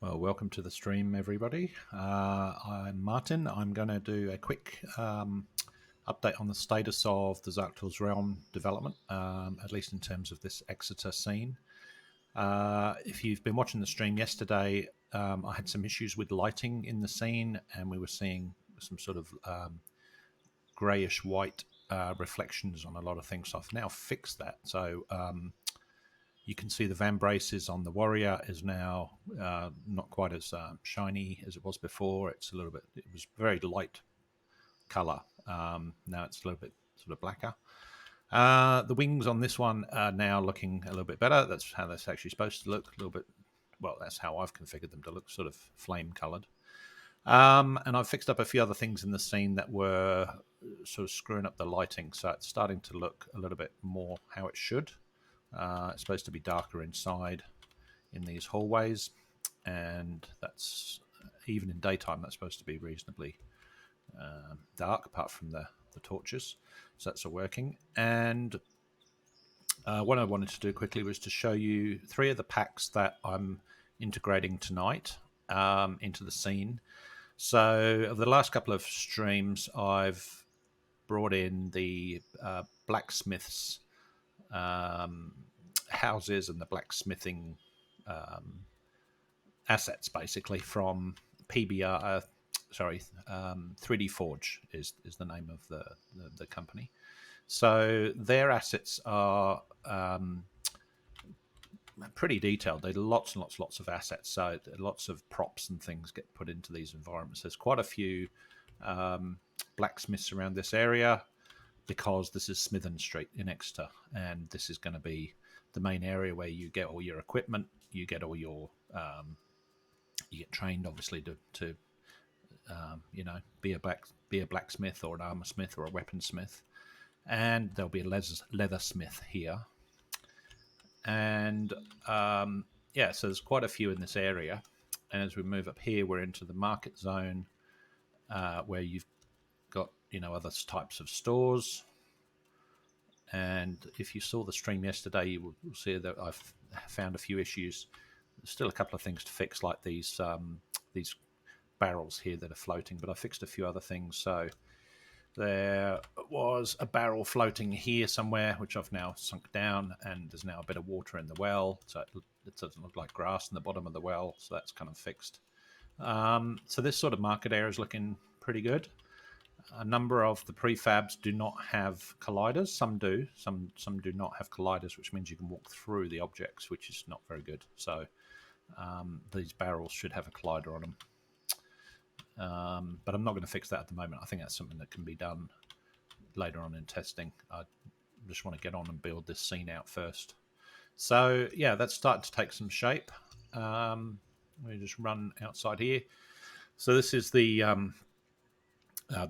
Well, welcome to the stream, everybody. I'm Martin. I'm going to do a quick update on the status of the Zarktor's Realm development, at least in terms of this Exeter scene. If you've been watching the stream yesterday, I had some issues with lighting in the scene, and we were seeing some sort of greyish white reflections on a lot of things. So I've now fixed that. So you can see the vambraces on the warrior is now not quite as shiny as it was before. It's a little bit, it was very light color. Now it's a little bit sort of blacker. The wings on this one are now looking a little bit better. That's how that's actually supposed to look. A little bit, well, that's how I've configured them to look sort of flame colored. And I've fixed up a few other things in the scene that were sort of screwing up the lighting. So it's starting to look a little bit more how it should. It's supposed to be darker inside in these hallways, and that's even in daytime that's supposed to be reasonably dark apart from the torches, so that's all working. And what I wanted to do quickly was to show you 3 of the packs that I'm integrating tonight into the scene. So of the last couple of streams, I've brought in the blacksmiths houses and the blacksmithing assets, basically, from PBR. 3D Forge is the name of the company. So their assets are pretty detailed. There's lots and lots of assets. So lots of props and things get put into these environments. There's quite a few blacksmiths around this area, because this is Smithen Street in Exeter, and this is going to be the main area where you get all your equipment, you get all your, you get trained, obviously, to be a blacksmith or an armor smith or a weaponsmith, and there'll be a leathersmith here, and so there's quite a few in this area. And as we move up here, we're into the market zone, where you've got other types of stores. And if you saw the stream yesterday, you will see that I've found a few issues. There's still a couple of things to fix, like these barrels here that are floating, but I fixed a few other things. So there was a barrel floating here somewhere, which I've now sunk down, and there's now a bit of water in the well, so it doesn't look like grass in the bottom of the well, so that's kind of fixed. So this sort of market area is looking pretty good. A number of the prefabs do not have colliders. Some do. Some do not have colliders, which means you can walk through the objects, which is not very good. So these barrels should have a collider on them. But I'm not going to fix that at the moment. I think that's something that can be done later on in testing. I just want to get on and build this scene out first. So yeah, that's starting to take some shape. We just run outside here. So this is the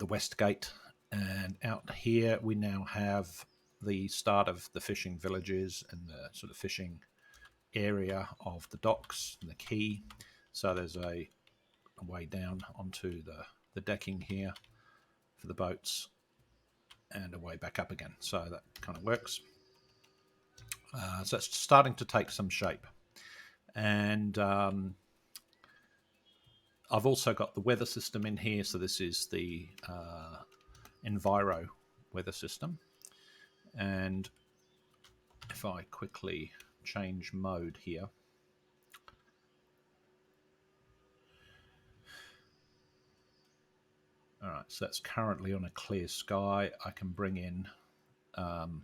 West Gate, and out here we now have the start of the fishing villages and the sort of fishing area of the docks and the quay. So there's a way down onto the decking here for the boats, and a way back up again. So that kind of works. So it's starting to take some shape. And I've also got the weather system in here. So this is the Enviro weather system. And if I quickly change mode here, all right, so that's currently on a clear sky. I can bring in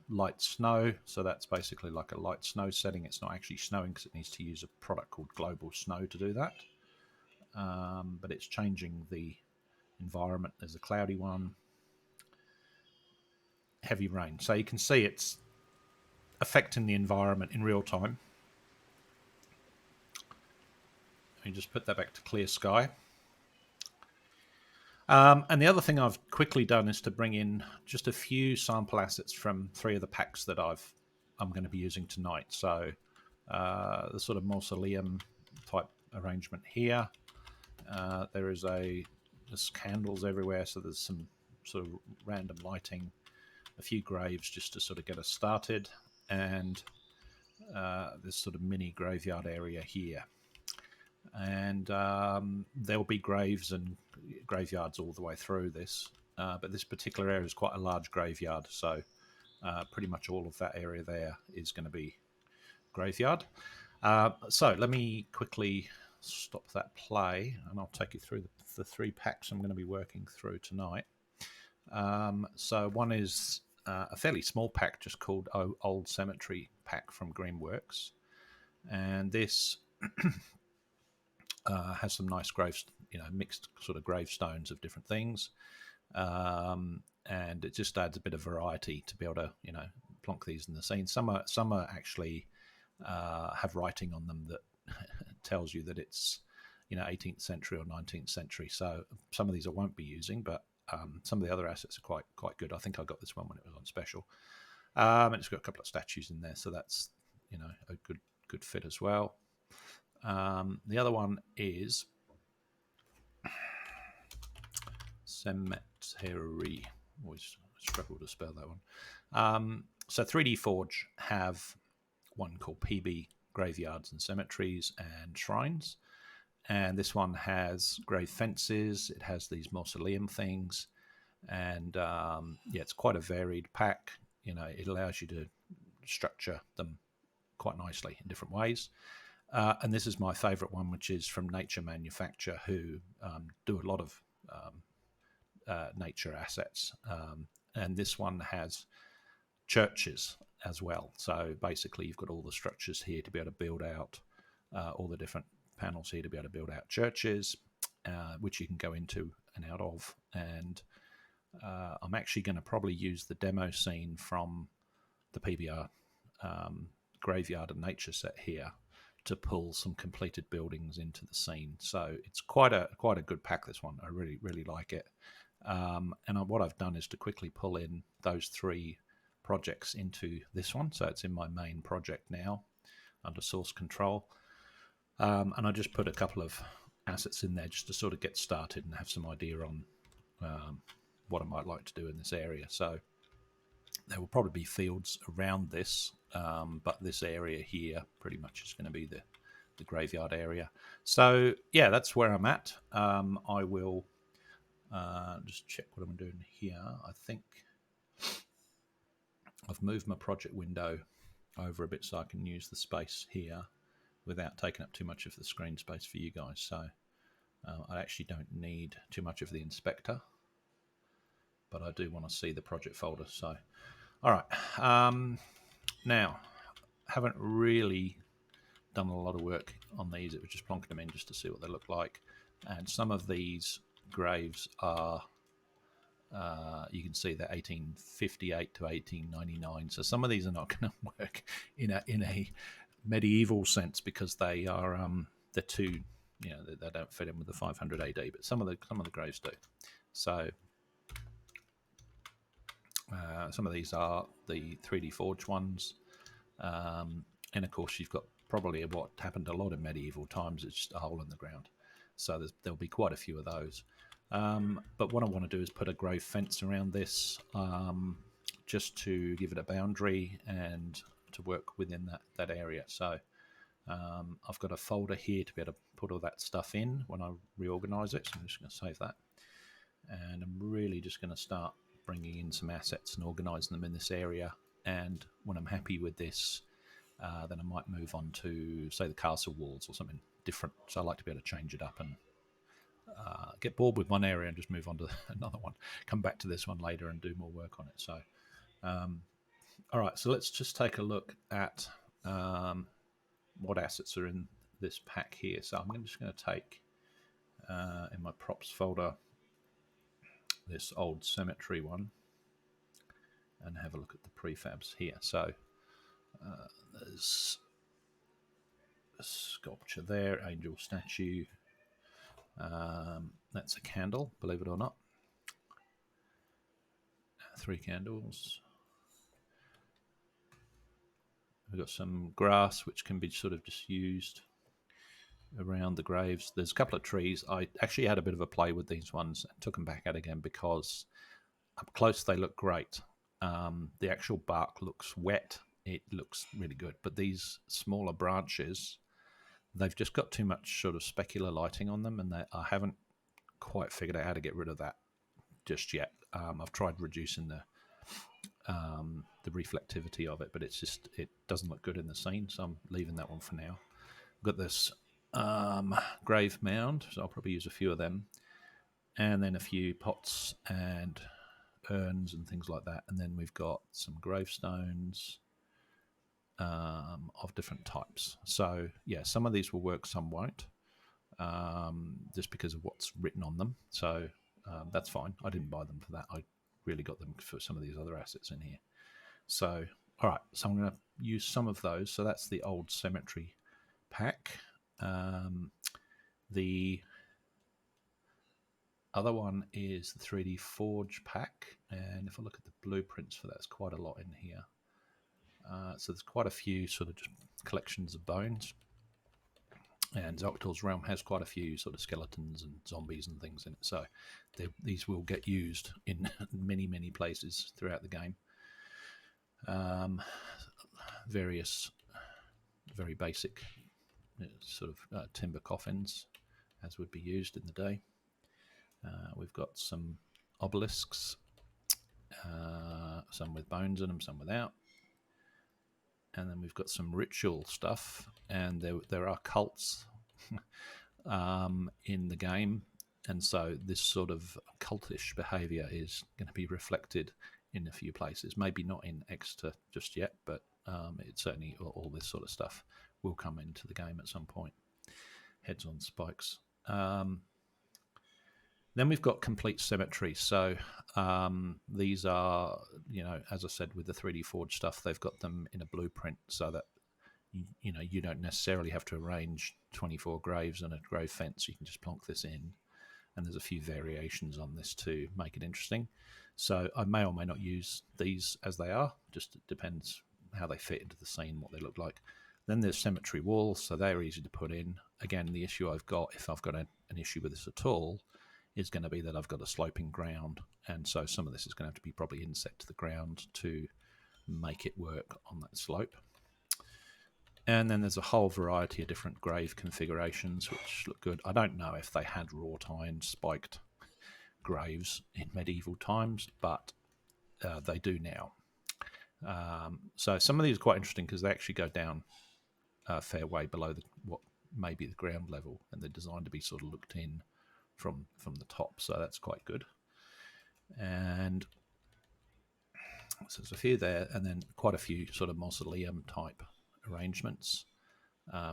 light snow. So that's basically like a light snow setting. It's not actually snowing because it needs to use a product called Global Snow to do that. But it's changing the environment. There's a cloudy one. Heavy rain. So you can see it's affecting the environment in real time. Let me just put that back to clear sky. And the other thing I've quickly done is to bring in just a few sample assets from 3 of the packs that I'm going to be using tonight. So the sort of mausoleum type arrangement here. There's candles everywhere, so there's some sort of random lighting, a few graves just to sort of get us started, and this sort of mini graveyard area here. and there'll be graves and graveyards all the way through this. But this particular area is quite a large graveyard, so pretty much all of that area there is going to be graveyard. So let me quickly stop that play, and I'll take you through the 3 packs I'm going to be working through tonight. So one is a fairly small pack just called Old Cemetery Pack from Greenworks, and this has some nice graves, mixed sort of gravestones of different things, and it just adds a bit of variety to be able to plonk these in the scene. Some are actually have writing on them that tells you that it's 18th century or 19th century. So some of these I won't be using, but some of the other assets are quite good. I think I got this one when it was on special, and it's got a couple of statues in there, so that's a good fit as well. The other one is Cemetery. Always struggle to spell that one. So 3D Forge have one called PB Graveyards and Cemeteries and Shrines, and this one has grave fences. It has these mausoleum things, and it's quite a varied pack. It allows you to structure them quite nicely in different ways. And this is my favorite one, which is from Nature Manufacture, who do a lot of nature assets. And this one has churches as well. So basically, you've got all the structures here to be able to build out, all the different panels here to be able to build out churches, which you can go into and out of. And I'm actually going to probably use the demo scene from the PBR Graveyard and Nature set here to pull some completed buildings into the scene. So it's quite a good pack, this one. I really like it. And what I've done is to quickly pull in those 3 projects into this one. So it's in my main project now under source control. And I just put a couple of assets in there just to sort of get started and have some idea on what I might like to do in this area. So there will probably be fields around this, but this area here pretty much is going to be the graveyard area. So yeah, that's where I'm at. I will just check what I'm doing here. I think I've moved my project window over a bit so I can use the space here without taking up too much of the screen space for you guys. So I actually don't need too much of the inspector, but I do want to see the project folder. So all right, now haven't really done a lot of work on these. It was just plonking them in just to see what they look like. And some of these graves are, you can see they're 1858 to 1899. So some of these are not going to work in a medieval sense because they are they're too, they don't fit in with the 500 AD. But some of the graves do. So some of these are the 3D Forge ones, and of course you've got probably what happened a lot in medieval times. It's just a hole in the ground, so there'll be quite a few of those. But what I want to do is put a grave fence around this, just to give it a boundary and to work within that area. So I've got a folder here to be able to put all that stuff in when I reorganize it. So I'm just going to save that, and I'm really just going to start bringing in some assets and organising them in this area. And when I'm happy with this, then I might move on to, say, the castle walls or something different. So I like to be able to change it up and get bored with one area and just move on to another one. Come back to this one later and do more work on it. So, all right, so let's just take a look at what assets are in this pack here. So I'm just going to take, in my props folder, this old cemetery one and have a look at the prefabs here. So there's a sculpture there, angel statue. That's a candle, believe it or not. 3 candles. We've got some grass which can be sort of just used around the graves. There's a couple of trees. I actually had a bit of a play with these ones and took them back out again because up close they look great. The actual bark looks wet. It looks really good. But these smaller branches, they've just got too much sort of specular lighting on them, and I haven't quite figured out how to get rid of that just yet. I've tried reducing the reflectivity of it, but it doesn't look good in the scene, so I'm leaving that one for now. I've got this grave mound, so I'll probably use a few of them, and then a few pots and urns and things like that, and then we've got some gravestones of different types. So yeah, some of these will work, some won't, just because of what's written on them. So that's fine. I didn't buy them for that. I really got them for some of these other assets in here. So all right, so I'm going to use some of those. So that's the old cemetery pack. The other one is the 3D Forge pack, and if I look at the blueprints for that, there's quite a lot in here. So there's quite a few sort of just collections of bones, and Zarktor's realm has quite a few sort of skeletons and zombies and things in it. So these will get used in many places throughout the game. Various very basic sort of timber coffins, as would be used in the day. We've got some obelisks, some with bones in them, some without. And then we've got some ritual stuff, and there are cults in the game, and so this sort of cultish behaviour is going to be reflected in a few places. Maybe not in Exeter just yet, but it certainly all this sort of stuff will come into the game at some point. Heads on spikes. Then we've got complete cemetery. So these are, as I said, with the 3D Forge stuff, they've got them in a blueprint so that, you don't necessarily have to arrange 24 graves and a grave fence. You can just plonk this in. And there's a few variations on this to make it interesting. So I may or may not use these as they are. Just it depends how they fit into the scene, what they look like. Then there's Symmetry Walls, so they're easy to put in. Again, the issue I've got, if I've got an issue with this at all, is going to be that I've got a sloping ground, and so some of this is going to have to be probably inset to the ground to make it work on that slope. And then there's a whole variety of different grave configurations which look good. I don't know if they had wrought iron spiked graves in medieval times, but they do now. So some of these are quite interesting because they actually go down a fair way below what may be the ground level, and they're designed to be sort of looked in from the top, so that's quite good. And so there's a few there, and then quite a few sort of mausoleum type arrangements,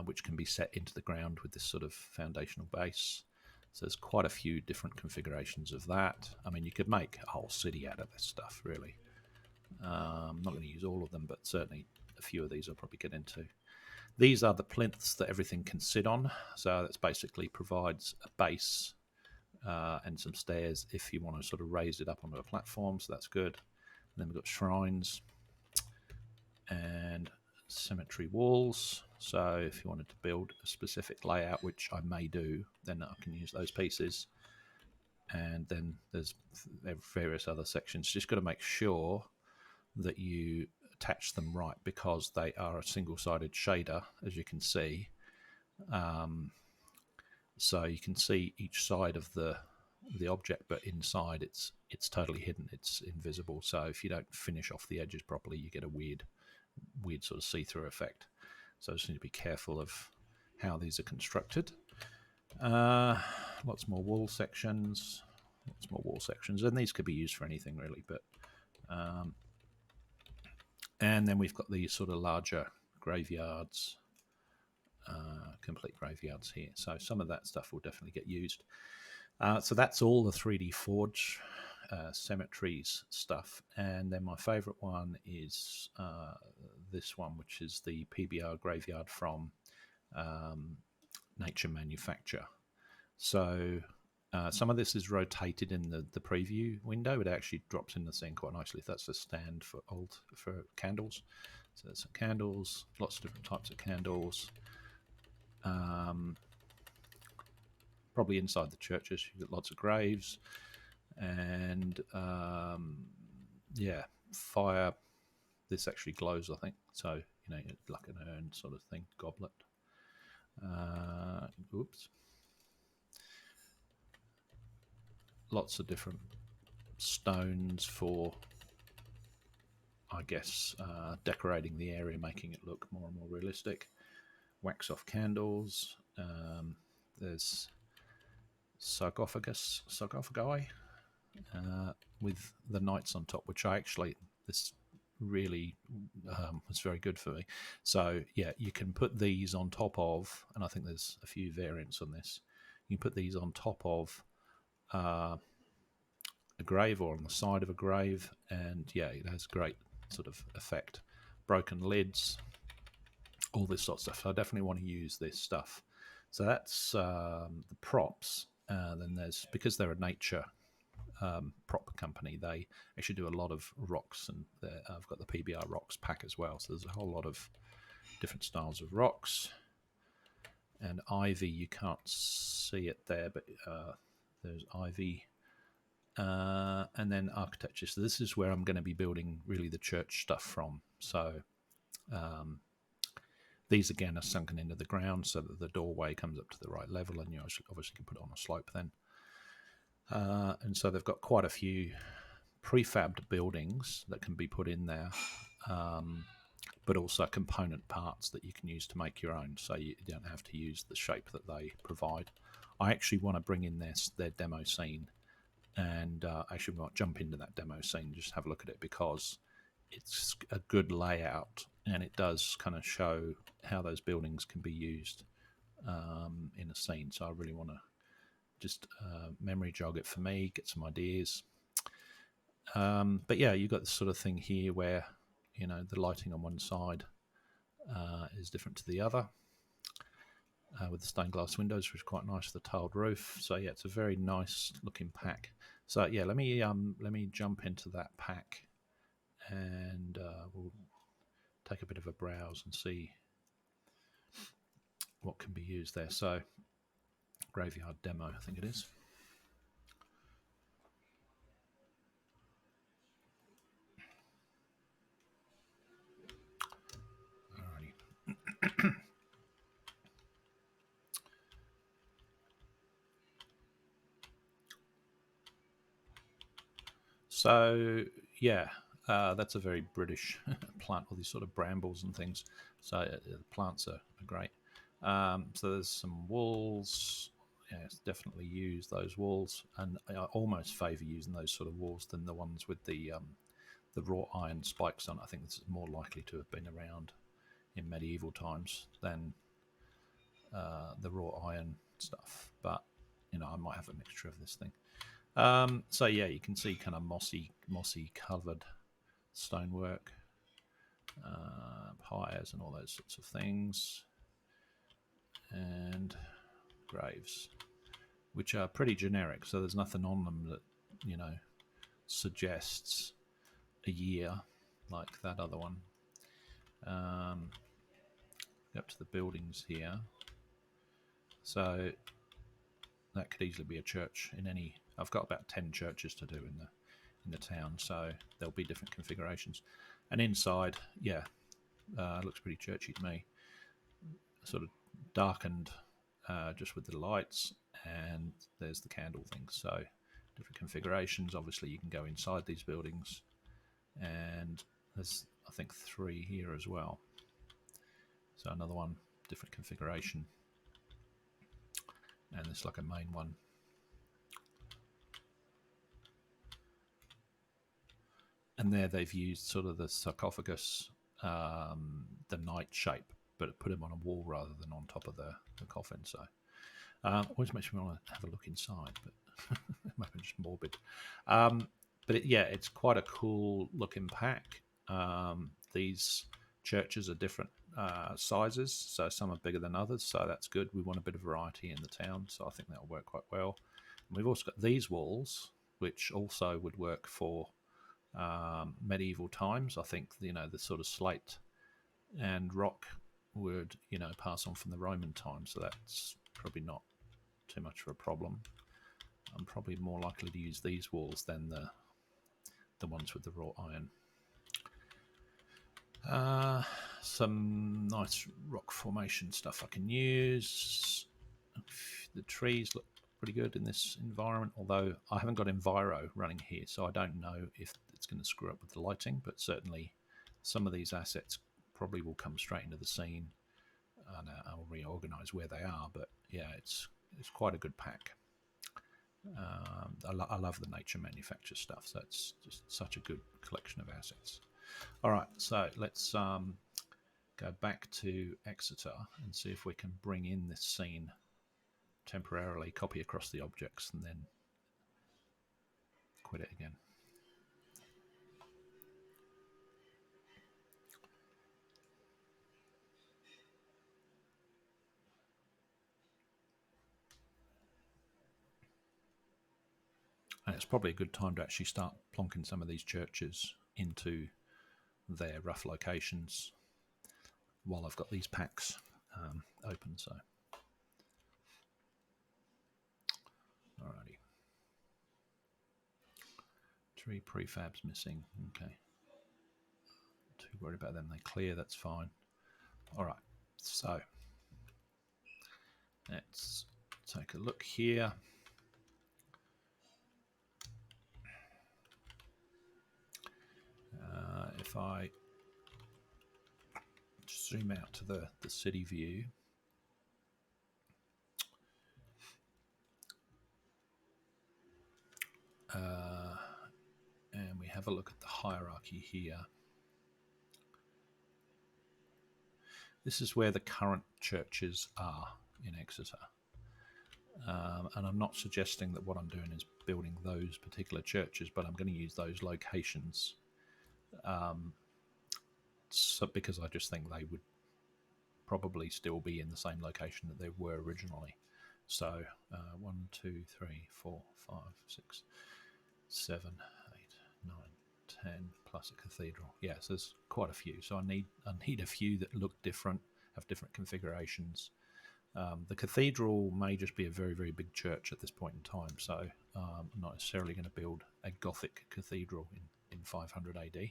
which can be set into the ground with this sort of foundational base. So there's quite a few different configurations of that. I mean, you could make a whole city out of this stuff, really. I'm not going to use all of them, but certainly a few of these I'll probably get into. These are the plinths that everything can sit on. So that's basically provides a base and some stairs if you want to sort of raise it up onto a platform, so that's good. And then we've got shrines and Symmetry Walls. So if you wanted to build a specific layout, which I may do, then I can use those pieces. And then there's various other sections. Just got to make sure that you attach them right, because they are a single-sided shader, as you can see. So you can see each side of the object, but inside it's totally hidden. It's invisible. So if you don't finish off the edges properly, you get a weird sort of see-through effect. So just need to be careful of how these are constructed. Lots more wall sections. And these could be used for anything really, but and then we've got these sort of larger graveyards, complete graveyards here. So some of that stuff will definitely get used. So that's all the 3D Forge cemeteries stuff. And then my favorite one is this one, which is the PBR graveyard from Nature Manufacture. So some of this is rotated in the preview window. It actually drops in the scene quite nicely. That's a stand for candles. So there's some candles, lots of different types of candles. Probably inside the churches, you've got lots of graves, and fire. This actually glows, I think. So like an urn sort of thing, goblet. oops, lots of different stones for, I guess, decorating the area, making it look more and more realistic. Wax-off candles. There's sarcophagi, with the knights on top, which this really was very good for me. So yeah, you can put these on top of, and I think there's a few variants on this. You can put these on top of a grave or on the side of a grave, and yeah, it has great sort of effect. Broken lids, all this sort of stuff. So I definitely want to use this stuff. So that's the props. Then there's, because they're a nature prop company, they actually do a lot of rocks, and I've got the PBR rocks pack as well. So there's a whole lot of different styles of rocks. And ivy, you can't see it there, but there's ivy. And then architecture. So this is where I'm going to be building really the church stuff from. So these again are sunken into the ground so that the doorway comes up to the right level, and you obviously can put it on a slope then. And so they've got quite a few prefabbed buildings that can be put in there, but also component parts that you can use to make your own, so you don't have to use the shape that they provide. I actually want to bring in their demo scene, and actually might jump into that demo scene, just have a look at it, because it's a good layout, and it does kind of show how those buildings can be used in a scene. So I really want to just memory jog it for me, get some ideas. But yeah, you've got this sort of thing here where, you know, the lighting on one side is different to the other, with the stained glass windows, which is quite nice, the tiled roof. So yeah, it's a very nice looking pack. So yeah, let me jump into that pack, and we'll take a bit of a browse and see what can be used there. So graveyard demo, I think it is. Alrighty. So yeah, that's a very British plant, all these sort of brambles and things. So the plants are great. So there's some walls. Yeah, it's definitely use those walls, and I almost favour using those sort of walls than the ones with the wrought iron spikes on. I think this is more likely to have been around in medieval times than the wrought iron stuff. But you know, I might have a mixture of this thing. So yeah, you can see kind of mossy covered stonework, piers and all those sorts of things, and graves, which are pretty generic. So there's nothing on them that, you know, suggests a year like that other one. Up to the buildings here. So that could easily be a church in any. I've got about 10 churches to do in the town, so there'll be different configurations. And inside, yeah, looks pretty churchy to me. Sort of darkened just with the lights, and there's the candle thing. So different configurations. Obviously, you can go inside these buildings, and there's, I think, 3 here as well. So another one, different configuration, and it's like a main one. And there they've used sort of the sarcophagus, the knight shape, but put them on a wall rather than on top of the coffin. So always makes me want to have a look inside, but it might be just morbid. But yeah, it's quite a cool looking pack. These churches are different sizes, so some are bigger than others, so that's good. We want a bit of variety in the town, so I think that'll work quite well. And we've also got these walls, which also would work for medieval times. I think, you know, the sort of slate and rock would, you know, pass on from the Roman times, so that's probably not too much of a problem. I'm probably more likely to use these walls than the ones with the wrought iron. Some nice rock formation stuff I can use. The trees look pretty good in this environment, although I haven't got Enviro running here, so I don't know if it's going to screw up with the lighting, but certainly some of these assets probably will come straight into the scene, and I'll reorganize where they are. But yeah, it's quite a good pack. I love the nature manufacture stuff, so it's just such a good collection of assets. All right, so let's go back to Exeter and see if we can bring in this scene temporarily, copy across the objects, and then quit it again. And it's probably a good time to actually start plonking some of these churches into their rough locations while I've got these packs open. So, alrighty. 3 prefabs missing. Okay. Too worried about them. They clear. That's fine. All right. So let's take a look here. If I zoom out to the city view, and we have a look at the hierarchy here. This is where the current churches are in Exeter. And I'm not suggesting that what I'm doing is building those particular churches, but I'm going to use those locations because I just think they would probably still be in the same location that they were originally. So 1, 2, 3, 4, 5, 6, 7, 8, 9, 10 plus a cathedral. Yes, there's quite a few. So I need a few that look different, have different configurations. The cathedral may just be a very, very big church at this point in time, so I'm not necessarily going to build a Gothic cathedral in 500 AD,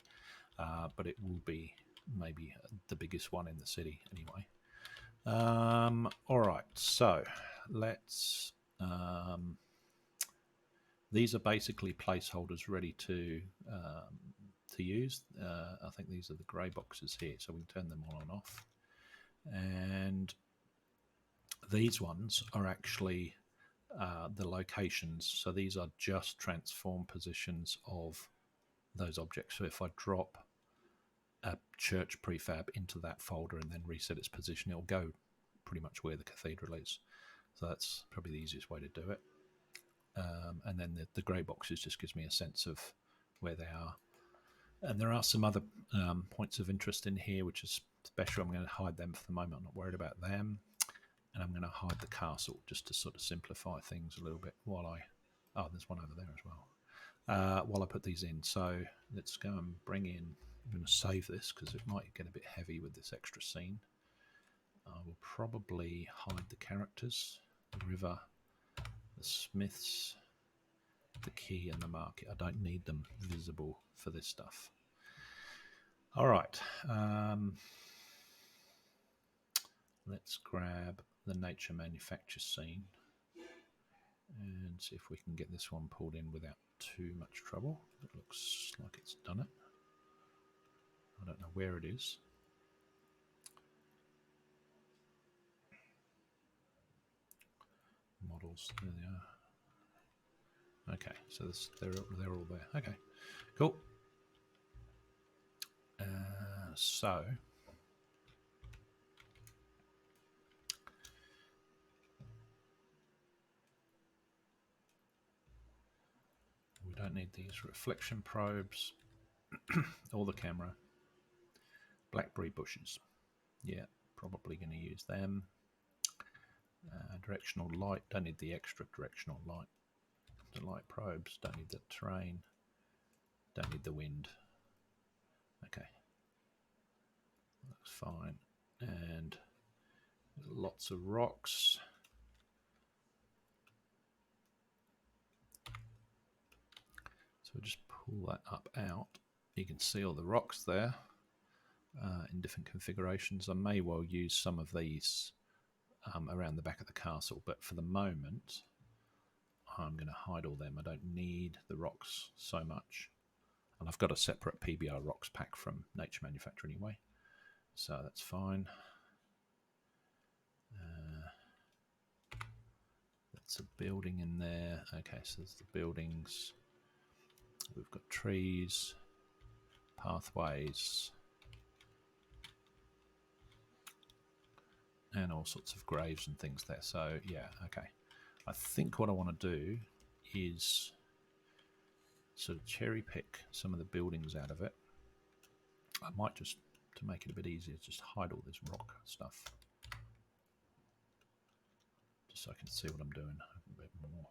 but it will be maybe the biggest one in the city anyway. All right, so let's... these are basically placeholders ready to use. I think these are the grey boxes here, so we can turn them on and off. And these ones are actually the locations. So these are just transform positions of those objects. So if I drop a church prefab into that folder and then reset its position, it'll go pretty much where the cathedral is. So that's probably the easiest way to do it. And then the grey boxes just gives me a sense of where they are. And there are some other points of interest in here, which is special. I'm going to hide them for the moment. I'm not worried about them. And I'm going to hide the castle just to sort of simplify things a little bit while I... Oh, there's one over there as well. While I put these in. So let's go and bring in... I'm going to save this because it might get a bit heavy with this extra scene. I will probably hide the characters, the river, the smiths, the key and the market. I don't need them visible for this stuff. All right. Let's grab the nature manufacture scene and see if we can get this one pulled in without too much trouble. It looks like it's done it. I don't know where it is. Models, there they are. Okay, so they're all there. Okay, cool. So we don't need these reflection probes or the camera. Blackberry bushes. Yeah, probably going to use them. Directional light, don't need the extra directional light. The light probes, don't need the terrain, don't need the wind. Okay, looks fine. And lots of rocks. So we'll just pull that up out. You can see all the rocks there in different configurations. I may well use some of these around the back of the castle. But for the moment, I'm going to hide all them. I don't need the rocks so much. And I've got a separate PBR rocks pack from Nature Manufacture anyway. So that's fine. That's a building in there. Okay, so there's the buildings. We've got trees, pathways, and all sorts of graves and things there. So yeah, okay. I think what I want to do is sort of cherry pick some of the buildings out of it. I might just, to make it a bit easier, just hide all this rock stuff. Just so I can see what I'm doing a bit more.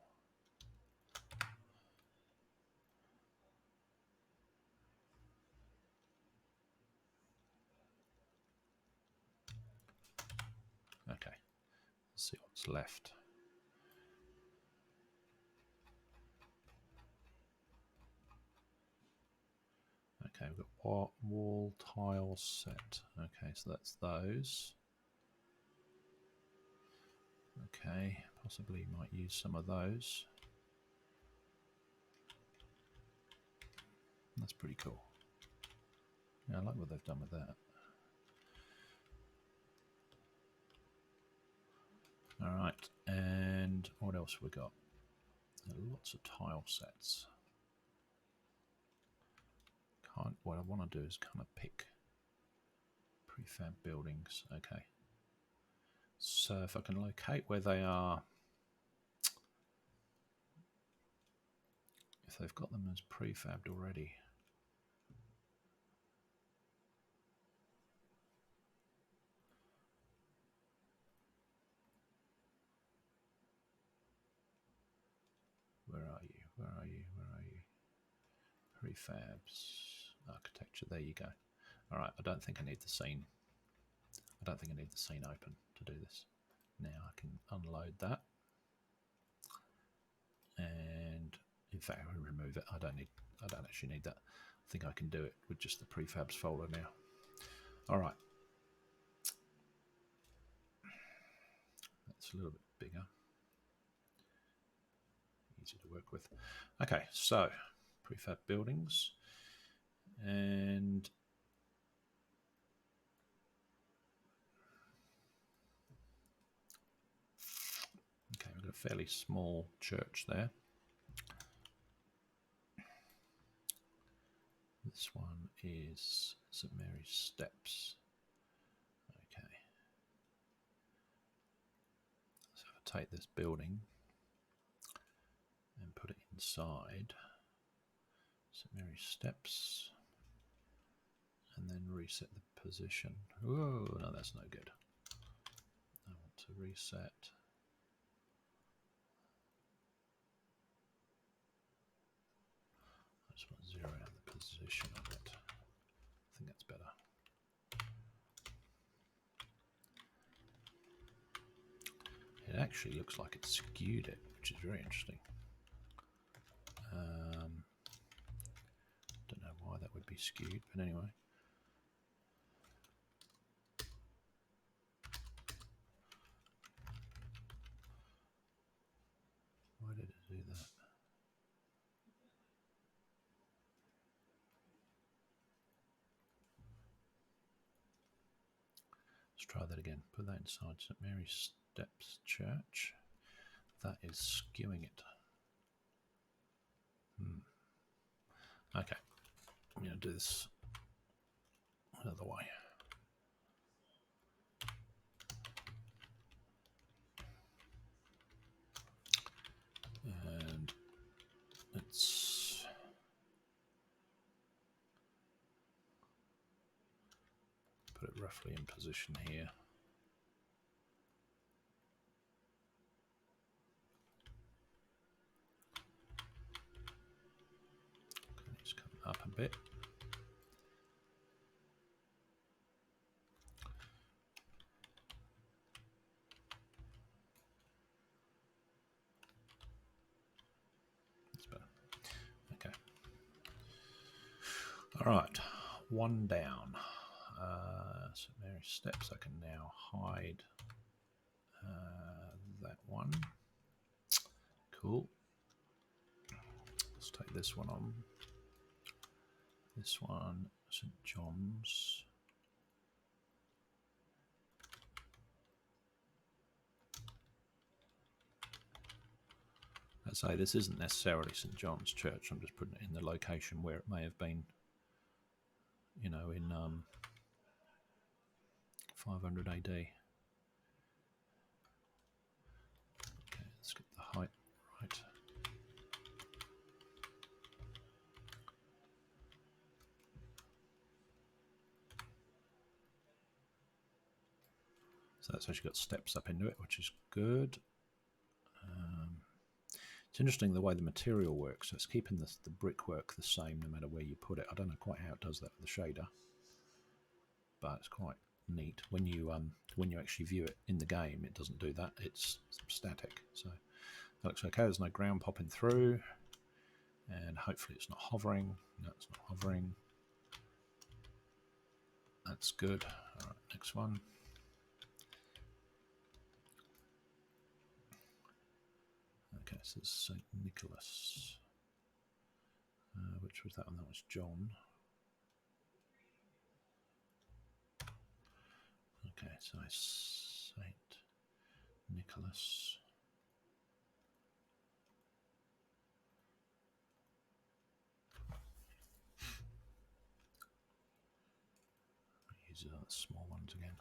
Okay, let's see what's left. Okay, we've got wall tile set. Okay, so that's those. Okay, possibly might use some of those. That's pretty cool. Yeah, I like what they've done with that. Alright, and what else have we got? Lots of tile sets. What I want to do is kind of pick prefab buildings. Okay. So if I can locate where they are, if they've got them as prefabbed already. Where are you? Where are you? Where are you? Prefabs, architecture, there you go. Alright, I don't think I need the scene. I don't think I need the scene open to do this. Now I can unload that. And in fact I will remove it. I don't actually need that. I think I can do it with just the prefabs folder now. Alright. That's a little bit bigger. Easy to work with. Okay, so prefab buildings, and okay, we've got a fairly small church there. This one is St Mary's Steps. Okay, so if I take this building and put it inside St Mary's Steps, and then reset the position. Oh no, that's no good. I want to reset. I just want to zero out the position of it. I think that's better. It actually looks like it skewed it, which is very interesting. Don't know why that would be skewed, but anyway. Why did it do that? Let's try that again. Put that inside St Mary's Steps Church. That is skewing it. Okay, I'm going to do this another way. And let's put it roughly in position here. Just come up a bit. That's better. Okay. All right, one down. St Mary's Steps. I can now hide one. Cool. Let's take this one on. This one, St. John's. I say this isn't necessarily St. John's Church. I'm just putting it in the location where it may have been, you know, in 500 AD. Okay, let's get the height right. So that's actually got steps up into it, which is good. It's interesting the way the material works. So it's keeping the brickwork the same no matter where you put it. I don't know quite how it does that with the shader, but it's quite neat. When you actually view it in the game, it doesn't do that. It's static. So that looks okay. There's no ground popping through, and hopefully it's not hovering. No, it's not hovering. That's good. All right, next one. Okay, so this is St. Nicholas. Which was that one? That was John. Okay, so St. Nicholas. Use the small ones again.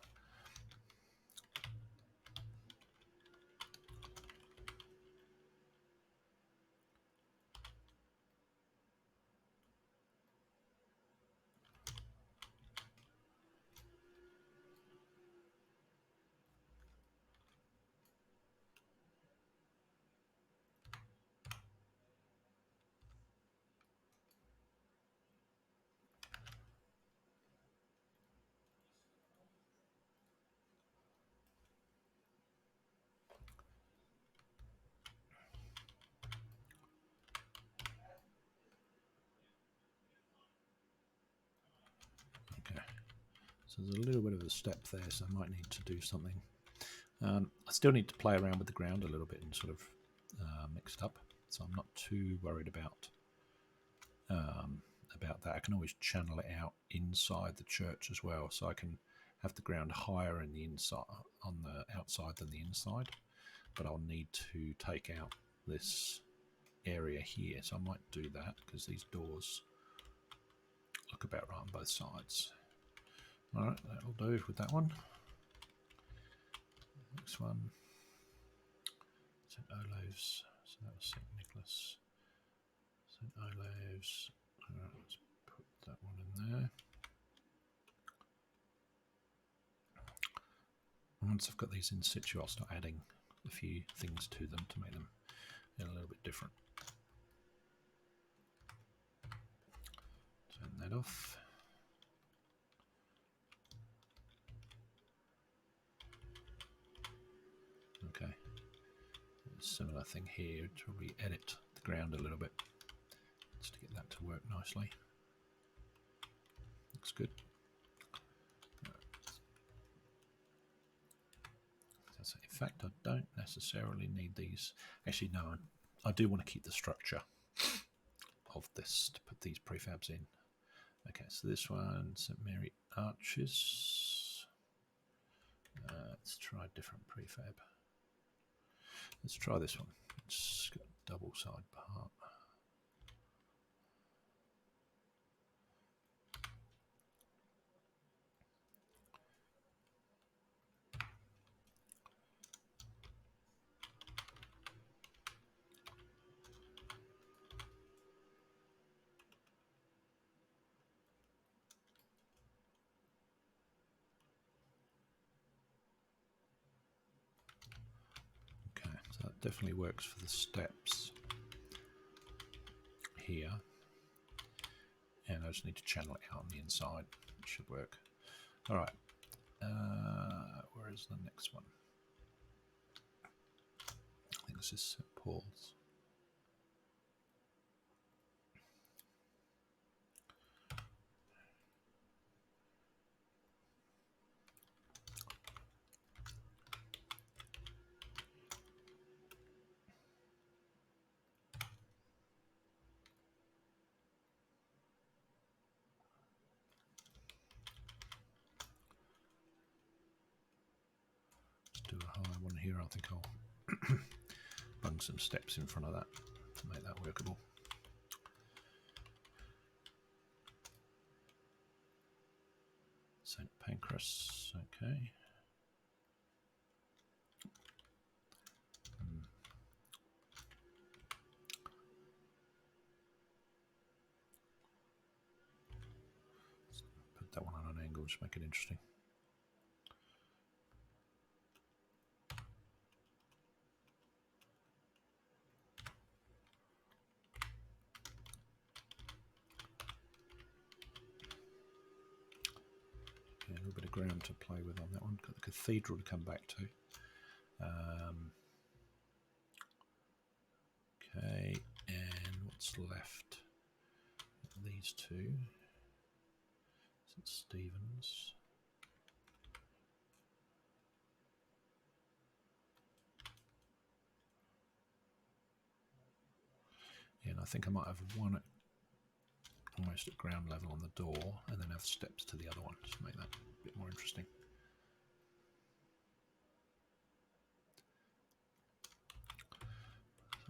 So there's a little bit of a step there, so I might need to do something. I still need to play around with the ground a little bit and sort of mix it up. So I'm not too worried about that. I can always channel it out inside the church as well, so I can have the ground higher in the inside, on the outside than the inside. But I'll need to take out this area here, so I might do that because these doors look about right on both sides. Alright, that'll do with that one. Next one, St. Olave's. So that was St. Nicholas. St. Olave's. Alright, let's put that one in there. And once I've got these in situ, I'll start adding a few things to them to make them a little bit different. Turn that off. Okay, similar thing here, to probably edit the ground a little bit just to get that to work nicely. Looks good. So in fact, I don't necessarily need these. Actually, no, I do want to keep the structure of this to put these prefabs in. Okay, so this one, St. Mary Arches. Let's try a different prefab. Let's try this one. It's got a double side part. Definitely works for the steps here, and I just need to channel it out on the inside. It should work. All right, where is the next one? I think this is St. Paul's. I think I'll bung some steps in front of that to make that workable. St. Pancras, okay. Put that one on an angle, just make it interesting. A little bit of ground to play with on that one. Got the cathedral to come back to. Okay, and what's left? These two. St. Stephen's. Yeah, and I think I might have one almost at ground level on the door, and then have steps to the other one to make that a bit more interesting.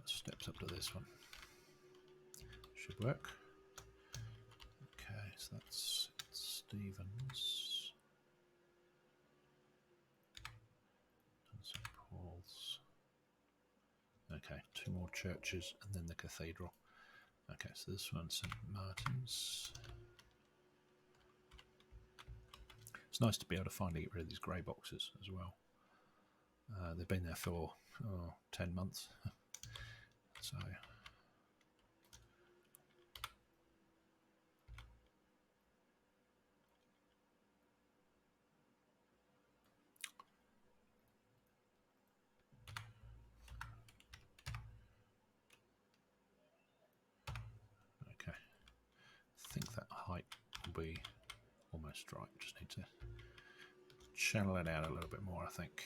So steps up to this one. Should work. Okay, so that's Stephen's. And St. Paul's. Okay, two more churches and then the cathedral. Okay, so this one's St. Martin's. It's nice to be able to finally get rid of these grey boxes as well. They've been there for 10 months. So okay, I think that height will be almost right. Just need to channel it out a little bit more, I think,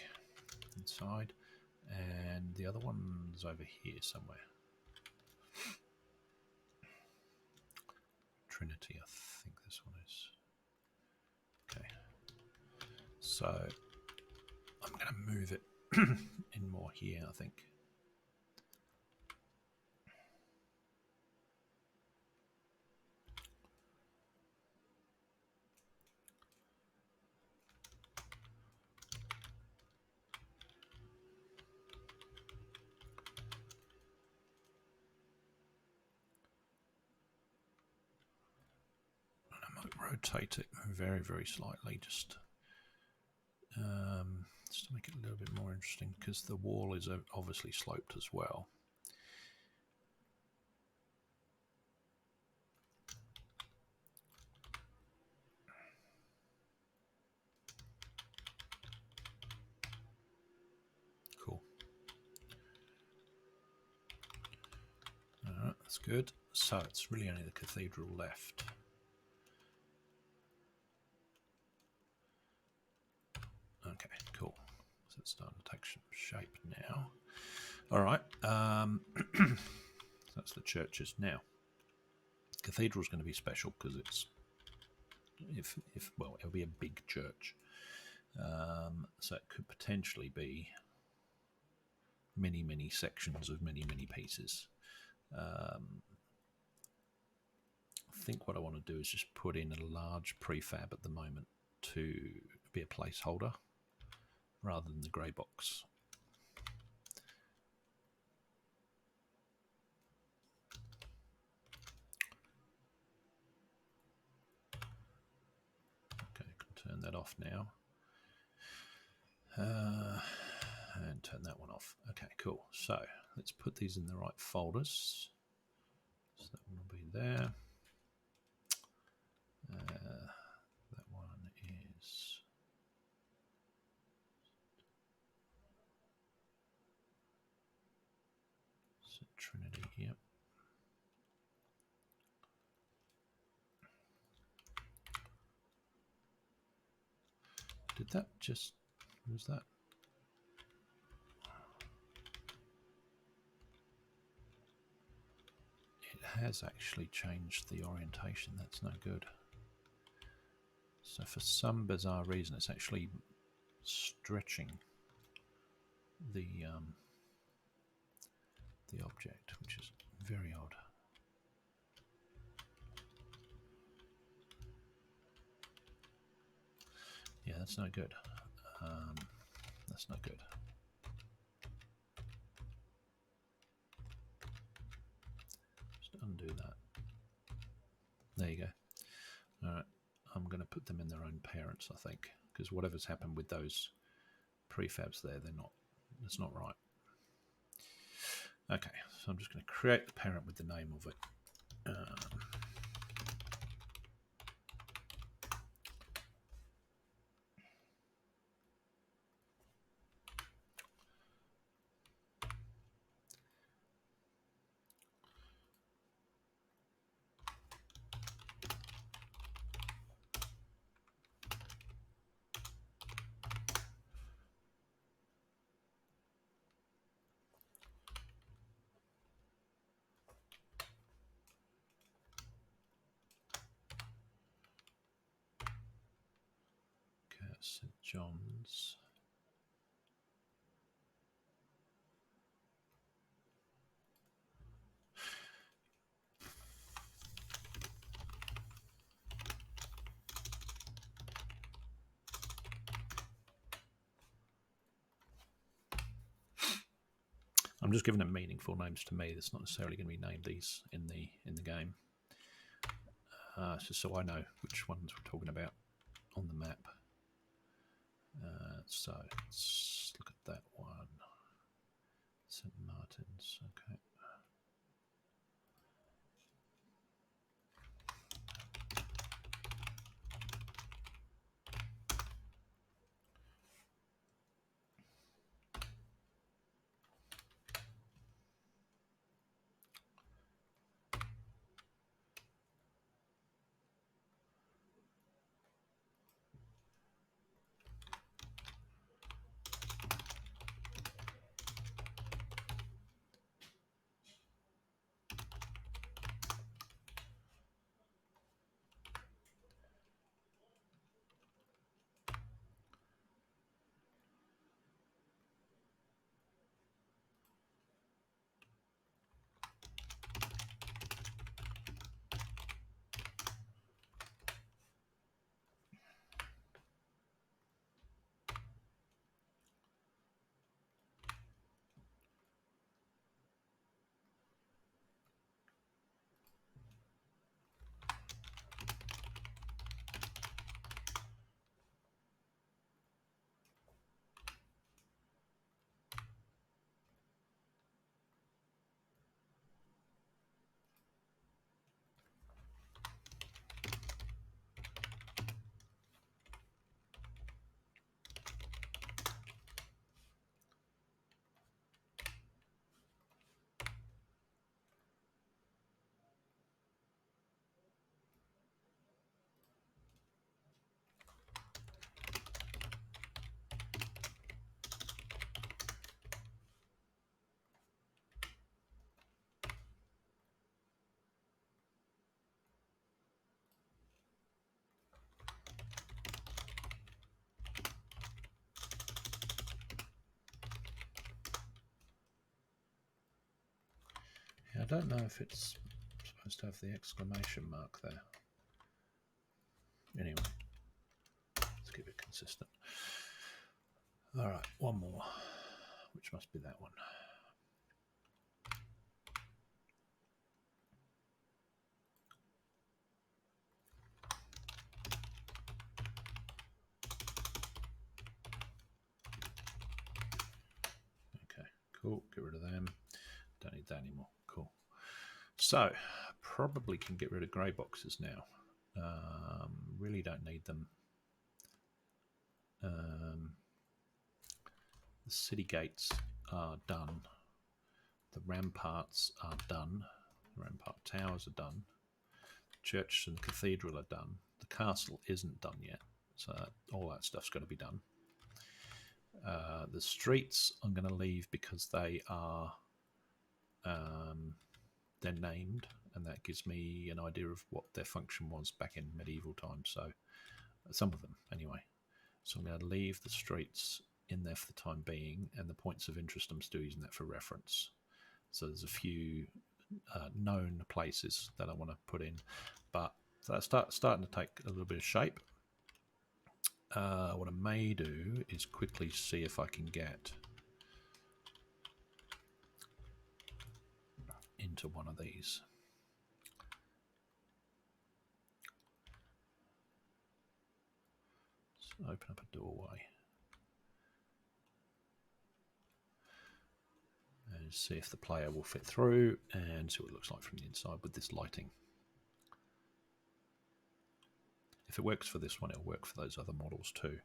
inside. And the other one's over here somewhere. Trinity, I think this one is. Okay. So I'm going to move it in more here, I think. Rotate it very, very slightly, just to make it a little bit more interesting, because the wall is obviously sloped as well. Cool. Alright, that's good. So it's really only the cathedral left. Okay, cool. So it's starting to take some shape now. All right, that's the churches now. Cathedral is going to be special because it's, well, it'll be a big church. So it could potentially be many, many sections of many, many pieces. I think what I want to do is just put in a large prefab at the moment to be a placeholder rather than the grey box. Okay, can turn that off now. And turn that one off. Okay, cool. So let's put these in the right folders. So that one will be there. That one is St. Trinity here. Did that just, was that? It has actually changed the orientation. That's no good. So for some bizarre reason, it's actually stretching the object, which is very odd. Yeah, that's no good. That's no good. Just undo that. There you go. All right, I'm going to put them in their own parents, I think, because whatever's happened with those prefabs there, it's not right. Okay, so I'm just going to create the parent with the name of it. St. John's. I'm just giving them meaningful names to me. That's not necessarily going to be named these in the game. Just so I know which ones we're talking about on the map. So let's look at that one. St. Martin's, okay. I don't know if it's supposed to have the exclamation mark there. Anyway, let's keep it consistent. All right, one more, which must be that one. Okay, cool. Get rid of them. Don't need that anymore. Cool. So, probably can get rid of grey boxes now. Really don't need them. The city gates are done. The ramparts are done. The Rampart Towers are done. The church and the cathedral are done. The castle isn't done yet. So all that stuff's got to be done. The streets I'm going to leave because they are they're named, and that gives me an idea of what their function was back in medieval times. So some of them anyway. So I'm going to leave the streets in there for the time being, and the points of interest I'm still using that for reference. So there's a few known places that I want to put in, but so that's starting to take a little bit of shape. What I may do is quickly see if I can get into one of these. Let's open up a doorway and see if the player will fit through and see what it looks like from the inside with this lighting. If it works for this one, it'll work for those other models too.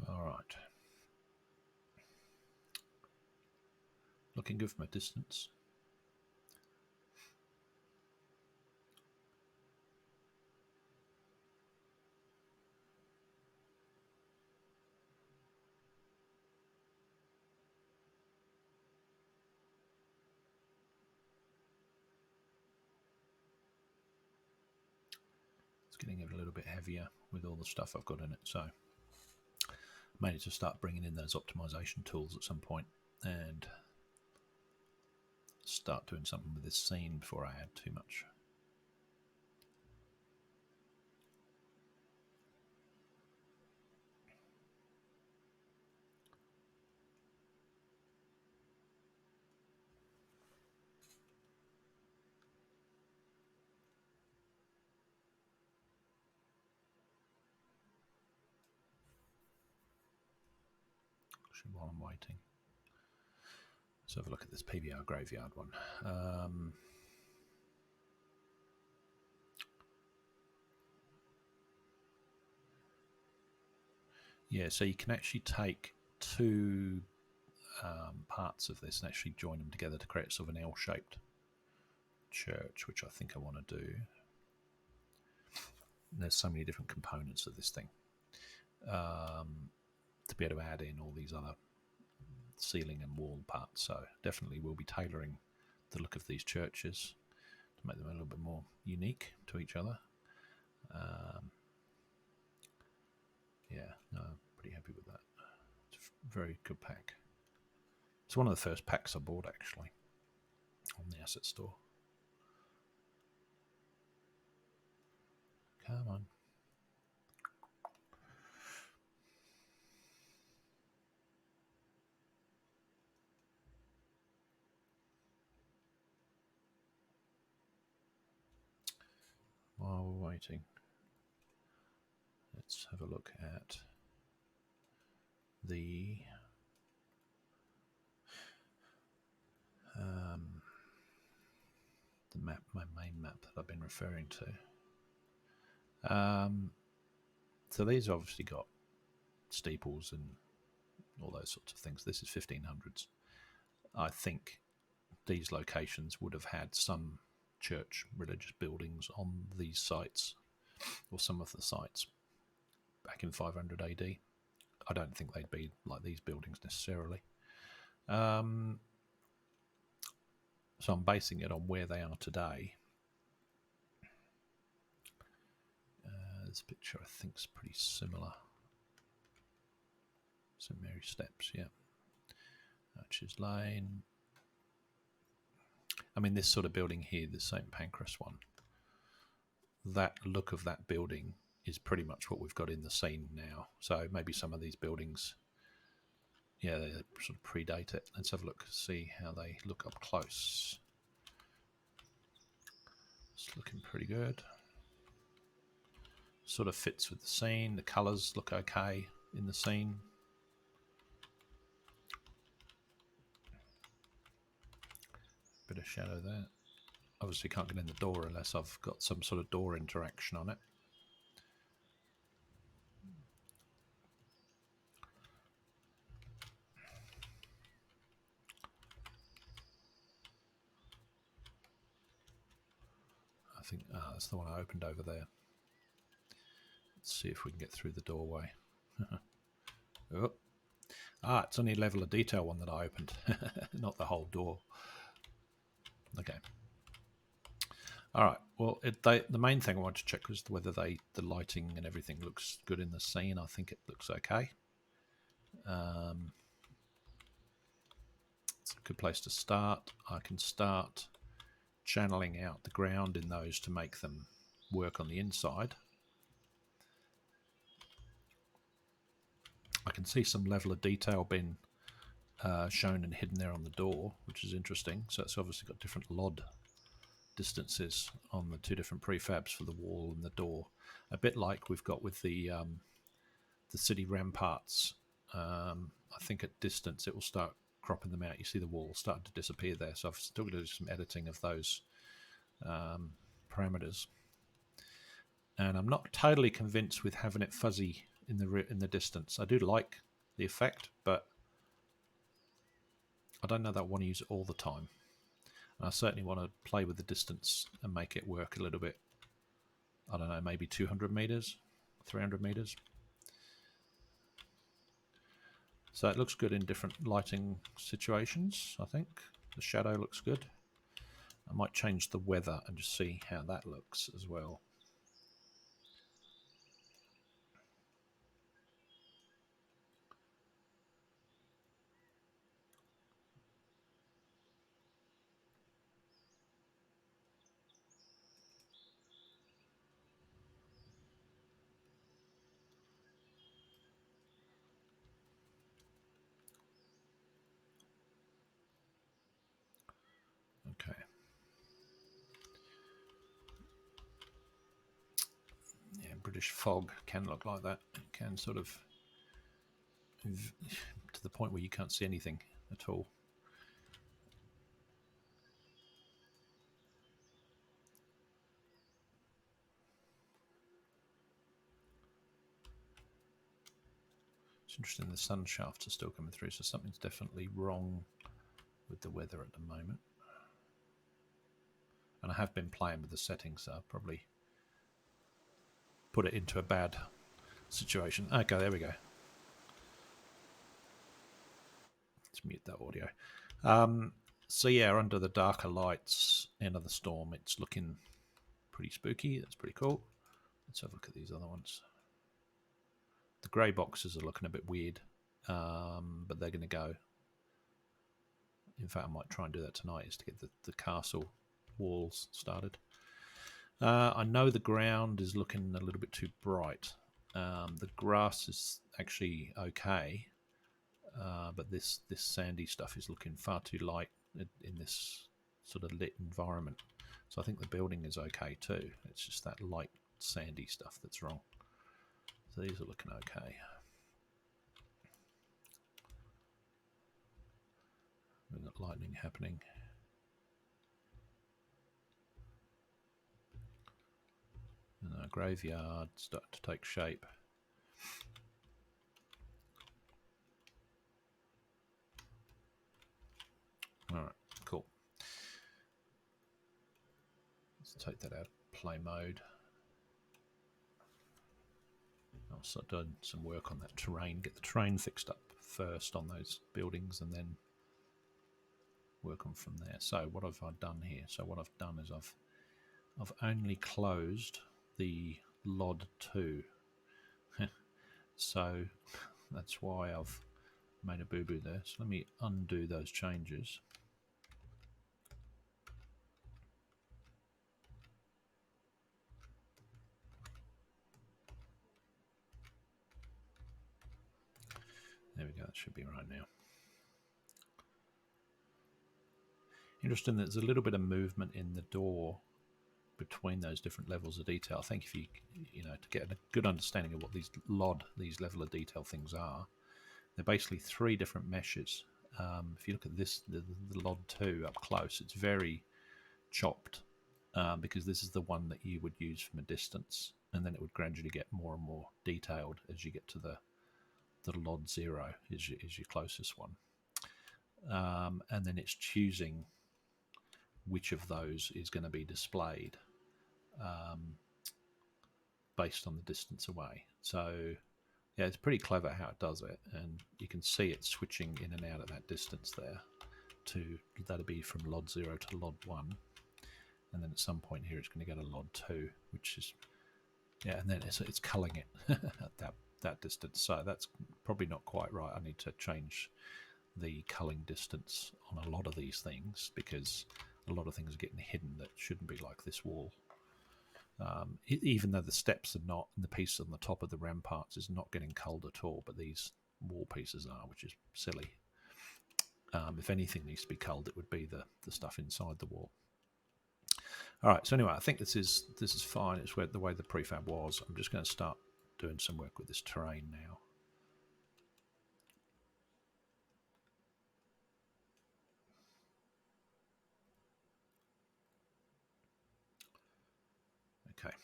All right. Looking good from a distance. It's getting a little bit heavier with all the stuff I've got in it, so I may need to start bringing in those optimization tools at some point and start doing something with this scene before I add too much. Actually, while I'm waiting, let's have a look at this PBR graveyard one. Yeah, so you can actually take two parts of this and actually join them together to create sort of an L-shaped church, which I think I want to do. And there's so many different components of this thing to be able to add in all these other ceiling and wall parts. So definitely we'll be tailoring the look of these churches to make them a little bit more unique to each other. Yeah, no, I'm pretty happy with that. It's a very good pack. It's one of the first packs I bought actually on the asset store. Come on. While we're waiting, let's have a look at the map, my main map that I've been referring to. So these obviously got steeples and all those sorts of things. This is 1500s. I think these locations would have had some church religious buildings on these sites, or some of the sites back in 500 AD. I don't think they'd be like these buildings necessarily. So I'm basing it on where they are today. This picture I think is pretty similar. St Mary Steps, yeah. Arches Lane. I mean, this sort of building here, the St Pancras one, that look of that building is pretty much what we've got in the scene now. So maybe some of these buildings, yeah, they sort of predate it. Let's have a look, see how they look up close. It's looking pretty good. Sort of fits with the scene. The colours look okay in the scene. bit of shadow there. Obviously can't get in the door unless I've got some sort of door interaction on it. I think that's the one I opened over there. Let's see if we can get through the doorway. Oh. It's only a level of detail one that I opened, not the whole door. Okay. All right. Well, the main thing I wanted to check was whether the lighting and everything looks good in the scene. I think it looks okay. It's a good place to start. I can start channeling out the ground in those to make them work on the inside. I can see some level of detail being shown and hidden there on the door, which is interesting. So it's obviously got different LOD distances on the two different prefabs for the wall and the door, a bit like we've got with the city ramparts. I think at distance it will start cropping them out. You see the wall starting to disappear there, so I've still got to do some editing of those parameters. And I'm not totally convinced with having it fuzzy in the distance. I do like the effect, but I don't know that I want to use it all the time. And I certainly want to play with the distance and make it work a little bit. I don't know, maybe 200 meters, 300 meters. So it looks good in different lighting situations, I think. The shadow looks good. I might change the weather and just see how that looks as well. Okay. Yeah, British fog can look like that. It can sort of to the point where you can't see anything at all. It's interesting the sun shafts are still coming through, so something's definitely wrong with the weather at the moment. And I have been playing with the settings, so I'll probably put it into a bad situation. Okay, there we go. Let's mute that audio. So yeah, under the darker lights, end of the storm, it's looking pretty spooky. That's pretty cool. Let's have a look at these other ones. The grey boxes are looking a bit weird, but they're going to go. In fact, I might try and do that tonight, is to get the castle walls started. I know the ground is looking a little bit too bright. The grass is actually okay, but this sandy stuff is looking far too light in this sort of lit environment. So I think the building is okay too. It's just that light sandy stuff that's wrong. So these are looking okay. We've got lightning happening. And our graveyard starting to take shape. Alright, cool. Let's take that out of play mode. I'll start doing some work on that terrain, get the terrain fixed up first on those buildings and then work on from there. So what have I done here? So what I've done is I've only closed the LOD 2. So that's why I've made a boo-boo there. So let me undo those changes. There we go, that should be right now. Interesting, there's a little bit of movement in the door between those different levels of detail. I think if you know, to get a good understanding of what these level of detail things are, they're basically three different meshes if you look at this, the LOD 2 up close, it's very chopped because this is the one that you would use from a distance, and then it would gradually get more and more detailed as you get to the LOD 0 is your closest one. And then it's choosing which of those is going to be displayed based on the distance away. So yeah, it's pretty clever how it does it, and you can see it switching in and out at that distance there. That'll be from LOD 0 to LOD 1, and then at some point here it's going to go to LOD 2, which is, yeah, and then it's culling it at that distance. So that's probably not quite right. I need to change the culling distance on a lot of these things, because a lot of things are getting hidden that shouldn't be, like this wall. Even though the steps are not, and the piece on the top of the ramparts is not getting culled at all, but these wall pieces are, which is silly. If anything needs to be culled, it would be the stuff inside the wall. All right, so anyway, I think this is fine. It's the way the prefab was. I'm just going to start doing some work with this terrain now. Okay.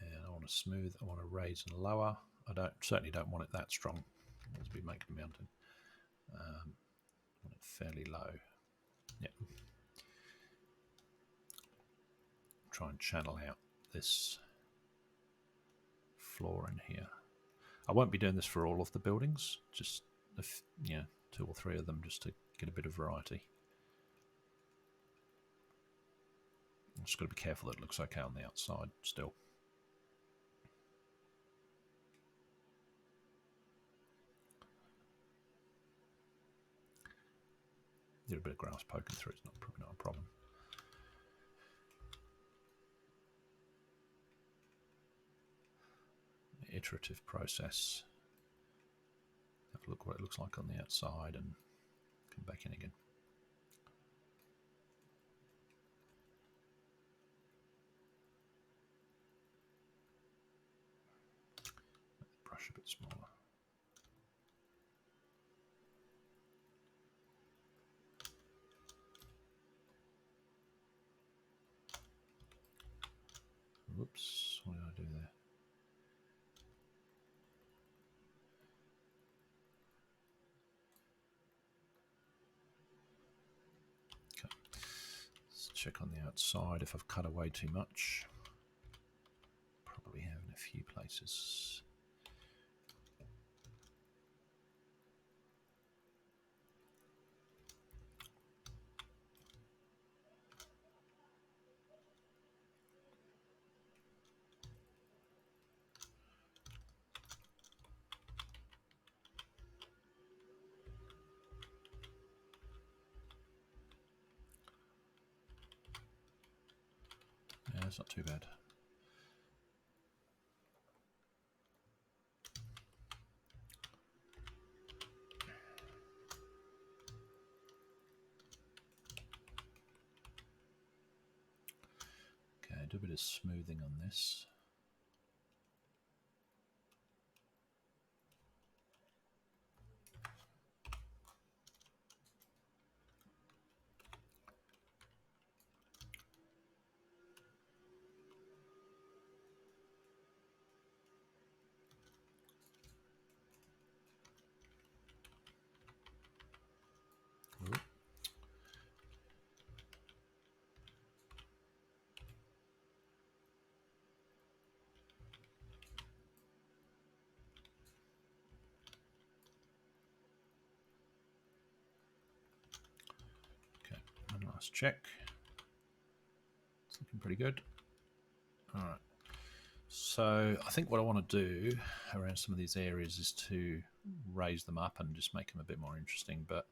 And I want to smooth, I want to raise and lower. I certainly don't want it that strong as we make the mountain. I want it fairly low. Yep. Try and channel out this floor in here. I won't be doing this for all of the buildings, just 2 or 3 of them, just to get a bit of variety. I'm just got to be careful that it looks okay on the outside still. A little bit of grass poking through, it's probably not a problem. Iterative process. Have a look what it looks like on the outside and come back in again. Make the brush a bit smaller. Whoops, what did I do there? Okay, let's check on the outside if I've cut away too much. Probably have in a few places. It's not too bad. Okay, do a bit of smoothing on this. Last check. It's looking pretty good. All right. So I think what I want to do around some of these areas is to raise them up and just make them a bit more interesting. But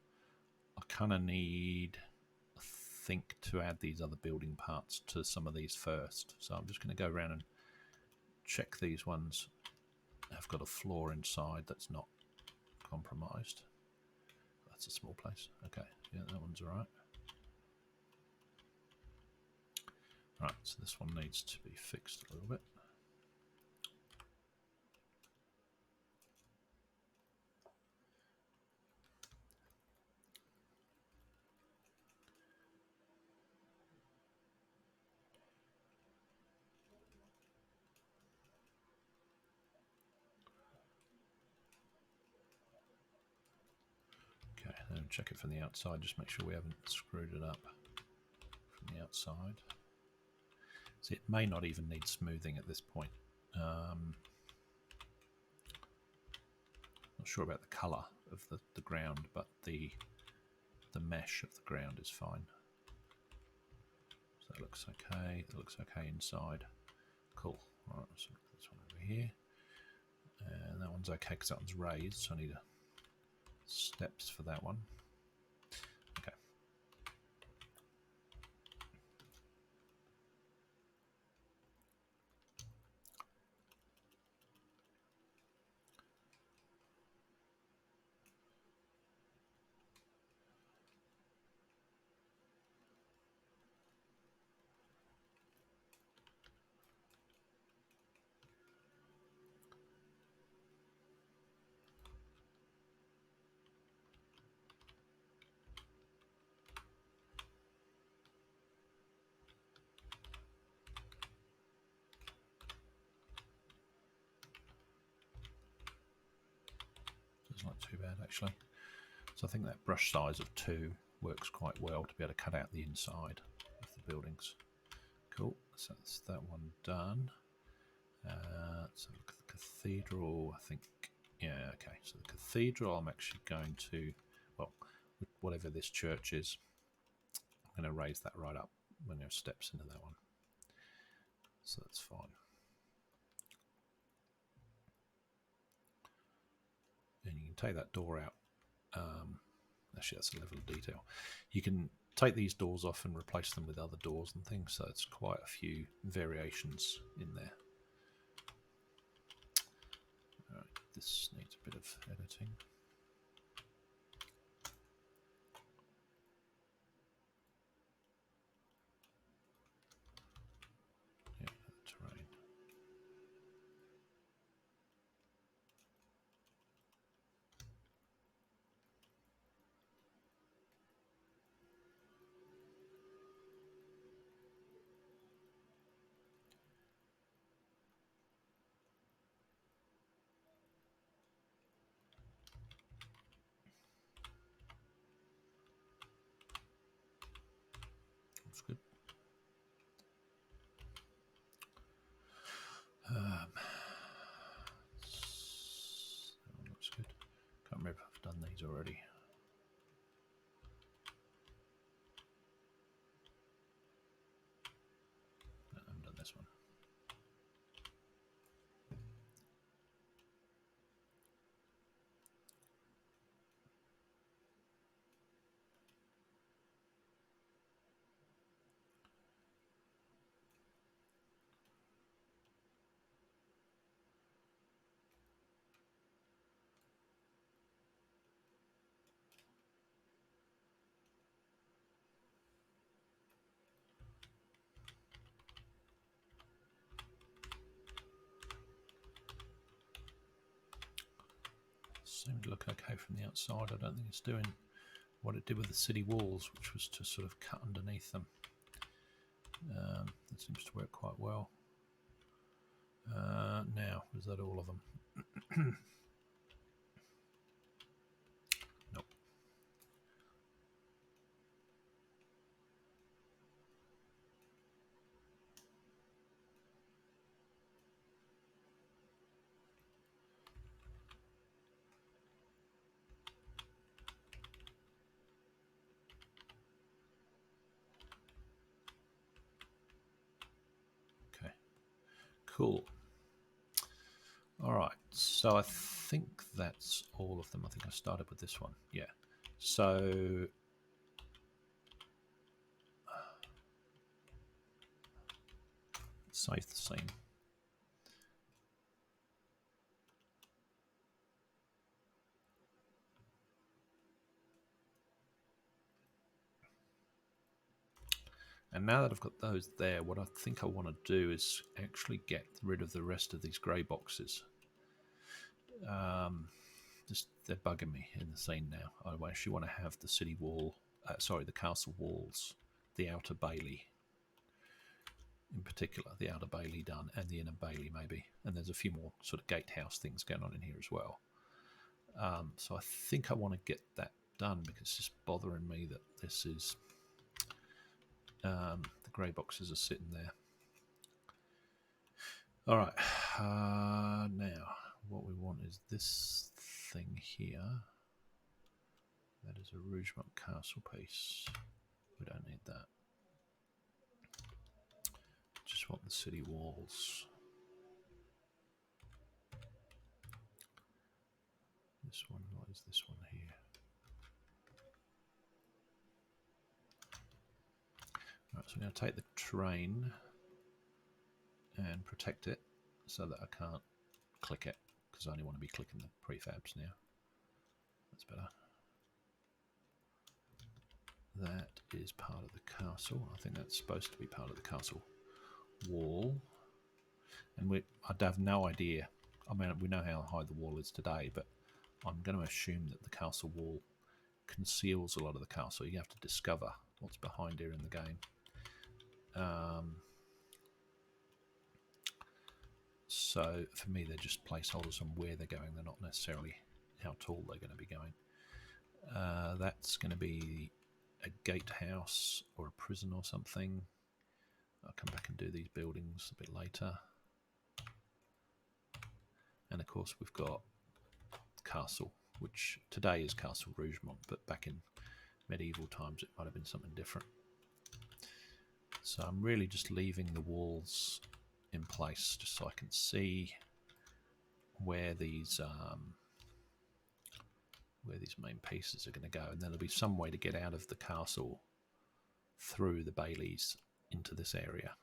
I kind of need, I think, to add these other building parts to some of these first. So I'm just going to go around and check these ones have got a floor inside that's not compromised. That's a small place. Okay, yeah, that one's all right. Right, so this one needs to be fixed a little bit. check it from the outside, just make sure we haven't screwed it up from the outside. So it may not even need smoothing at this point. Not sure about the colour of the ground, but the mesh of the ground is fine. So that looks okay. That looks okay inside. Cool. All right, so this one over here, and that one's okay because that one's raised. So I need steps for that one. Okay. It's not too bad actually. So I think that brush size of 2 works quite well to be able to cut out the inside of the buildings. Cool, so that's that one done. So look at the cathedral, I think, yeah, okay. So the cathedral I'm actually going to, well, whatever this church is, I'm going to raise that right up when there are steps into that one. So that's fine. And you can take that door out. Actually, that's a level of detail. You can take these doors off and replace them with other doors and things, so it's quite a few variations in there. Alright, this needs a bit of editing. Yeah, terrain. That's good. That one looks good. Can't remember if I've done these already. No, I haven't done this one. Seemed to look okay from the outside. I don't think it's doing what it did with the city walls, which was to sort of cut underneath them. That seems to work quite well. Now, is that all of them? Nope. Okay, cool. All right, so I think that's all of them. I think I started with this one. Yeah. So save the scene. And now that I've got those there, what I think I want to do is actually get rid of the rest of these grey boxes. Just they're bugging me in the scene now. I actually want to have the city wall, sorry, the castle walls, the outer bailey in particular, the outer bailey done, and the inner bailey maybe. And there's a few more sort of gatehouse things going on in here as well. So I think I want to get that done because it's just bothering me that this is the grey boxes are sitting there. All right, now what we want is this thing here. That is a Rougemont Castle piece. We don't need that. Just want the city walls. This one, what is this one here? Right, so I'm going to take the train and protect it so that I can't click it, because I only want to be clicking the prefabs now. That's better. That is part of the castle. I think that's supposed to be part of the castle wall. And I have no idea. I mean, we know how high the wall is today, but I'm going to assume that the castle wall conceals a lot of the castle. You have to discover what's behind here in the game. So for me, they're just placeholders on where they're going. They're not necessarily how tall they're going to be going. That's going to be a gatehouse or a prison or something. I'll come back and do these buildings a bit later. And of course we've got castle, which today is Castle Rougemont, but back in medieval times it might have been something different. So I'm really just leaving the walls in place just so I can see where these main pieces are going to go, and then there'll be some way to get out of the castle through the baileys into this area.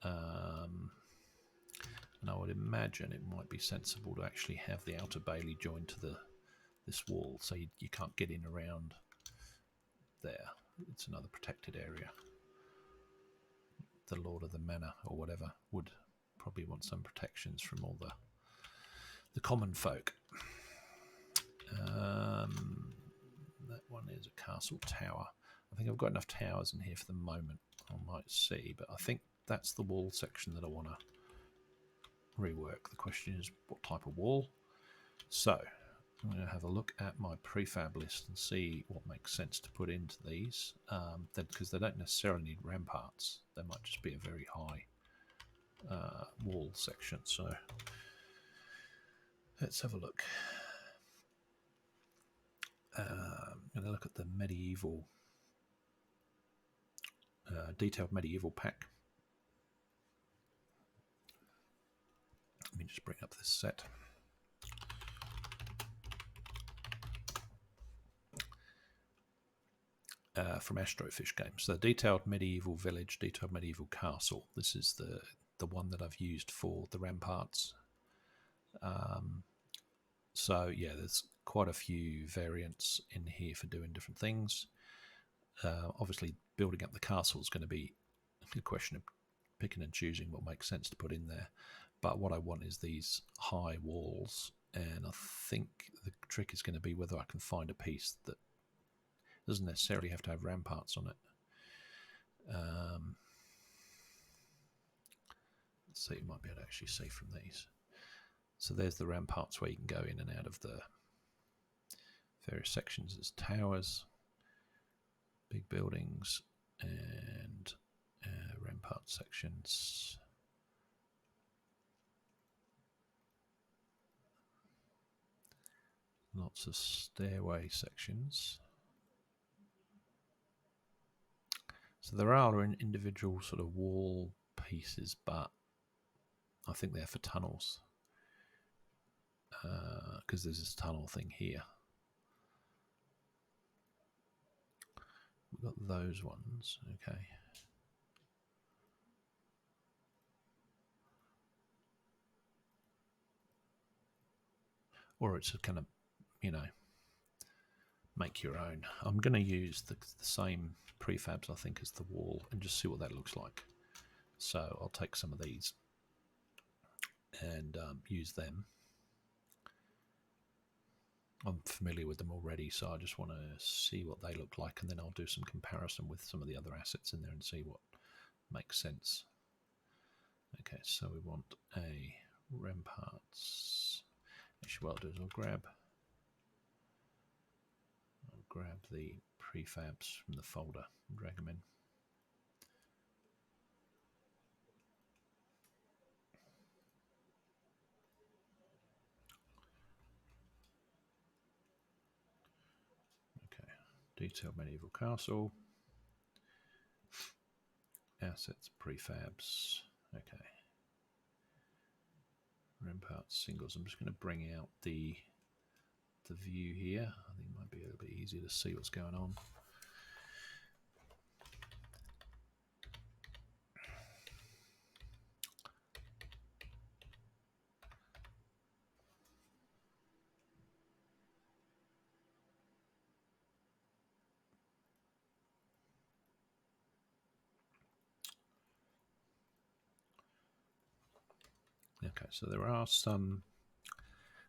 And I would imagine it might be sensible to actually have the outer bailey joined to this wall, so you can't get in around there. It's another protected area. The Lord of the Manor or whatever would probably want some protections from all the common folk. That one is a castle tower. I think I've got enough towers in here for the moment. I might see, but I think that's the wall section that I want to rework. The question is what type of wall. So I'm going to have a look at my prefab list and see what makes sense to put into these, because they don't necessarily need ramparts. They might just be a very high wall section. So let's have a look. I'm going to look at the medieval, detailed medieval pack. Let me just bring up this set. From Astrofish Games. So detailed medieval village, detailed medieval castle. This is the one that I've used for the ramparts. So yeah, there's quite a few variants in here for doing different things. Obviously, building up the castle is going to be a question of picking and choosing what makes sense to put in there. But what I want is these high walls, and I think the trick is going to be whether I can find a piece that doesn't necessarily have to have ramparts on it. Let's see, you might be able to actually see from these. So there's the ramparts where you can go in and out of the various sections. There's towers, big buildings, and rampart sections. Lots of stairway sections. So there are individual sort of wall pieces, but I think they're for tunnels, because there's this tunnel thing here. We've got those ones, okay. Or it's a kind of, make your own. I'm going to use the same prefabs, I think, as the wall and just see what that looks like. So I'll take some of these and use them. I'm familiar with them already, so I just want to see what they look like, and then I'll do some comparison with some of the other assets in there and see what makes sense. Okay, so we want a ramparts. Actually, what I'll do is I'll grab grab the prefabs from the folder and drag them in. Okay, detailed medieval castle. Assets, prefabs. Okay. Ramparts, singles. I'm just going to bring out the view here. I think it might be a little bit easier to see what's going on. Okay, so there are some,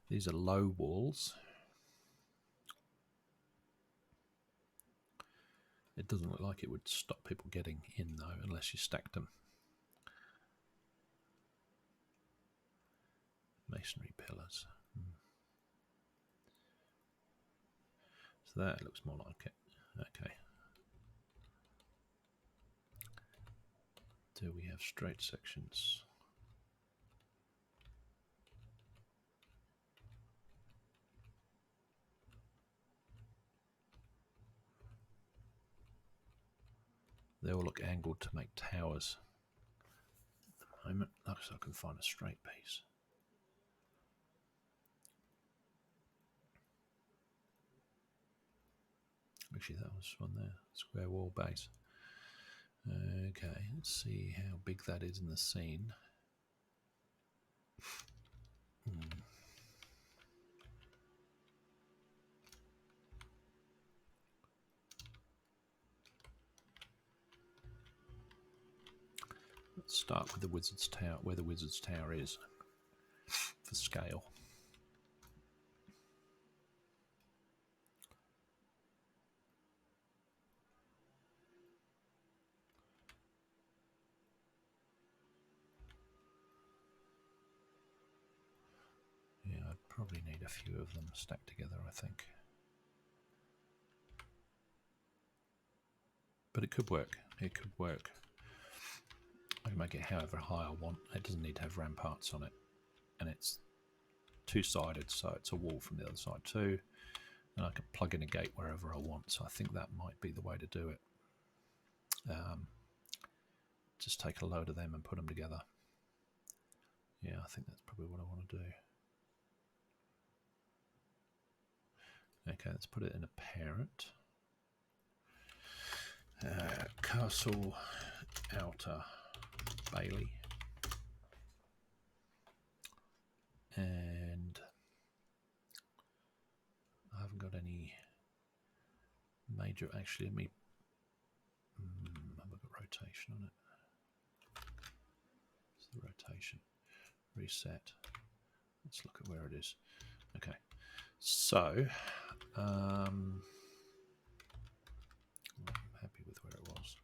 these are low walls. It doesn't look like it would stop people getting in though, unless you stacked them. Masonry pillars. So that looks more like it. Okay. Do we have straight sections? They all look angled to make towers. At the moment, looks like I can find a straight piece. Actually, that was one there. Square wall base. Okay, let's see how big that is in the scene. Let's start with the Wizard's Tower, where the Wizard's Tower is, for scale. Yeah, I'd probably need a few of them stacked together, I think. But it could work. It could work. I can make it however high I want. It doesn't need to have ramparts on it. And it's two-sided, so it's a wall from the other side too. And I can plug in a gate wherever I want. So I think that might be the way to do it. Just take a load of them and put them together. Yeah, I think that's probably what I want to do. Okay, let's put it in a parent. Castle outer Bailey. And I haven't got any major, actually, let me, have I got rotation on it? It's the rotation. Reset. Let's look at where it is. Okay, so I'm happy with where it was.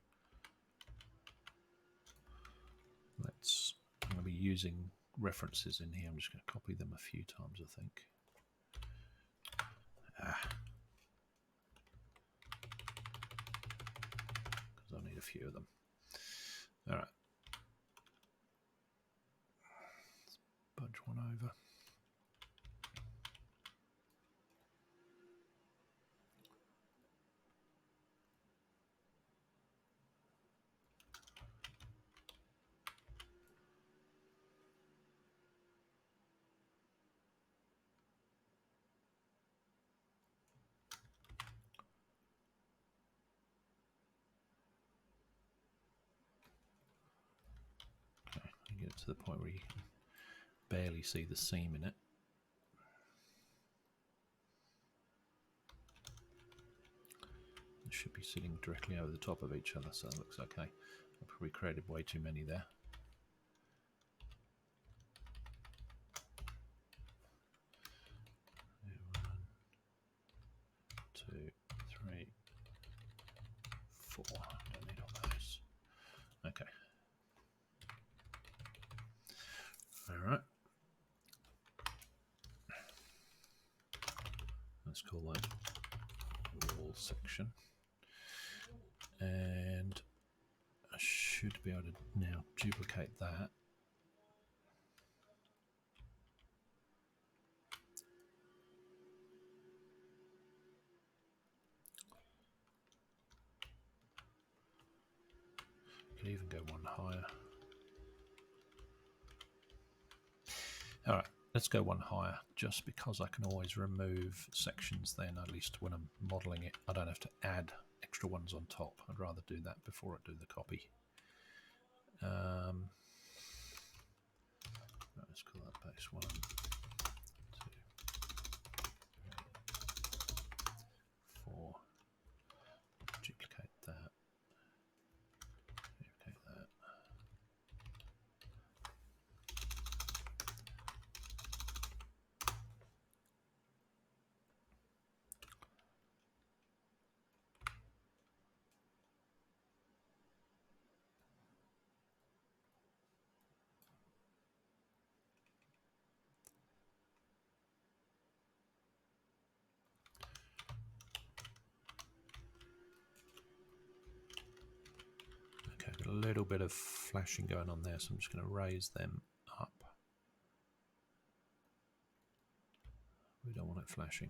I'm going to be using references in here. I'm just going to copy them a few times, I think. Because I'll need a few of them. All right. Let's budge one over. Get to the point where you can barely see the seam in it. It should be sitting directly over the top of each other, so it looks okay. I probably created way too many there. One, two, three, four. Don't need all those. Okay. All right. Let's call that walls. section, and I should be able to now duplicate that. Could even go one higher. All right, let's go one higher, just because I can always remove sections then, at least when I'm modelling it. I don't have to add extra ones on top. I'd rather do that before I do the copy. Let's call that base 1, 2, 3, 4. Duplicate that. Duplicate that. Okay, got a little bit of flashing going on there, so I'm just going to raise them up. We don't want it flashing.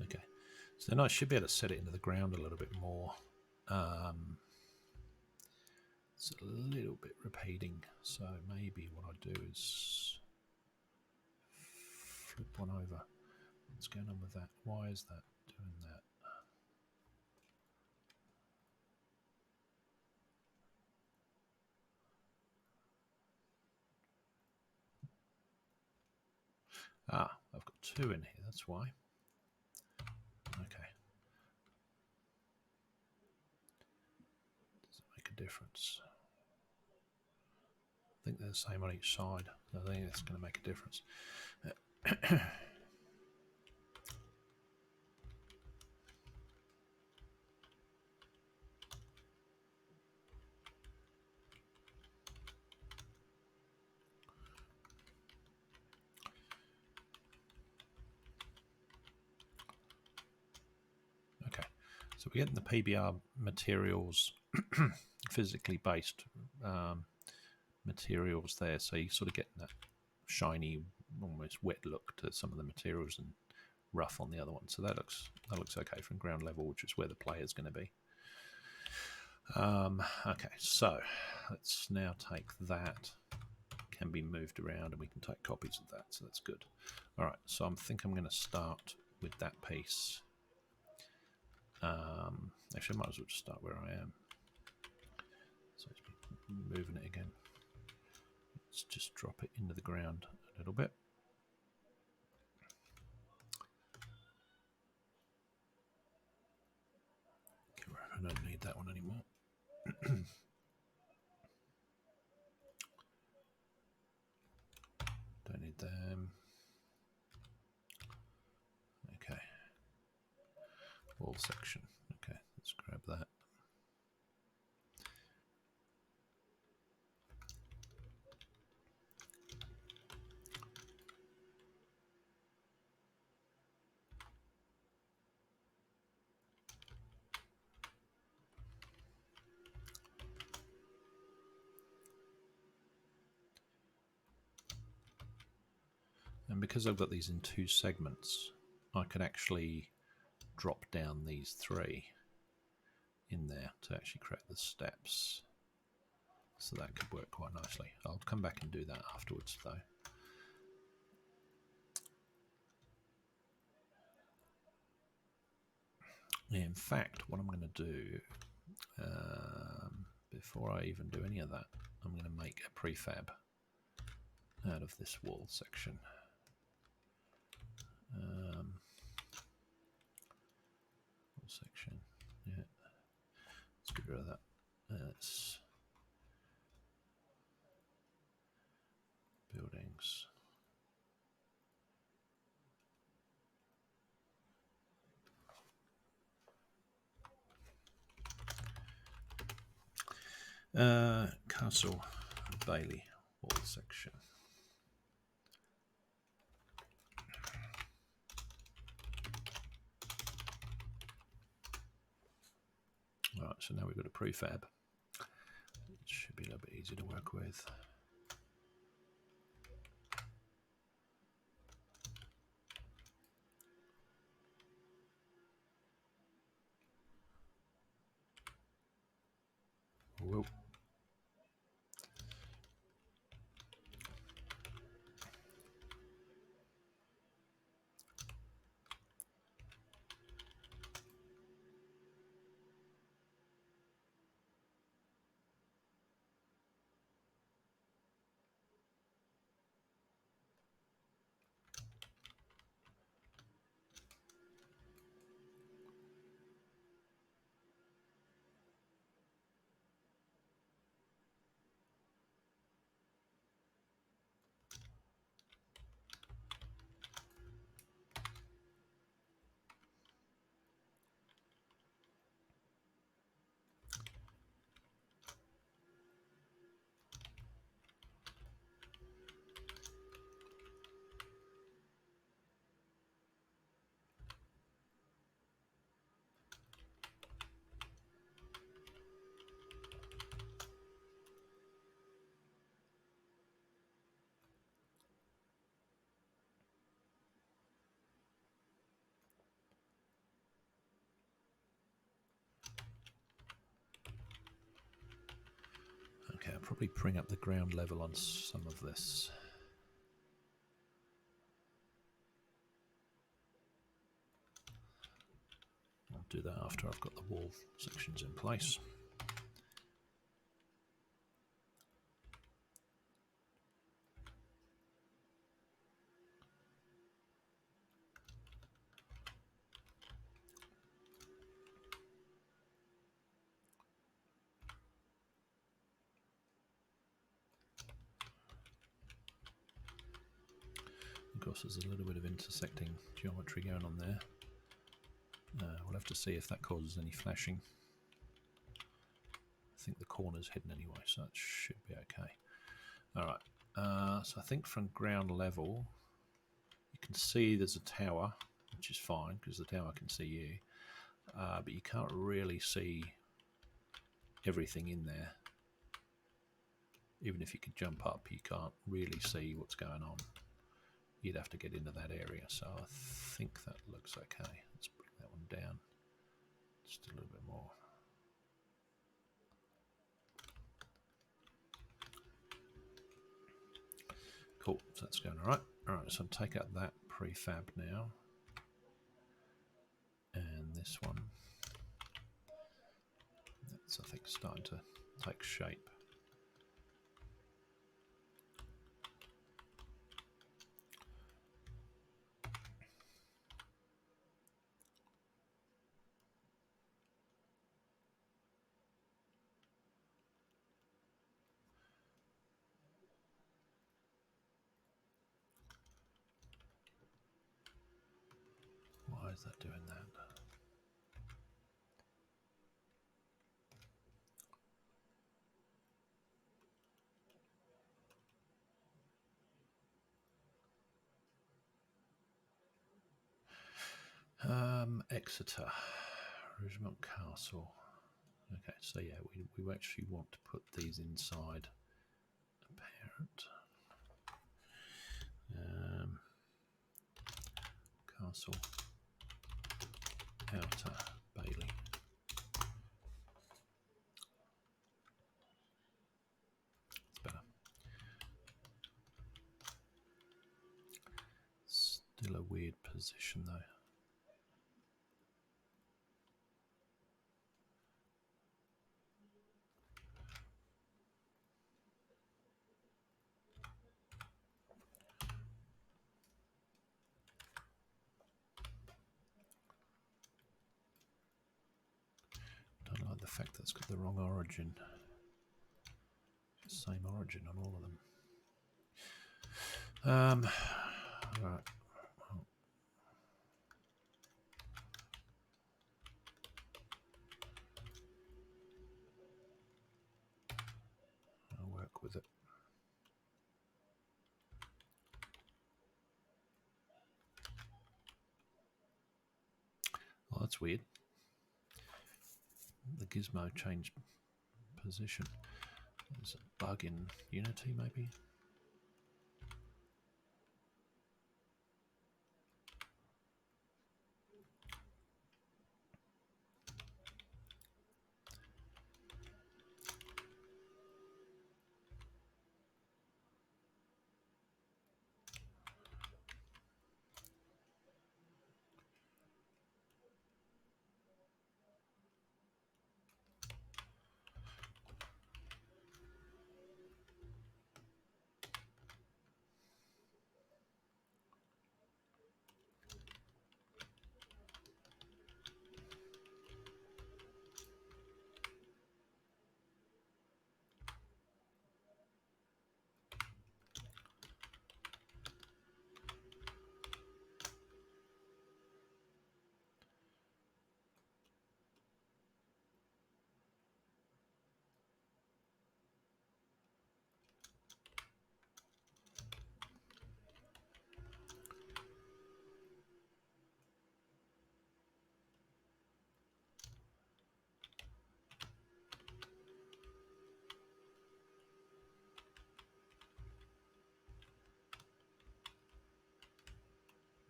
Okay, so then I should be able to set it into the ground a little bit more. It's a little bit repeating, so maybe what I do is flip one over. What's going on with that? Why is that doing that? Ah, I've got 2 in here, that's why. Okay. Does it make a difference? I think they're the same on each side. I think it's going to make a difference. Okay, so we're getting the PBR materials, physically based materials there, so you're sort of getting that shiny, almost wet look to some of the materials and rough on the other one. So that looks okay from ground level, which is where the player's going to be. Okay, so let's now take that. Can be moved around, and we can take copies of that. So that's good. All right, so I think I'm going to start with that piece. Actually, I might as well just start where I am. So it's moving it again. Let's just drop it into the ground a little bit. I don't need that one anymore. Don't need them. Okay. Wall section. Okay, let's grab that. And because I've got these in 2 segments, I can actually drop down these 3 in there to actually create the steps. So that could work quite nicely. I'll come back and do that afterwards though. In fact, what I'm going to do, before I even do any of that, I'm going to make a prefab out of this wall section. Wall section, yeah. Let's get rid of that. That's buildings. Castle Bailey wall section. Right, so now we've got a prefab. It should be a little bit easier to work with. Whoa. Okay, I'll probably bring up the ground level on some of this. I'll do that after I've got the wall sections in place. Of course, there's a little bit of intersecting geometry going on there. We'll have to see if that causes any flashing. I think the corner's hidden anyway, so that should be okay. Alright, so I think from ground level, you can see there's a tower, which is fine, because the tower can see you. But you can't really see everything in there. Even if you could jump up, you can't really see what's going on. You'd have to get into that area, so I think that looks okay. Let's bring that one down just a little bit more. Cool, so that's going all right. All right, so I'll take out that prefab now. And this one. That's, I think, starting to take shape. Why is that doing that? Exeter, Rougemont Castle. Okay, so yeah, we actually want to put these inside a parent. Castle Outer Bailey. It's better. Still a weird position though. Don't like the fact that it's got the wrong origin. Same origin on all of them. Right. I'll work with it. Oh, that's weird. the gizmo changed position. There's a bug in Unity, maybe.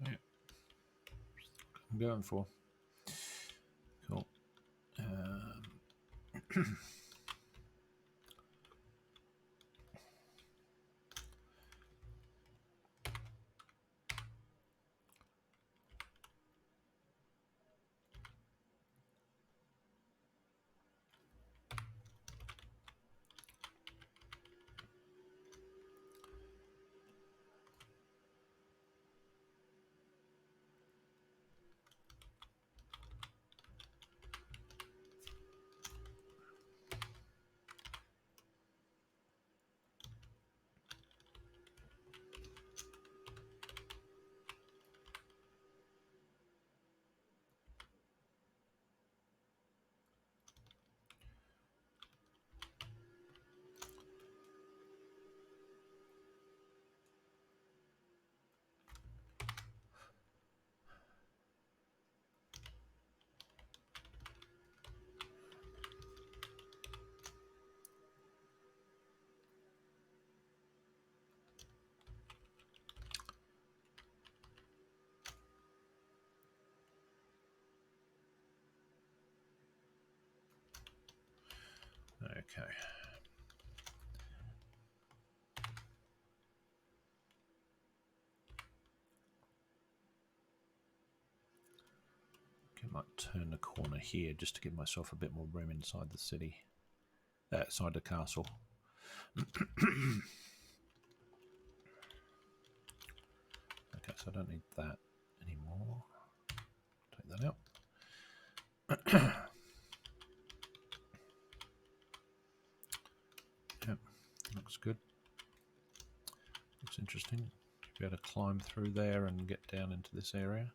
Yeah, I'm going for. Cool. Okay. I might turn the corner here just to give myself a bit more room inside the city, outside the castle. Okay, so I don't need that anymore. Take that out. Yep, looks good. Looks interesting. Be able to climb through there and get down into this area.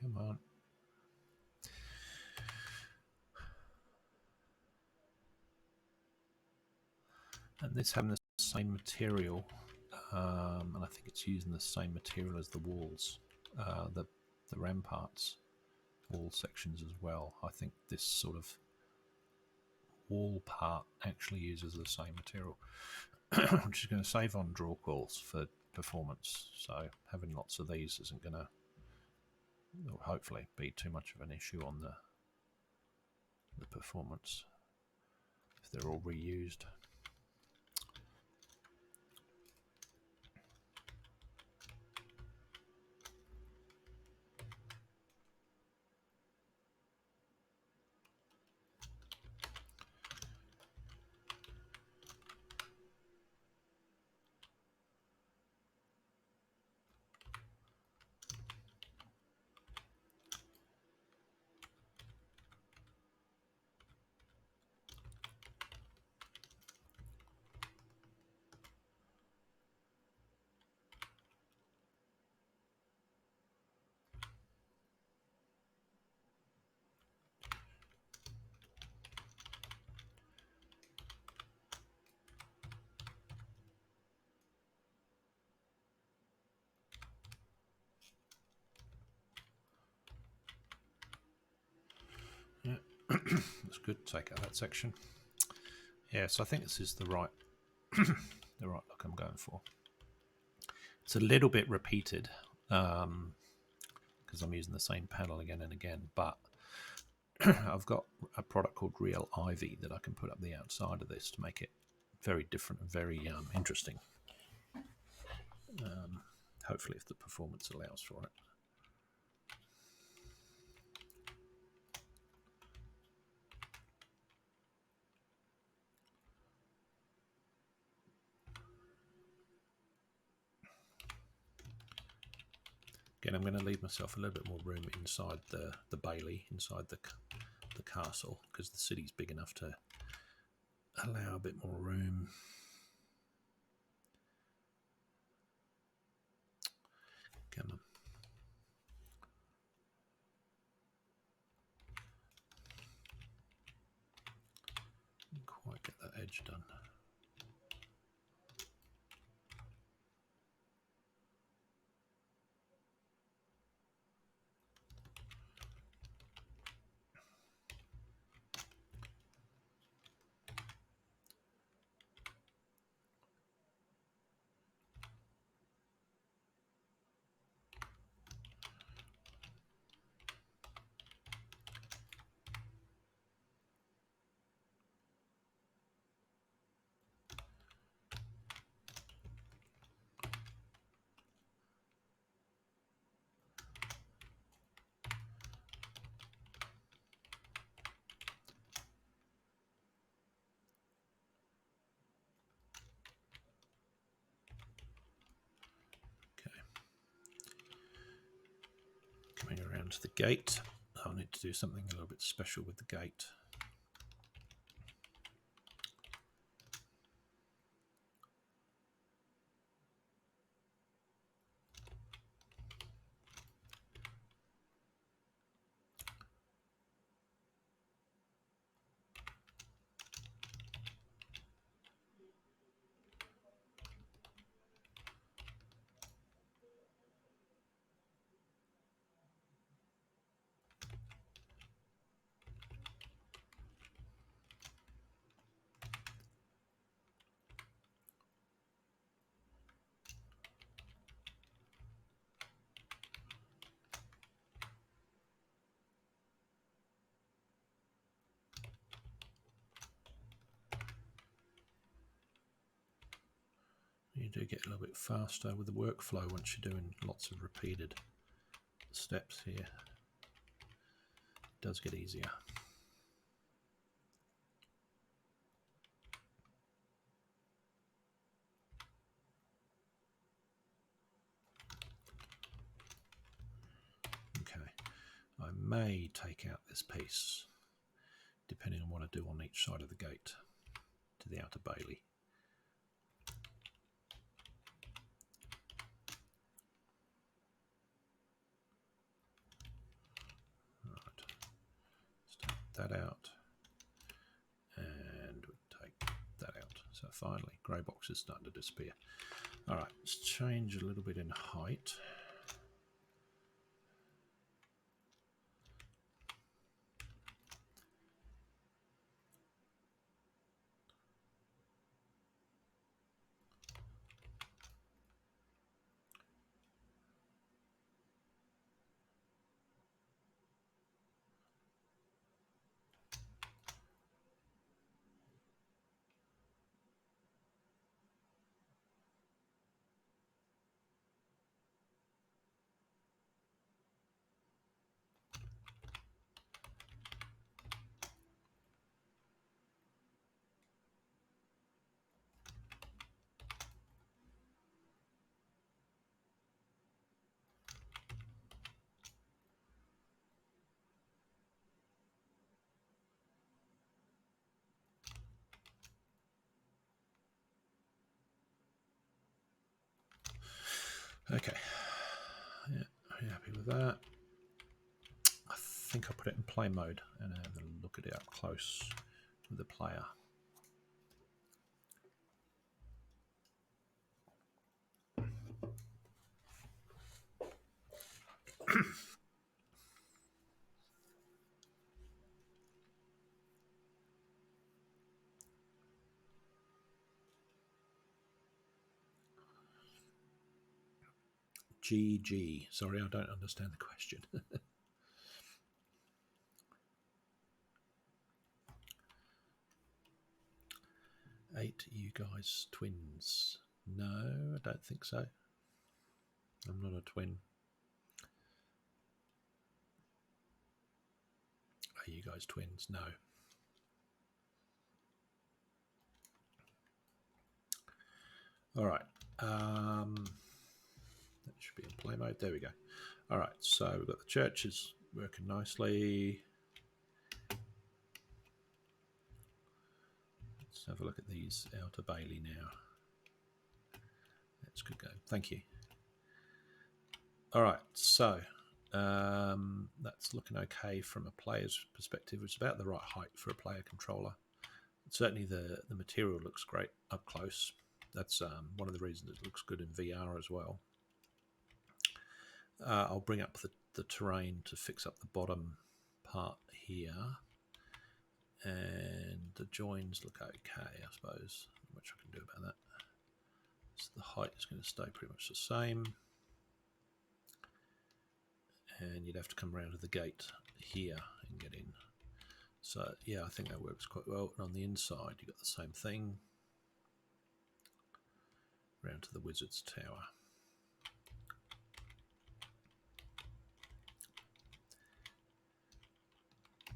Come on. And this having the same material, and I think it's using the same material as the walls, the ramparts wall sections as well. I think this sort of wall part actually uses the same material, which is going to save on draw calls for performance. So having lots of these isn't going to, hopefully, be too much of an issue on the performance if they're all reused. That's good. Take out that section. Yeah, so I think this is the right the right look I'm going for. It's a little bit repeated because I'm using the same panel again and again, but I've got a product called Real Ivy that I can put up the outside of this to make it very different and very interesting. Hopefully, if the performance allows for it. Again, I'm going to leave myself a little bit more room inside the bailey, inside the castle, because the city's big enough to allow a bit more room. Come on. Didn't quite get that edge done. Coming around to the gate, I'll need to do something a little bit special with the gate. You do get a little bit faster with the workflow once you're doing lots of repeated steps here. It does get easier. Okay, I may take out this piece depending on what I do on each side of the gate to the outer bailey. That out, and we take that out. So finally, grey box is starting to disappear. All right, let's change a little bit in height. Okay, yeah, are you happy with that? I think I'll put it in play mode and have a look at it up close with the player. GG. Sorry, I don't understand the question. 8, you guys twins? No, I don't think so. I'm not a twin. Are you guys twins? No. All right. That should be in play mode. There we go. All right. So we've got the churches working nicely. Let's have a look at these outer bailey now. That's good go. Thank you. All right. So that's looking okay from a player's perspective. It's about the right height for a player controller. Certainly the material looks great up close. That's one of the reasons it looks good in VR as well. I'll bring up the terrain to fix up the bottom part here. And the joins look okay, I suppose. Not much I can do about that. So the height is going to stay pretty much the same. And you'd have to come around to the gate here and get in. So yeah, I think that works quite well. And on the inside, you've got the same thing. Round to the Wizard's Tower.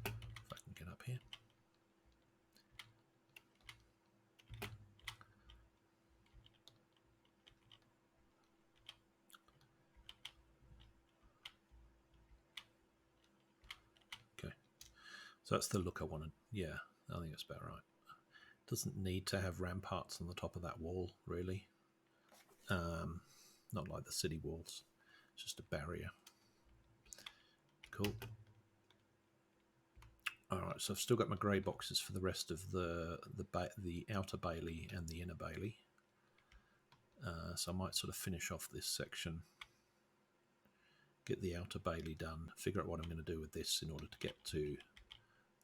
If I can get up here. Okay. So that's the look I wanted. Yeah, I think that's about right. Doesn't need to have ramparts on the top of that wall, really. Not like the city walls. It's just a barrier. Cool. Alright, so I've still got my grey boxes for the rest of the outer bailey and the inner bailey. So I might sort of finish off this section, get the outer bailey done, figure out what I'm going to do with this in order to get to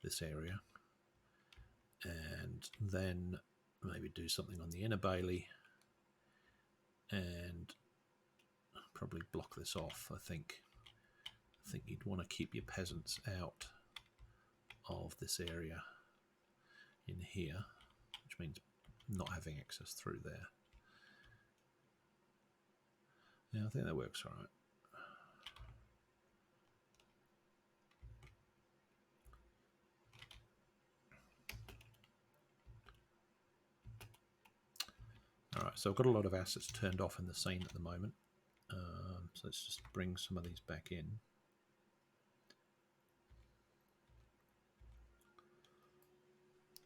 this area, and then maybe do something on the inner bailey and probably block this off. I think you'd want to keep your peasants out of this area in here, which means not having access through there. Yeah, I think that works all right. All right, so I've got a lot of assets turned off in the scene at the moment. So let's just bring some of these back in.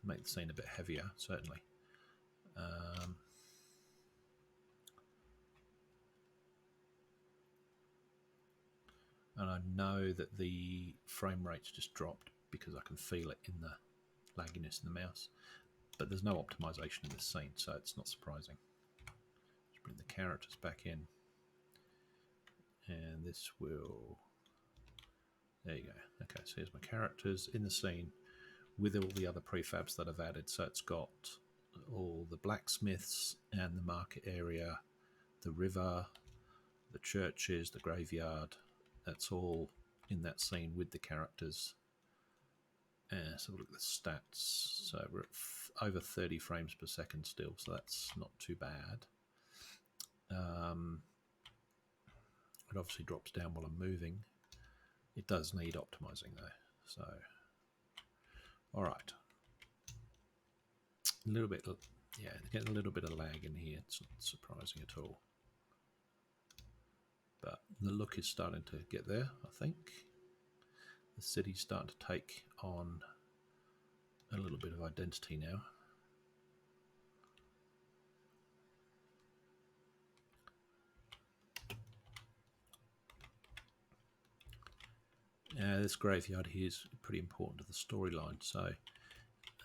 Make the scene a bit heavier, certainly. And I know that the frame rate's just dropped because I can feel it in the lagginess in the mouse. But there's no optimization in this scene, so it's not surprising. Let's bring the characters back in. And this will... There you go. Okay, so here's my characters in the scene with all the other prefabs that I've added. So it's got all the blacksmiths and the market area, the river, the churches, the graveyard. That's all in that scene with the characters. So look at the stats. So we're at over 30 frames per second still, so that's not too bad. It obviously drops down while I'm moving. It does need optimizing though. So, all right. A little bit, yeah, getting a little bit of lag in here. It's not surprising at all. But the look is starting to get there, I think. The city's starting to take on a little bit of identity now. This graveyard here is pretty important to the storyline, so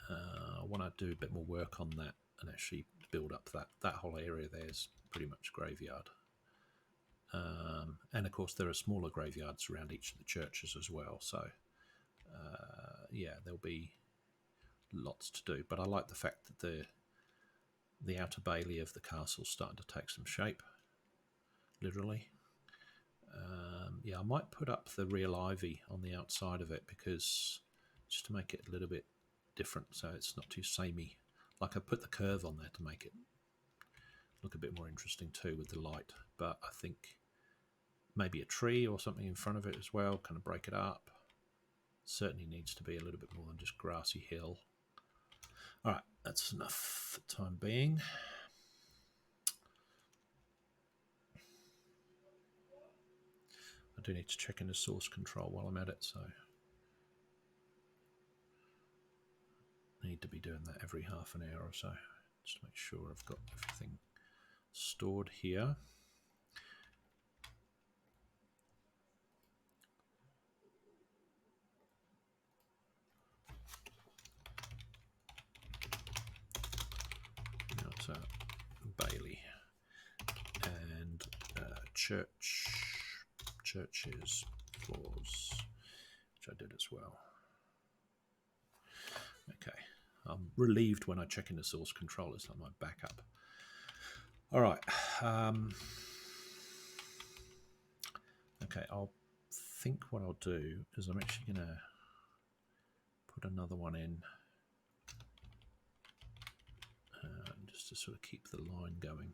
I want to do a bit more work on that and actually build up that whole area. There's pretty much graveyard. And of course there are smaller graveyards around each of the churches as well, so yeah, there'll be lots to do. But I like the fact that the outer bailey of the castle is starting to take some shape, literally. Yeah, I might put up the real ivy on the outside of it, because just to make it a little bit different, so it's not too samey. Like I put the curve on there to make it look a bit more interesting too with the light, but I think maybe a tree or something in front of it as well, kind of break it up. Certainly needs to be a little bit more than just grassy hill. All right, that's enough for the time being. I do need to check into source control while I'm at it, so I need to be doing that every half an hour or so, just to make sure I've got everything stored here. Now it's Bailey and churches floors, which I did as well. Okay, I'm relieved when I check into source control. It's like my backup. All right. Okay, I'll think what I'll do is I'm actually going to put another one in just to sort of keep the line going.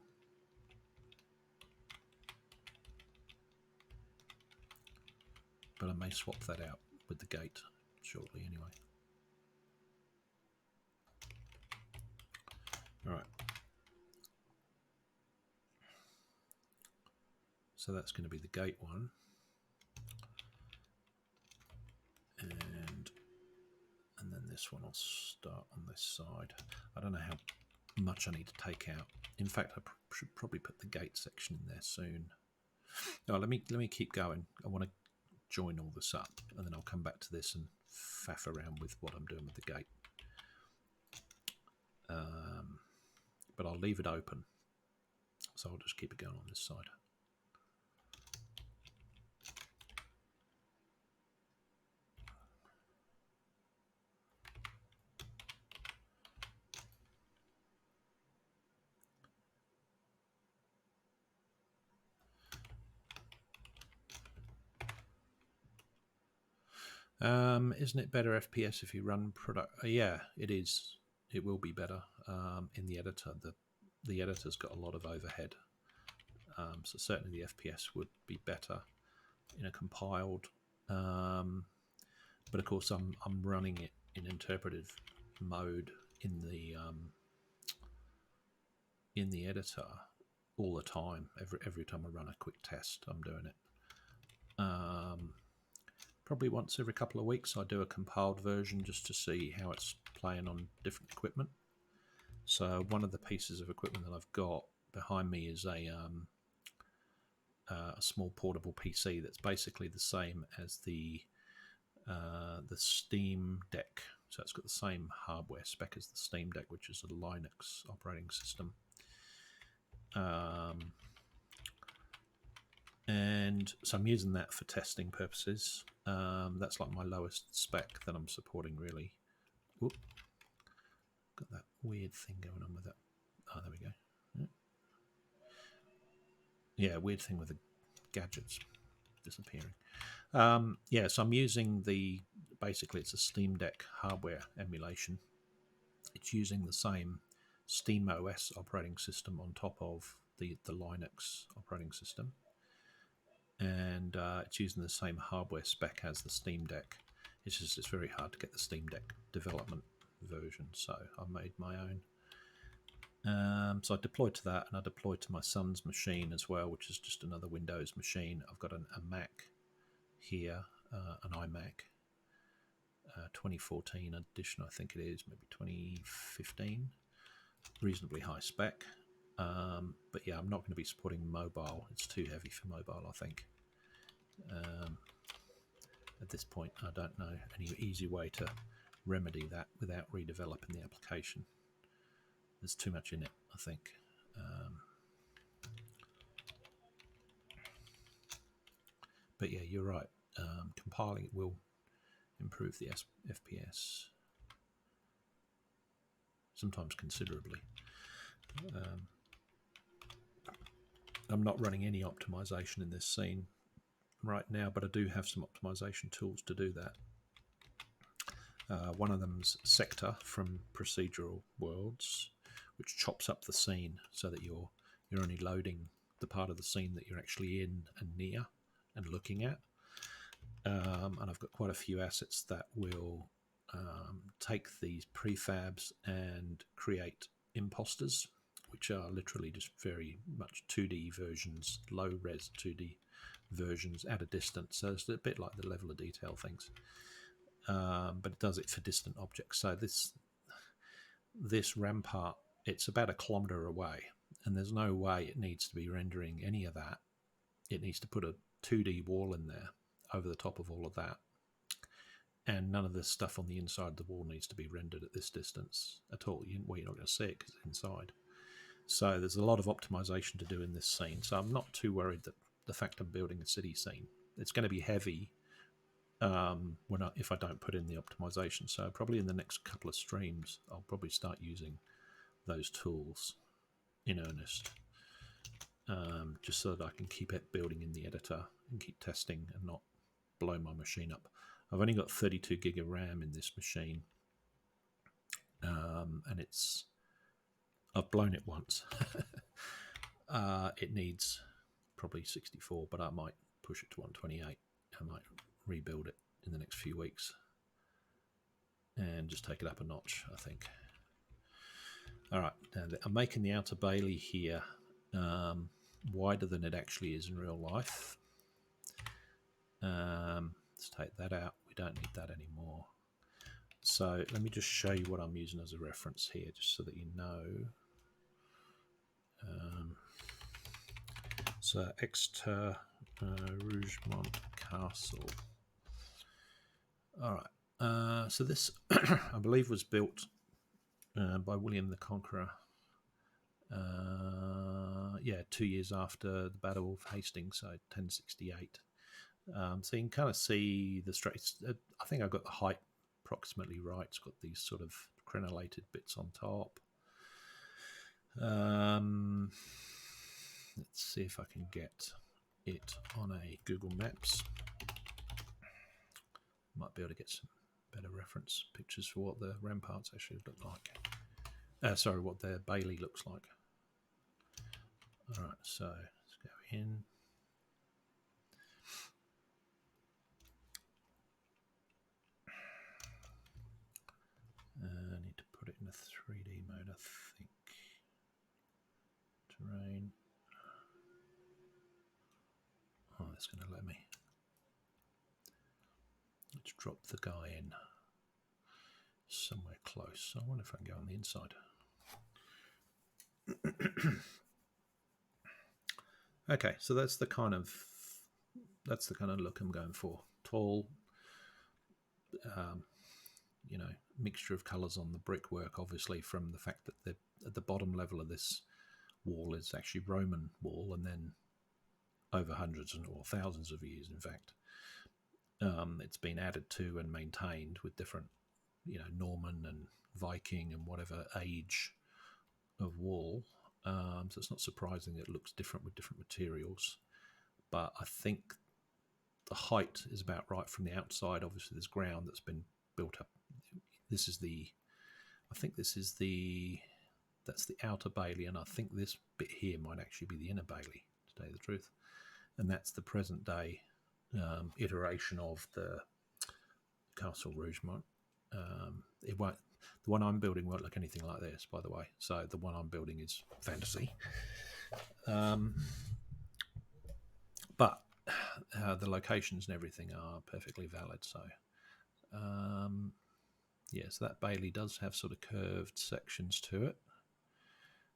But I may swap that out with the gate shortly anyway. All right. So that's going to be the gate one. And then this one will start on this side. I don't know how much I need to take out. In fact, I should probably put the gate section in there soon. No, let me keep going. I want to join all this up, and then I'll come back to this and faff around with what I'm doing with the gate. But I'll leave it open, so I'll just keep it going on this side. Isn't it better FPS if you run product? Yeah, it is. It will be better in the editor. The editor's got a lot of overhead, so certainly the FPS would be better in a compiled. But of course, I'm running it in interpretive mode in the editor all the time. Every time I run a quick test, I'm doing it. Probably once every couple of weeks I do a compiled version just to see how it's playing on different equipment. So one of the pieces of equipment that I've got behind me is a small portable PC that's basically the same as the Steam Deck. So it's got the same hardware spec as the Steam Deck, which is a Linux operating system. And so I'm using that for testing purposes. That's like my lowest spec that I'm supporting, really. Whoop. Got that weird thing going on with that. Oh, there we go. Yeah, weird thing with the gadgets disappearing. Yeah, so I'm using basically it's a Steam Deck hardware emulation. It's using the same Steam OS operating system on top of the Linux operating system. And it's using the same hardware spec as the Steam Deck. It's just it's very hard to get the Steam Deck development version, so I made my own. So I deployed to that, and I deployed to my son's machine as well, which is just another Windows machine. I've got a Mac here, an iMac, 2014 edition, I think it is, maybe 2015. Reasonably high spec. But yeah, I'm not going to be supporting mobile. It's too heavy for mobile, I think. At this point, I don't know any easy way to remedy that without redeveloping the application. There's too much in it, I think. But yeah, you're right. Compiling it will improve the FPS, sometimes considerably. I'm not running any optimization in this scene right now, but I do have some optimization tools to do that. One of them's Sector from Procedural Worlds, which chops up the scene so that you're only loading the part of the scene that you're actually in and near and looking at. And I've got quite a few assets that will take these prefabs and create imposters, which are literally just very much 2D versions, low-res 2D versions at a distance. So it's a bit like the level of detail things, but it does it for distant objects. So this rampart, it's about 1 kilometre away, and there's no way it needs to be rendering any of that. It needs to put a 2D wall in there over the top of all of that, and none of this stuff on the inside of the wall needs to be rendered at this distance at all. You're not going to see it because it's inside. So there's a lot of optimization to do in this scene. So I'm not too worried that the fact I'm building a city scene, it's going to be heavy if I don't put in the optimization. So probably in the next couple of streams, I'll probably start using those tools in earnest, just so that I can keep it building in the editor and keep testing and not blow my machine up. I've only got 32 gig of RAM in this machine, and I've blown it once. It needs probably 64, but I might push it to 128. I might rebuild it in the next few weeks and just take it up a notch, I think. All right, now I'm making the outer bailey here wider than it actually is in real life. Let's take that out. We don't need that anymore. So let me just show you what I'm using as a reference here, just so that you know. So Exeter Rougemont Castle. All right. So this, I believe, was built by William the Conqueror. 2 years after the Battle of Hastings, so 1068. So you can kind of see the straight. I think I've got the height approximately right. It's got these sort of crenellated bits on top. Let's see if I can get it on a Google Maps. Might be able to get some better reference pictures for what the ramparts actually look like. Sorry, what their bailey looks like. All right, so let's go in. I need to put it in a 3D mode, I think. Terrain. Oh, it's going to let me. Let's drop the guy in somewhere close. I wonder if I can go on the inside. Okay, so that's the kind of look I'm going for. Tall, mixture of colours on the brickwork, obviously from the fact that at the bottom level of this wall is actually Roman wall, and then over hundreds or thousands of years, in fact, it's been added to and maintained with different, Norman and Viking and whatever age of wall. So it's not surprising it looks different with different materials, but I think the height is about right from the outside. Obviously there's ground that's been built up. That's the outer bailey, and I think this bit here might actually be the inner bailey, to tell you the truth. And that's the present day iteration of the Castle Rougemont. The one I'm building won't look anything like this, by the way. So the one I'm building is fantasy. But the locations and everything are perfectly valid. So, so that bailey does have sort of curved sections to it.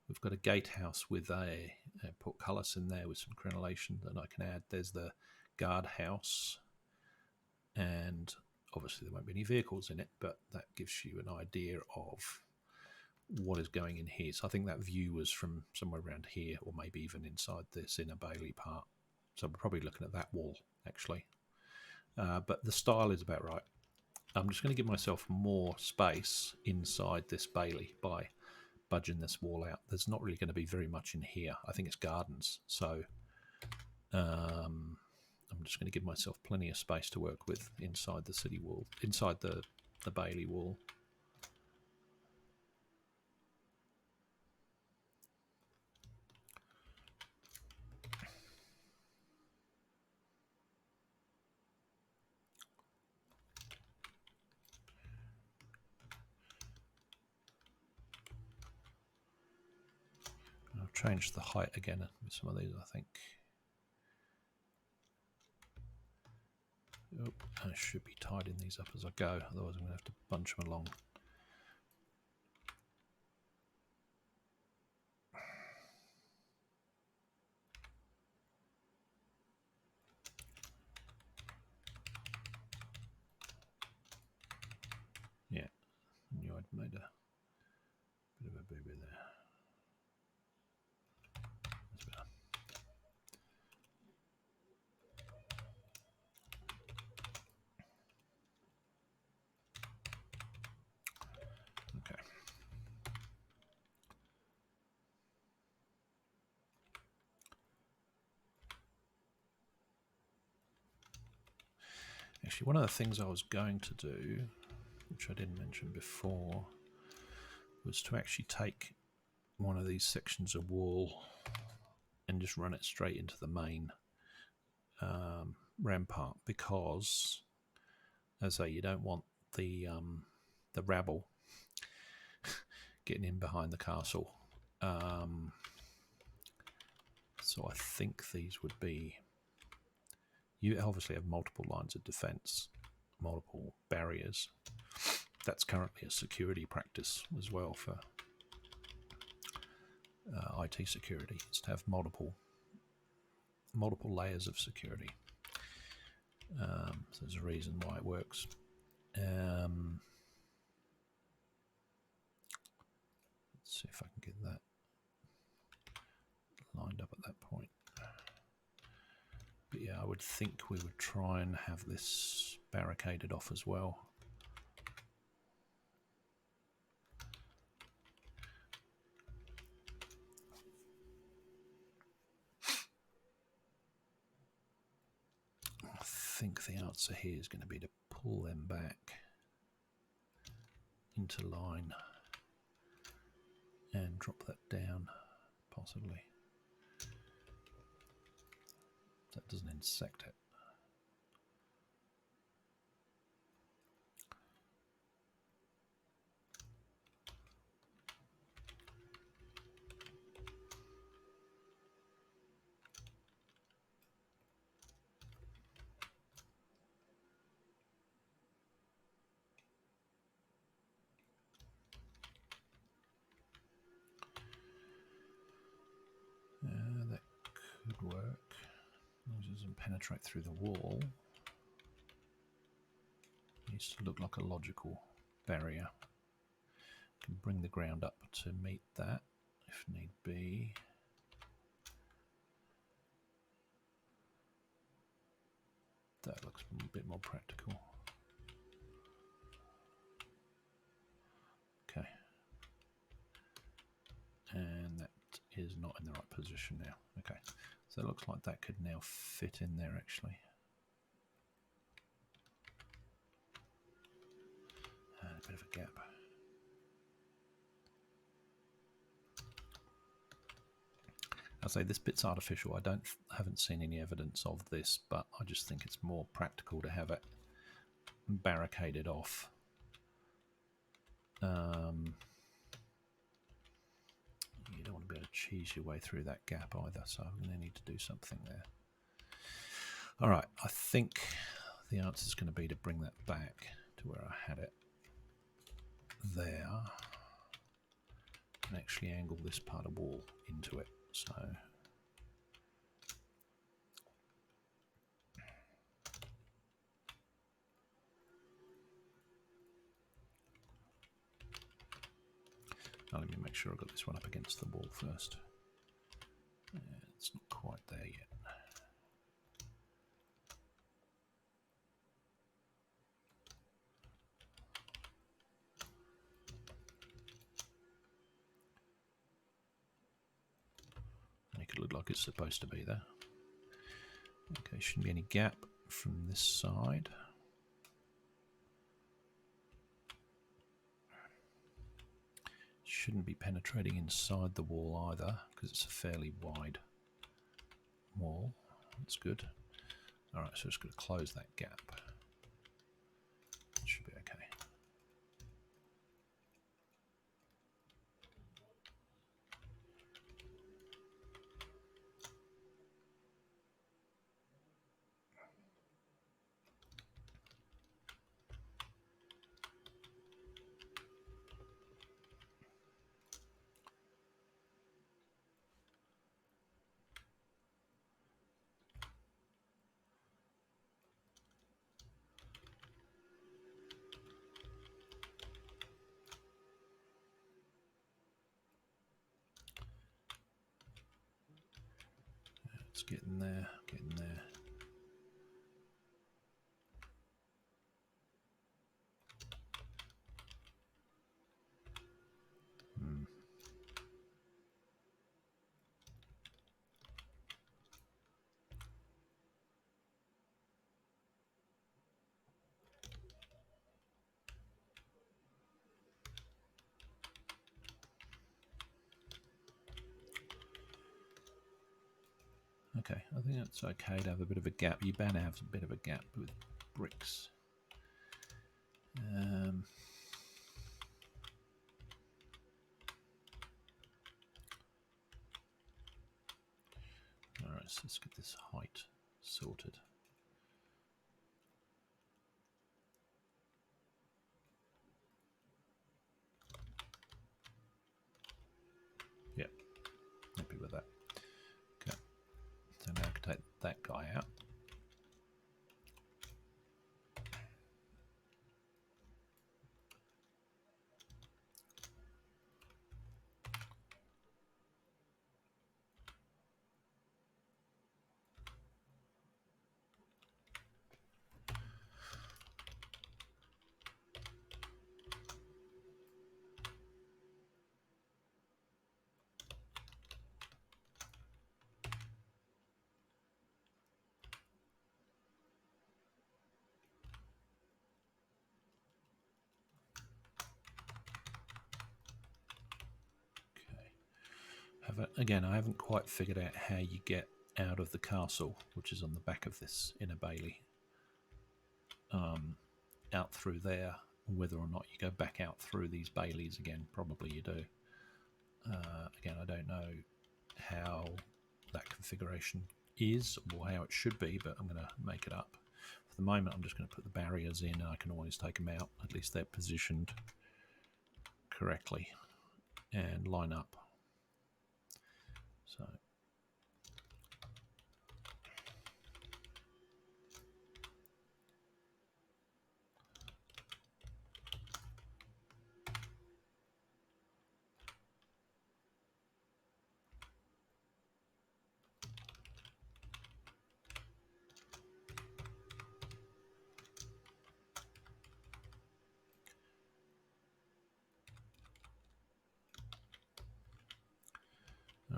We've got a gatehouse with a portcullis in there with some crenellation that I can add. There's the guardhouse, and obviously there won't be any vehicles in it, but that gives you an idea of what is going in here. So I think that view was from somewhere around here, or maybe even inside this inner bailey part. So we're probably looking at that wall, actually. But the style is about right. I'm just going to give myself more space inside this bailey by budging this wall out. There's not really going to be very much in here. I think it's gardens. So I'm just going to give myself plenty of space to work with inside the city wall, inside the Bailey wall. I'll change the height again with some of these, I think. Oh, I should be tidying these up as I go, otherwise I'm going to have to bunch them along. Yeah, I knew I'd made a bit of a boo-boo there. That's better. Okay. Actually, one of the things I was going to do, which I didn't mention before, was to actually take one of these sections of wall and just run it straight into the main rampart, because, as I say, you don't want the rabble getting in behind the castle. So I think these would be... You obviously have multiple lines of defense, multiple barriers. That's currently a security practice as well for IT security, is to have multiple layers of security. So there's a reason why it works. Let's see if I can get that lined up at that point. But yeah, I would think we would try and have this barricaded off as well. I think the answer here is going to be to pull them back into line and drop that down, possibly. That doesn't intersect it. That could work. As long as it doesn't penetrate through the wall. It needs to look like a logical barrier. Can bring the ground up to meet that if need be. That looks a bit more practical. Okay. And that is not in the right position now. Okay. So it looks like that could now fit in there actually. And a bit of a gap. I'll say this bit's artificial. I haven't seen any evidence of this, but I just think it's more practical to have it barricaded off. You don't want to be able to cheese your way through that gap either, so I'm going to need to do something there. All right, I think the answer is going to be to bring that back to where I had it there and actually angle this part of wall into it. So now let me make sure I've got this one up against the wall first. It's not quite there yet. Make it look like it's supposed to be there. Okay, shouldn't be any gap from this side. Shouldn't be penetrating inside the wall either, because it's a fairly wide wall. That's good. Alright, so just going to close that gap. Should be okay. It's getting there, getting there. Okay, I think it's okay to have a bit of a gap. You're bound to have a bit of a gap with bricks. Alright, so let's get this height sorted. Yep, happy with that. Okay, so now I can take that guy out. Again, I haven't quite figured out how you get out of the castle, which is on the back of this inner bailey, out through there. Whether or not you go back out through these baileys again, probably you do. Again, I don't know how that configuration is or how it should be, but I'm going to make it up. For the moment, I'm just going to put the barriers in, and I can always take them out. At least they're positioned correctly and line up. So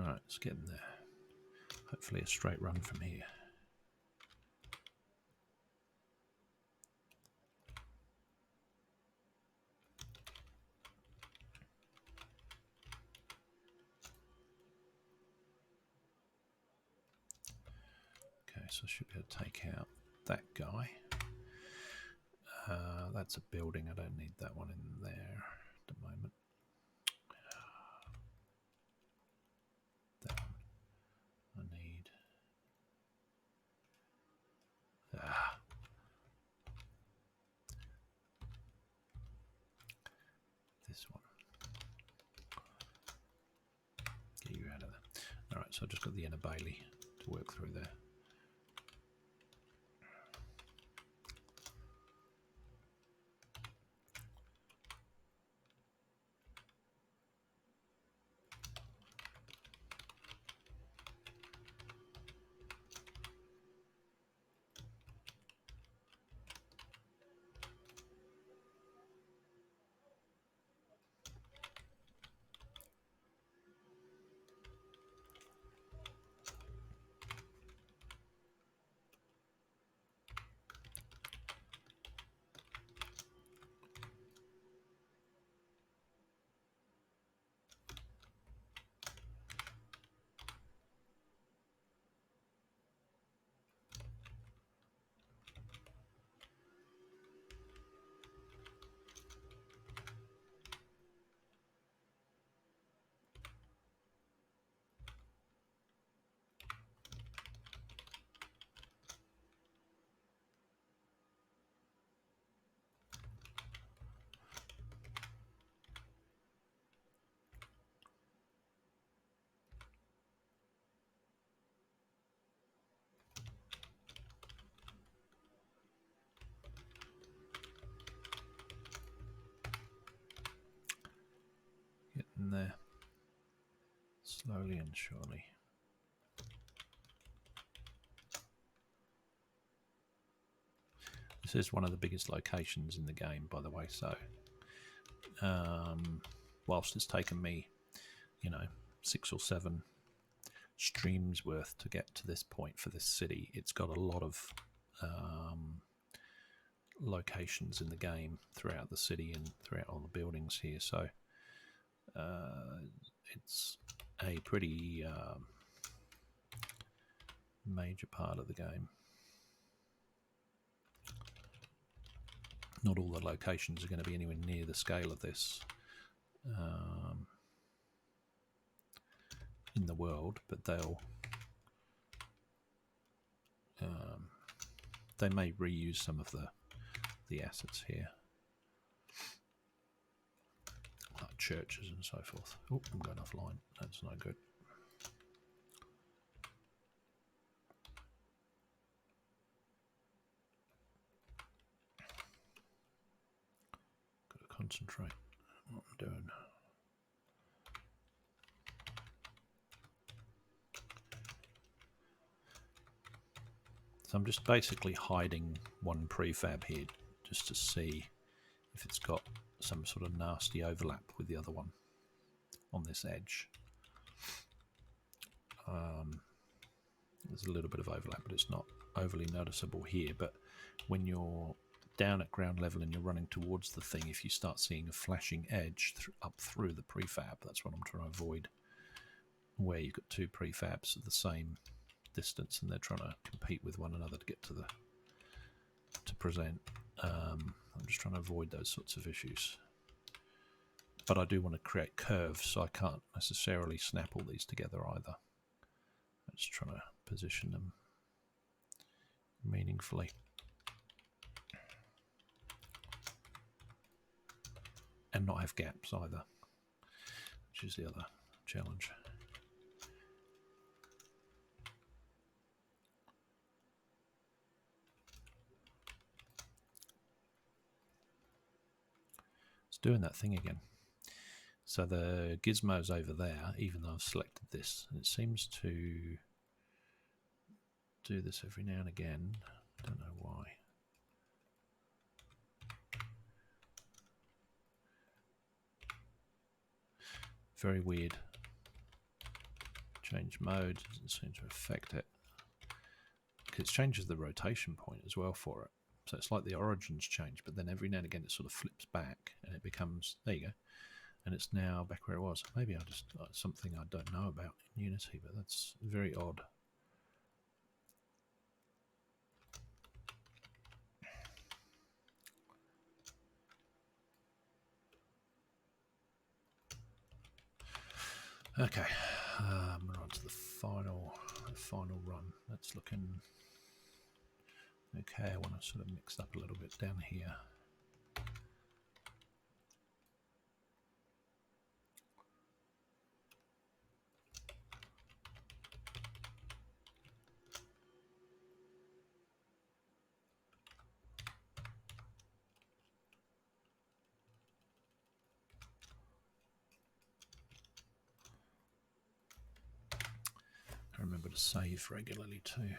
alright, it's getting there. Hopefully a straight run from here. Okay, so I should be able to take out that guy. That's a building, I don't need that one in there at the moment. That one I need. This one. Get you out of there. Alright, so I've just got the inner bailey to work through there. Slowly and surely. This is one of the biggest locations in the game, by the way, so whilst it's taken me, 6 or 7 streams worth to get to this point for this city, it's got a lot of locations in the game throughout the city and throughout all the buildings here, so it's a pretty major part of the game. Not all the locations are going to be anywhere near the scale of this in the world, but they may reuse some of the assets here, like churches and so forth. Oh, I'm going offline. That's no good. Got to concentrate on what I'm doing. So I'm just basically hiding one prefab here just to see if it's got some sort of nasty overlap with the other one on this edge. There's a little bit of overlap, but it's not overly noticeable here. But when you're down at ground level and you're running towards the thing, if you start seeing a flashing edge up through the prefab, that's what I'm trying to avoid, where you've got 2 prefabs at the same distance and they're trying to compete with one another to get to present. I'm just trying to avoid those sorts of issues, but I do want to create curves, so I can't necessarily snap all these together either. I'm just trying to position them meaningfully and not have gaps either, which is the other challenge. Doing that thing again. So the gizmo's over there, even though I've selected this, and it seems to do this every now and again. Don't know why. Very weird. Change mode, doesn't seem to affect it. Because it changes the rotation point as well for it. So it's like the origins change, but then every now and again it sort of flips back and it becomes, there you go, and it's now back where it was. Maybe I just, something I don't know about in Unity, but that's very odd. Okay, we're on to the final run. That's looking okay. I want to sort of mix up a little bit down here. I remember to save regularly too.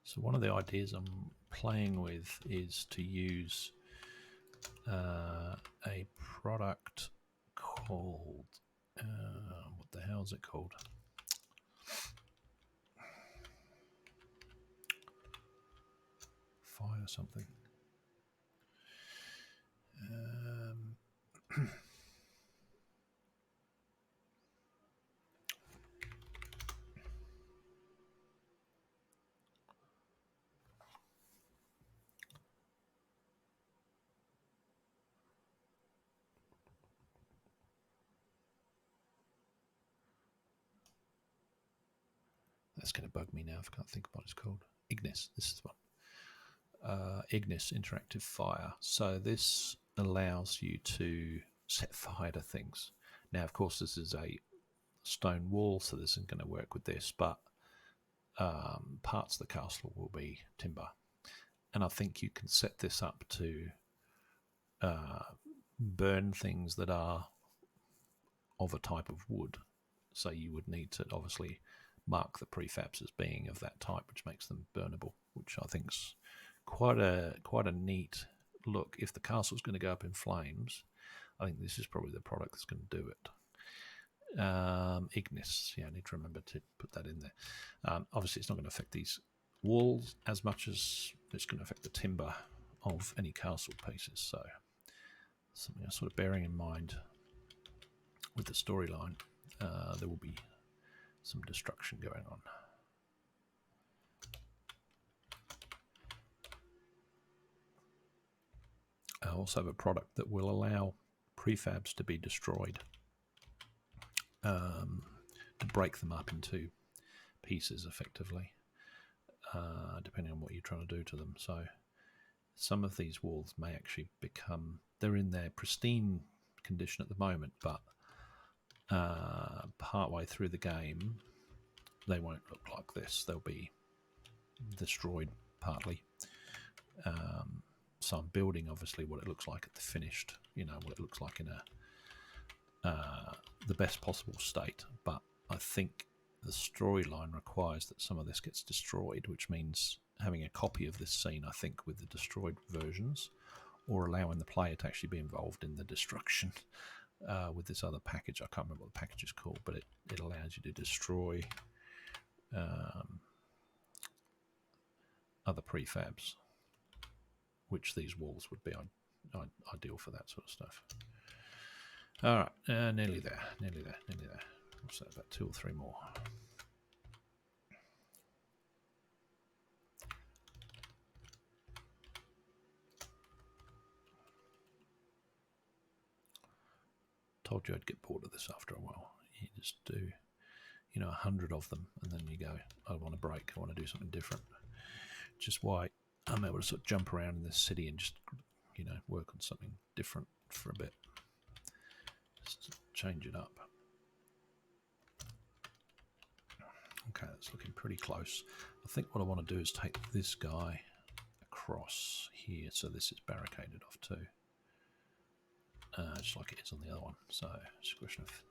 So one of the ideas I'm playing with is to use a product called, what the hell is it called? Fire something. That's going to bug me now if I can't think of what it's called. Ignis, this is the one. Ignis interactive fire. So this allows you to set fire to things. Now, of course, this is a stone wall, so this isn't going to work with this, but parts of the castle will be timber. And I think you can set this up to burn things that are of a type of wood. So you would need to obviously mark the prefabs as being of that type, which makes them burnable, which I think's quite a neat look. If the castle's going to go up in flames, I think this is probably the product that's going to do it. Ignis, yeah, I need to remember to put that in there. Obviously, it's not going to affect these walls as much as it's going to affect the timber of any castle pieces. So something I'm sort of bearing in mind with the storyline. There will be some destruction going on. I also have a product that will allow prefabs to be destroyed, to break them up into pieces effectively, depending on what you're trying to do to them. So some of these walls may actually become, they're in their pristine condition at the moment, but partway through the game they won't look like this. They'll be destroyed partly. So I'm building obviously what it looks like at the finished, what it looks like in the best possible state, but I think the storyline requires that some of this gets destroyed, which means having a copy of this scene, I think, with the destroyed versions, or allowing the player to actually be involved in the destruction with this other package. I can't remember what the package is called, but it allows you to destroy other prefabs, which these walls would be ideal for that sort of stuff. All right, nearly there. What's that, about 2 or 3 more? Told you I'd get bored of this after a while. You just do, 100 of them, and then you go, I want a break, I want to do something different. Just why I'm able to sort of jump around in this city and just, work on something different for a bit. Just to change it up. Okay, that's looking pretty close. I think what I want to do is take this guy across here, so this is barricaded off too. Just like it is on the other one. So it's a question of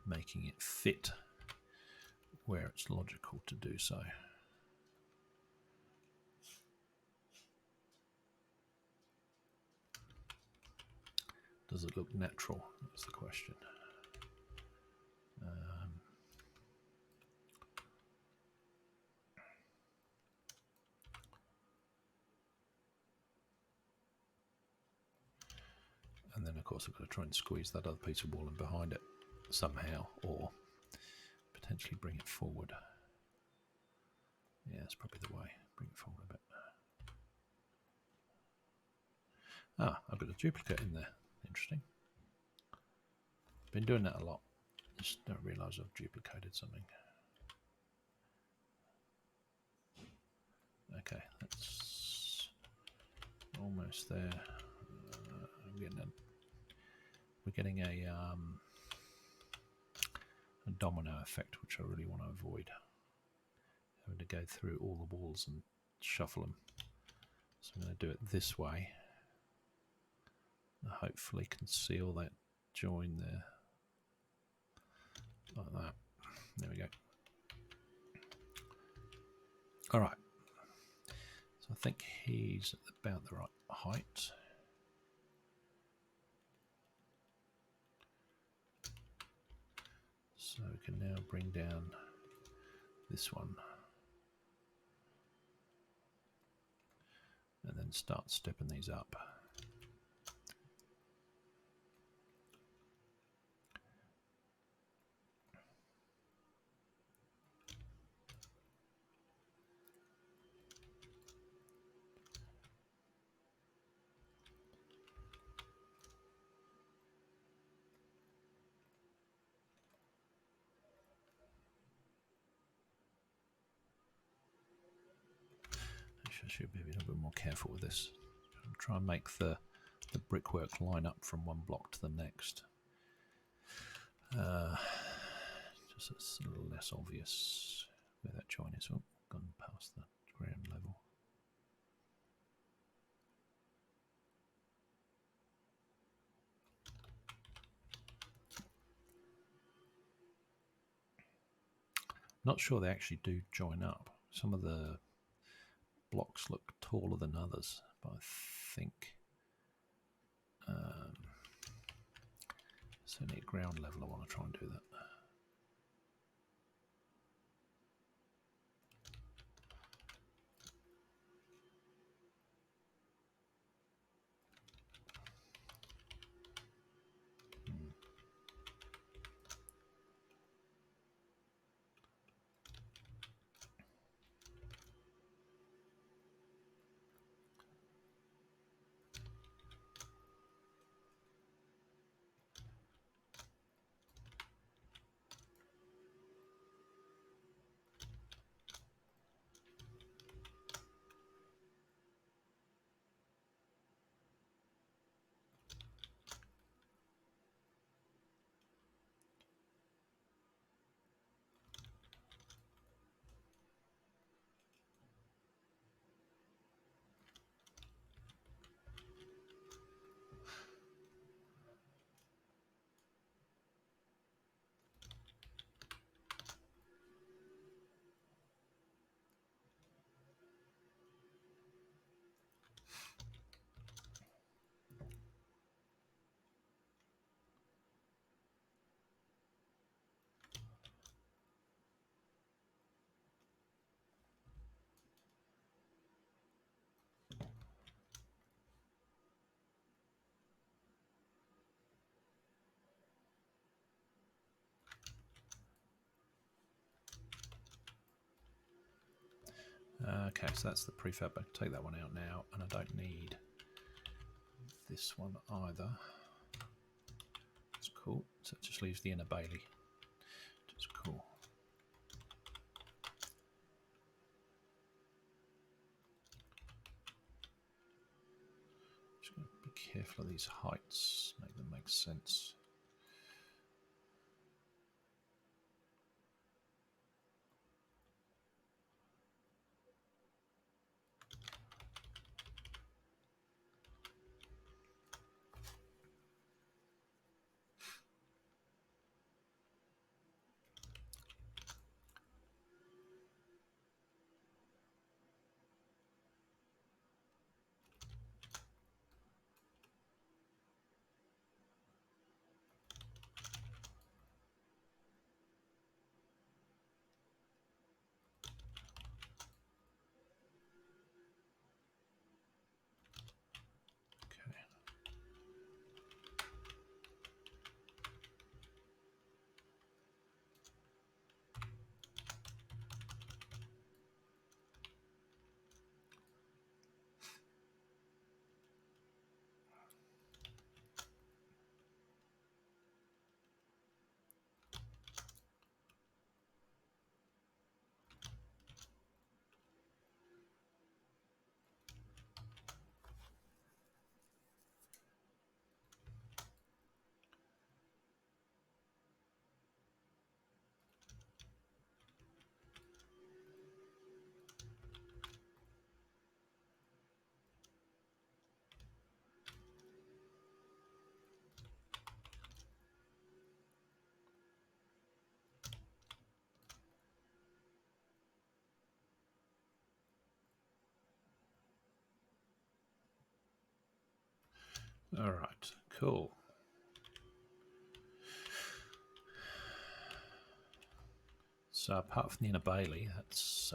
making it fit where it's logical to do so. Does it look natural? That's the question. And then, of course, I've got to try and squeeze that other piece of wall in behind it somehow, or potentially bring it forward. Yeah, that's probably the way. Bring it forward a bit. Ah, I've got a duplicate in there. Interesting. Been doing that a lot. Just don't realise I've duplicated something. Okay, that's almost there. We're getting a domino effect, which I really want to avoid. Having to go through all the walls and shuffle them. So I'm going to do it this way. Hopefully conceal that join there. Like that. There we go. Alright. So I think he's about the right height. So we can now bring down this one. And then start stepping these up. Should be a little bit more careful with this. Try and make the brickwork line up from one block to the next. Just it's a little less obvious where that join is. Oh, gone past the ground level. Not sure they actually do join up. Some of the blocks look taller than others, but I think certainly at ground level I want to try and do that. Okay, so that's the prefab. I can take that one out now, and I don't need this one either. That's cool. So it just leaves the inner bailey, which is cool. Just going to be careful of these heights, make them make sense. All right, cool. So apart from the inner bailey, that's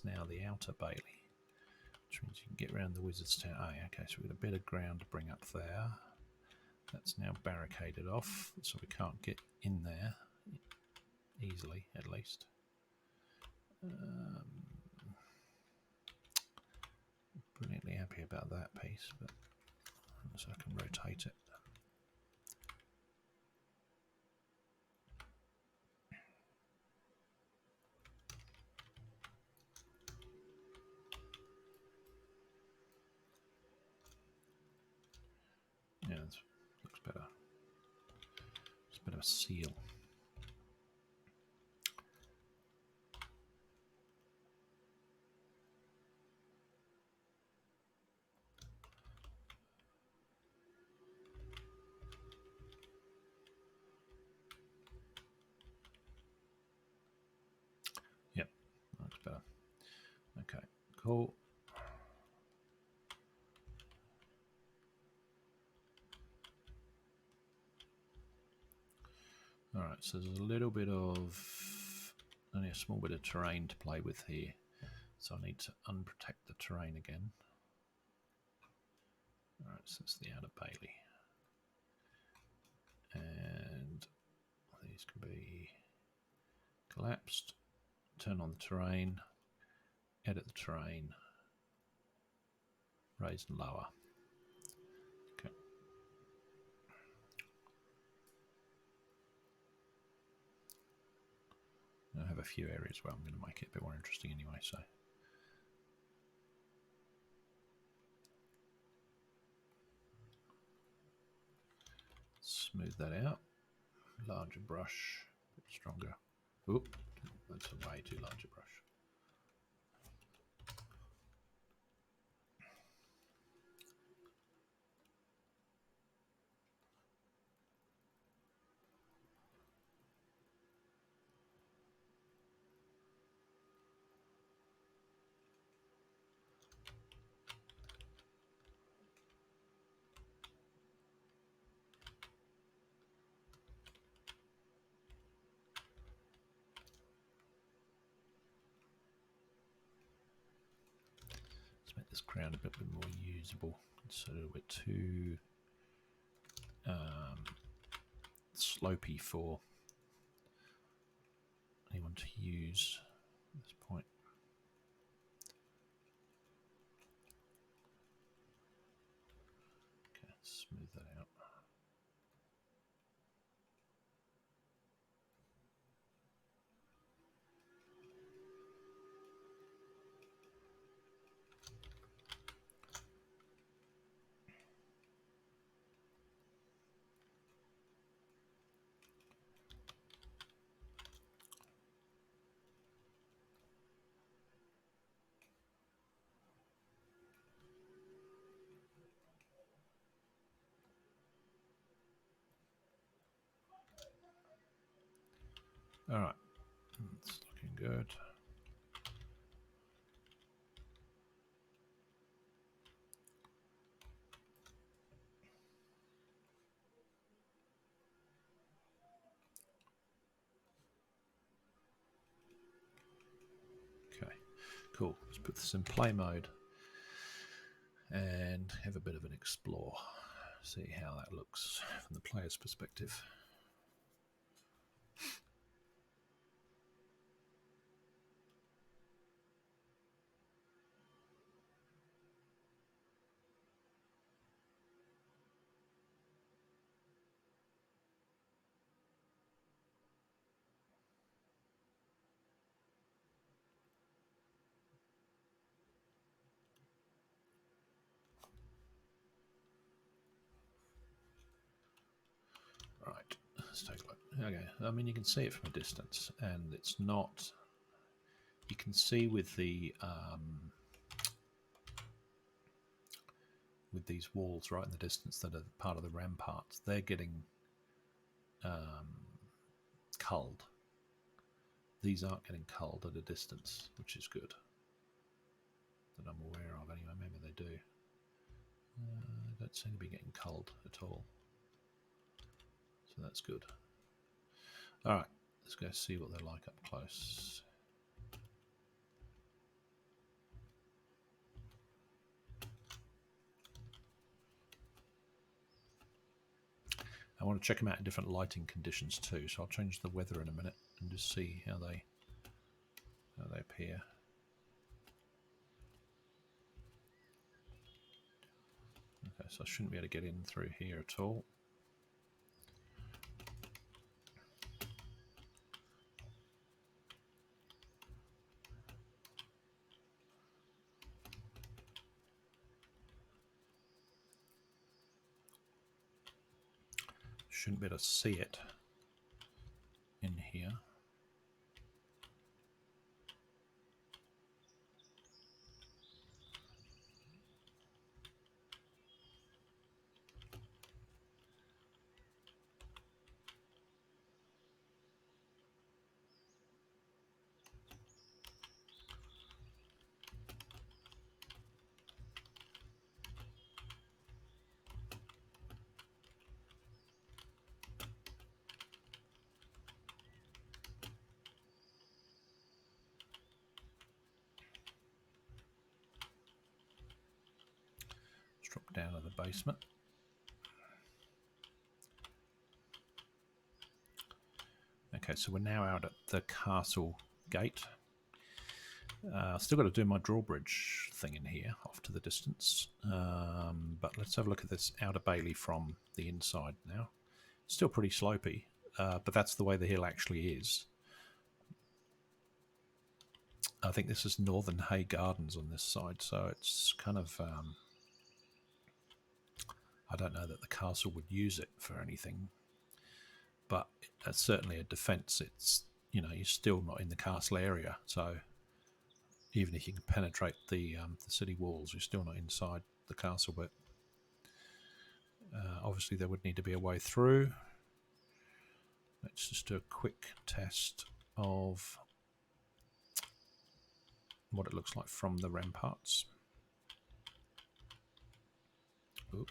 now the outer bailey, which means you can get around the wizard's tower. Oh, yeah, okay, so we've got a bit of ground to bring up there. That's now barricaded off, so we can't get in there easily, at least. Brilliantly happy about that piece, but so I can rotate it. Looks better. It's a bit of a seal. Yep, looks better. Okay, cool. All right, so there's a little bit of, only a small bit of terrain to play with here. So I need to unprotect the terrain again. All right, so it's the outer bailey. And these can be collapsed. Turn on the terrain, edit the terrain, raise and lower. Okay. I have a few areas where I'm going to make it a bit more interesting anyway, so. Smooth that out. Larger brush, a bit stronger. Oop, that's a way too large a brush. Let's make this crown a bit more usable. It's a little bit too slopey for anyone to use at this point. Okay, smooth that out. All right, it's looking good. Okay, cool. Let's put this in play mode and have a bit of an explore. See how that looks from the player's perspective. Right, let's take a look. Okay, I mean you can see it from a distance, and it's not. You can see with the with these walls right in the distance that are part of the ramparts, they're getting culled. These aren't getting culled at a distance, which is good. That I'm aware of anyway. Maybe they do. Don't seem to be getting culled at all. So that's good. Alright, let's go see what they're like up close. I want to check them out in different lighting conditions too, so I'll change the weather in a minute and just see how they appear. Okay, so I shouldn't be able to get in through here at all. shouldn't be able to see it in here. Drop down to the basement. Okay, so we're now out at the castle gate. Still got to do my drawbridge thing in here, off to the distance. But let's have a look at this outer bailey from the inside now. Still pretty slopey, but that's the way the hill actually is. I think this is Northern Hay Gardens on this side, so it's kind of... I don't know that the castle would use it for anything, but it's certainly a defence. It's, you know, you're still not in the castle area, so even if you can penetrate the city walls, you're still not inside the castle. But obviously there would need to be a way through. Let's just do a quick test of what it looks like from the ramparts. Ooh.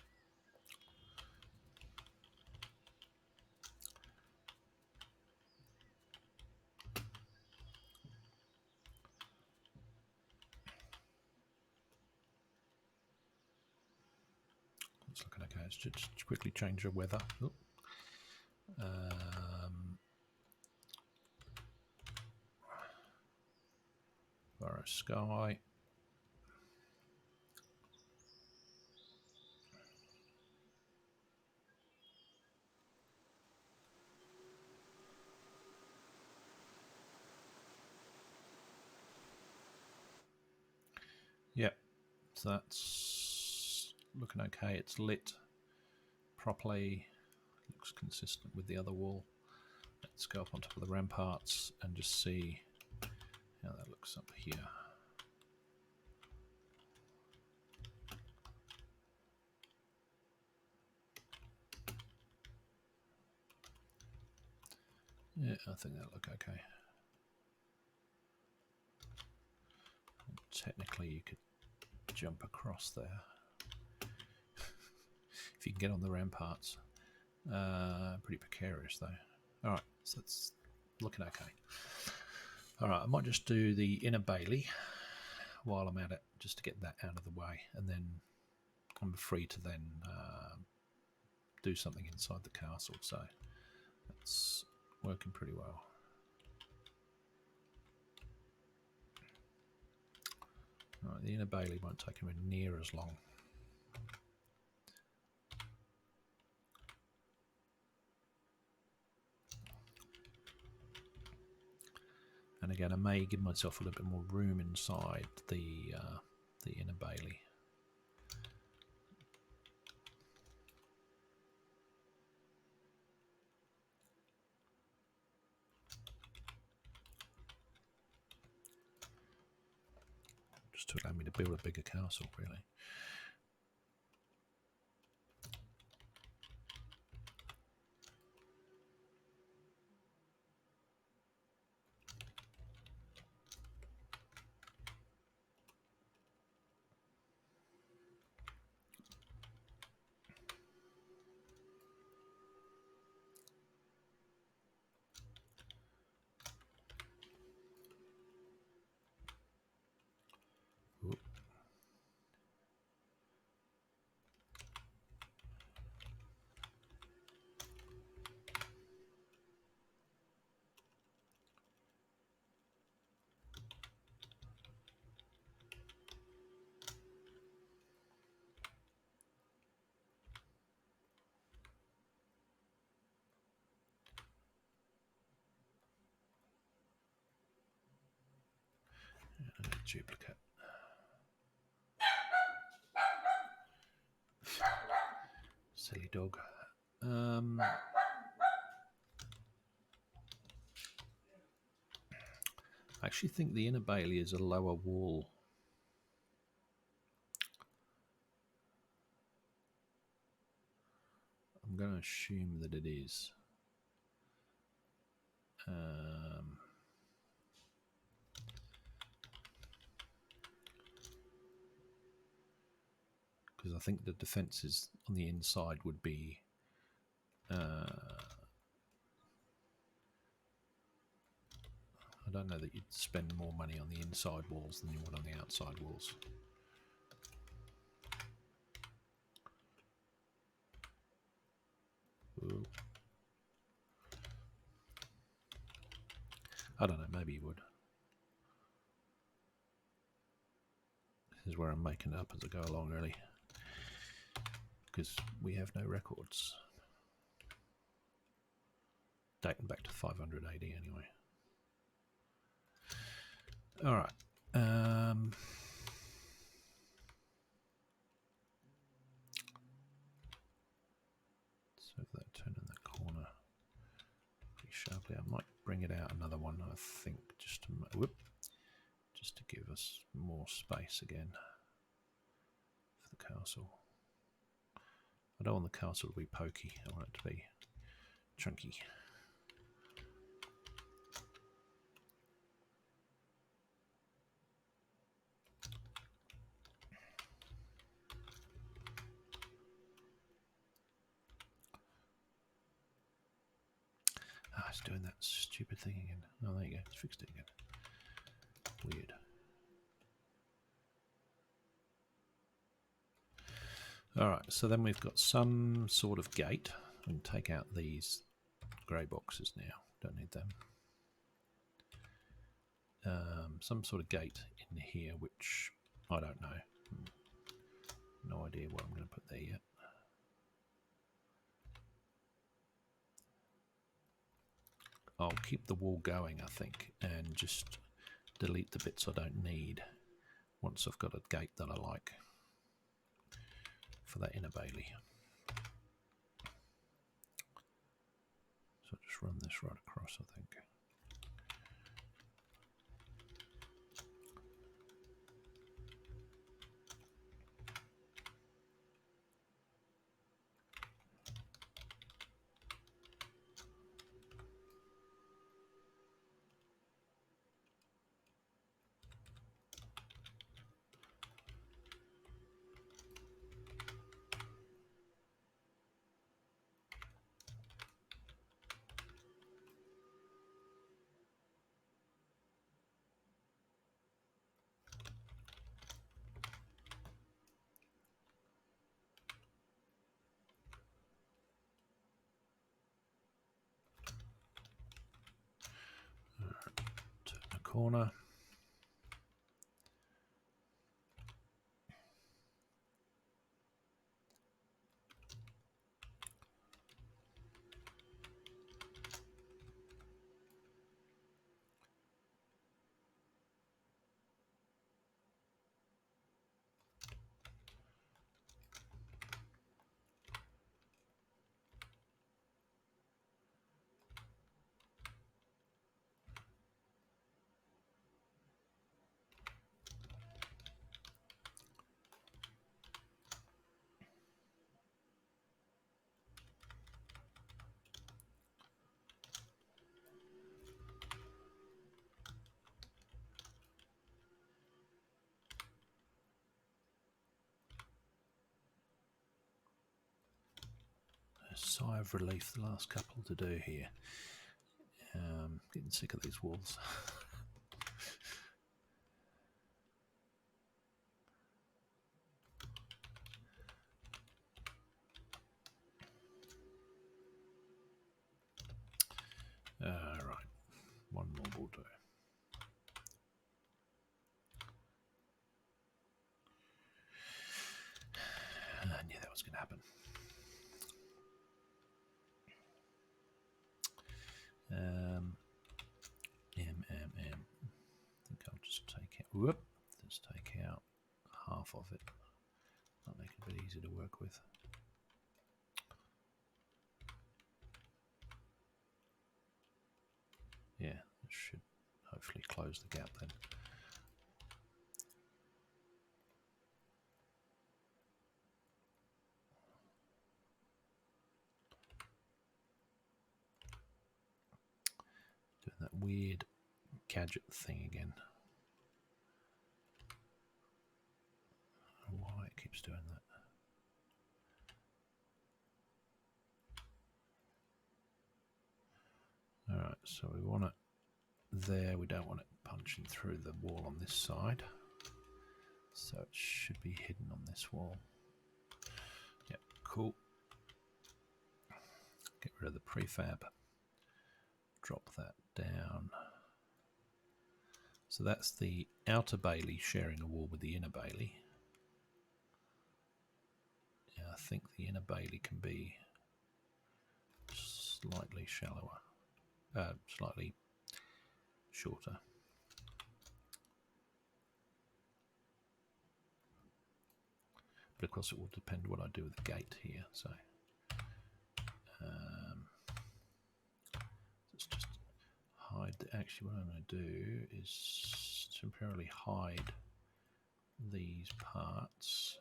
It's looking okay. Let's just quickly change the weather. Borough sky. Yep, so that's looking okay. It's lit properly, looks consistent with the other wall. Let's go up on top of the ramparts and just see how that looks up here. Yeah, I think that'll look okay. Technically you could jump across there if you can get on the ramparts. Pretty precarious though. Alright, so it's looking okay. Alright, I might just do the inner bailey while I'm at it, just to get that out of the way, and then I'm free to then do something inside the castle, so that's working pretty well. Right, the inner bailey won't take anywhere near as long. And again, I may give myself a little bit more room inside the inner bailey. Just to allow me to build a bigger castle, really. Duplicate. Silly dog. actually think the inner bailey is a lower wall. I'm going to assume that it is. Because I think the defences on the inside would be I don't know that you'd spend more money on the inside walls than you would on the outside walls. Ooh. I don't know, maybe you would. This is where I'm making it up as I go along, really. Because we have no records. Dating back to 500 AD anyway. Alright. So that turn in that corner pretty sharply. I might bring it out another one, I think, just to give us more space again for the castle. I don't want the castle to be pokey, I want it to be chunky. Ah, it's doing that stupid thing again. Oh, there you go, it's fixed it again. Weird. Alright, so then we've got some sort of gate. And take out these grey boxes now. Don't need them. Some sort of gate in here, which I don't know. No idea what I'm going to put there yet. I'll keep the wall going, I think, and just delete the bits I don't need once I've got a gate that I like for that inner bailey. So just run this right across, I think. Turn the corner. Sigh of relief, the last couple to do here. Getting sick of these walls. Right, one more will do. I knew that was going to happen. I think I'll just take out. Just take out half of it. That'll make it a bit easier to work with. Yeah, it should hopefully close the gap then. Doing that weird gadget thing again. Why it keeps doing that. Alright, so we want it there. We don't want it punching through the wall on this side. So it should be hidden on this wall. Yep, cool. Get rid of the prefab. Drop that down. So that's the outer bailey sharing a wall with the inner bailey. Yeah, I think the inner bailey can be slightly shallower. Slightly shorter. But of course it will depend what I do with the gate here. So let's just hide. Actually, what I'm going to do is temporarily hide these parts.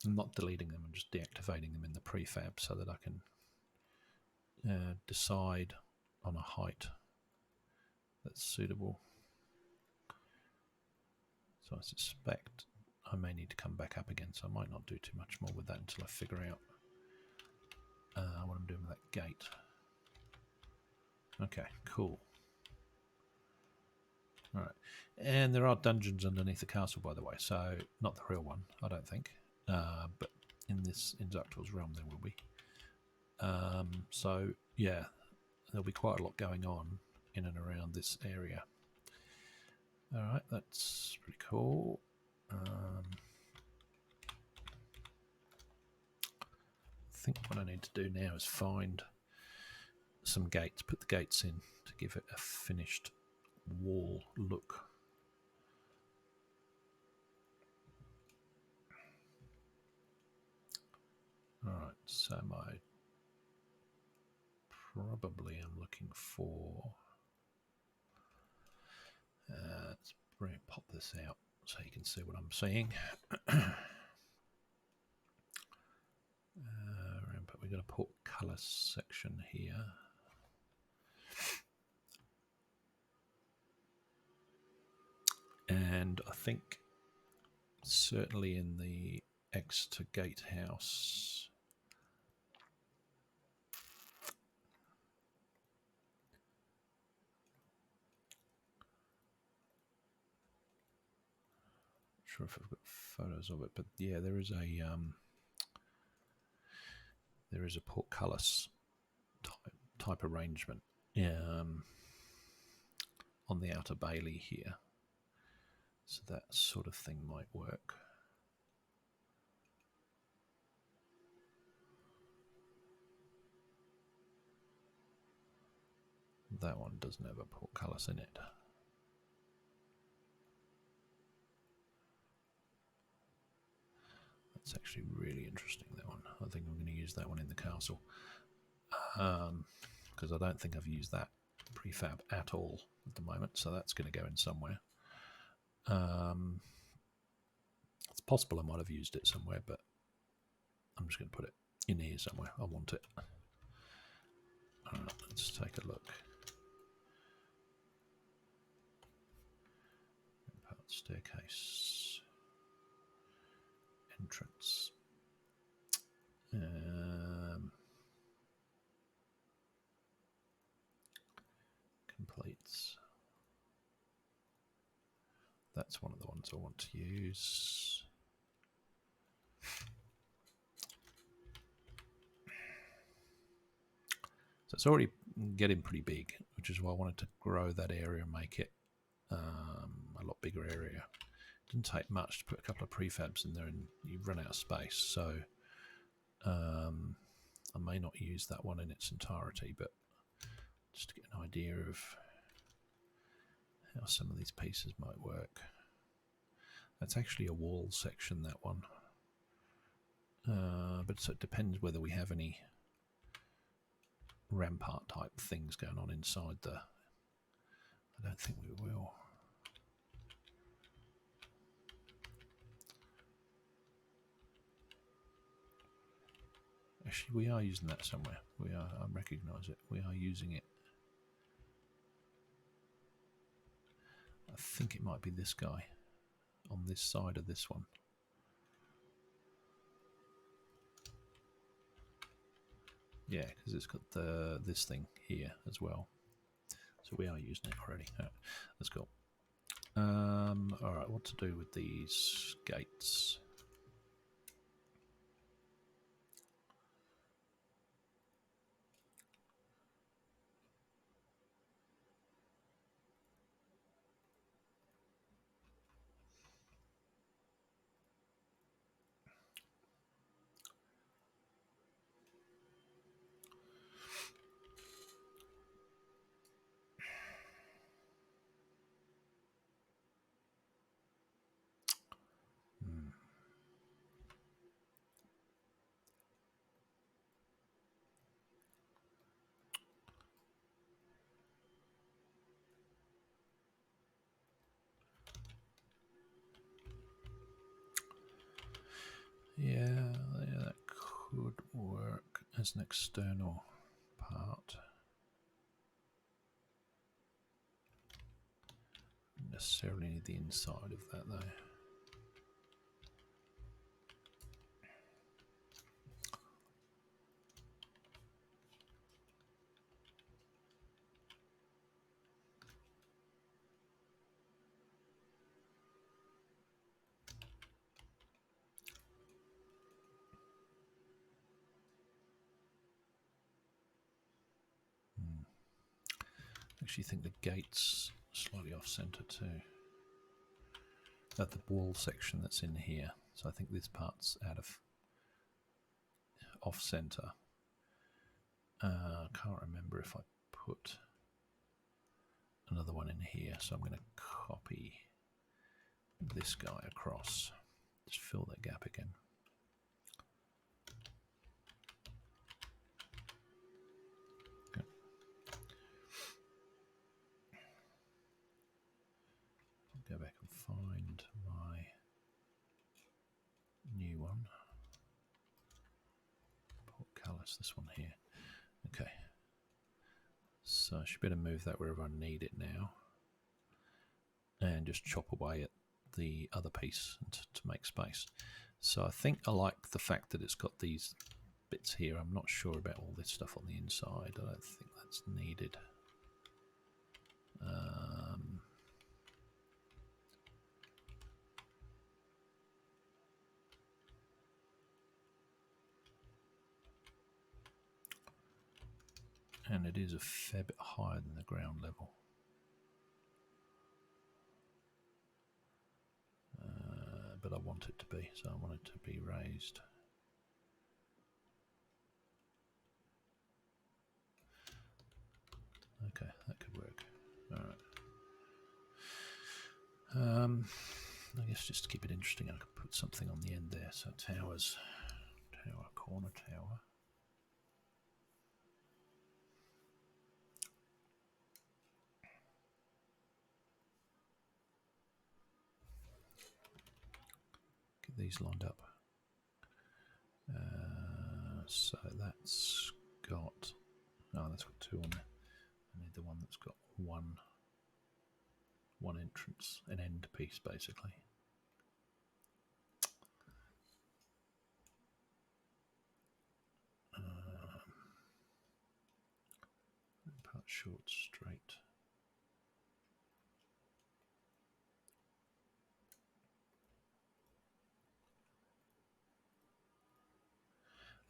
I'm not deleting them, I'm just deactivating them in the prefab so that I can decide on a height that's suitable. So I suspect I may need to come back up again, so I might not do too much more with that until I figure out what I'm doing with that gate. Okay, cool. Alright, and there are dungeons underneath the castle, by the way, so not the real one, I don't think, but in Zarktor's realm there will be. So yeah, there'll be quite a lot going on in and around this area. Alright, that's pretty cool. I think what I need to do now is find some gates, put the gates in to give it a finished wall look. Alright, so I'm looking for let's pop this out so you can see what I'm seeing. But we've got a portcullis section here. And I think certainly in the Exeter gatehouse, not sure if I've got photos of it, but yeah, there is a portcullis type arrangement on the outer bailey here, so that sort of thing might work. That one doesn't have a portcullis in it. That's actually really interesting, that one. I think I'm going to use that one in the castle. Because I don't think I've used that prefab at all at the moment, so that's going to go in somewhere. It's possible I might have used it somewhere, but I'm just going to put it in here somewhere. I want it. Alright, let's take a look. Ramparts staircase. Entrance. Completes. That's one of the ones I want to use. So it's already getting pretty big, which is why I wanted to grow that area and make it a lot bigger area. It didn't take much to put a couple of prefabs in there and you run out of space. So I may not use that one in its entirety, but just to get an idea of how some of these pieces might work. That's actually a wall section, that one. But so it depends whether we have any rampart type things going on inside the I don't think we will. Actually, we are using that somewhere. We are. I recognise it. We are using it. I think it might be this guy on this side of this one. Yeah, because it's got this thing here as well. So we are using it already. Right, that's cool. All right, what to do with these gates? Yeah, that could work as an external part. Not necessarily need the inside of that though. I actually think the gate's slightly off center too. At the wall section that's in here. So I think this part's out of off center. I can't remember if I put another one in here, so I'm going to copy this guy across. Just fill that gap again. Okay. Go back and find my new one. Portcullis, this one here. Okay. So I should be able to move that wherever I need it now. And just chop away at the other piece to make space. So I think I like the fact that it's got these bits here. I'm not sure about all this stuff on the inside. I don't think that's needed. And it is a fair bit higher than the ground level. But I want it to be, so I want it to be raised. Okay, that could work. Alright. I guess just to keep it interesting, I could put something on the end there. So towers, tower, corner tower. Get these lined up. So that's got, that's got two on there. I need the one that's got one entrance, an end piece basically. Part short, straight.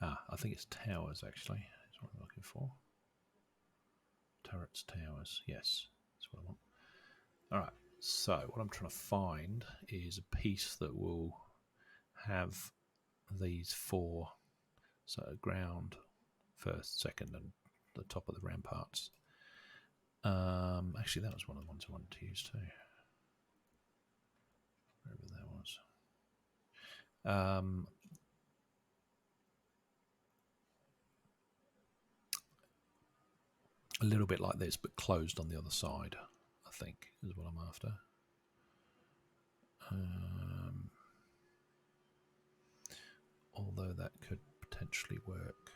I think it's towers actually, is what I'm looking for. Turrets, towers, yes, that's what I want. Alright, so what I'm trying to find is a piece that will have these four, so ground, first, second, and the top of the ramparts. Actually, that was one of the ones I wanted to use too. Wherever that was. A little bit like this, but closed on the other side, I think, is what I'm after. Although that could potentially work.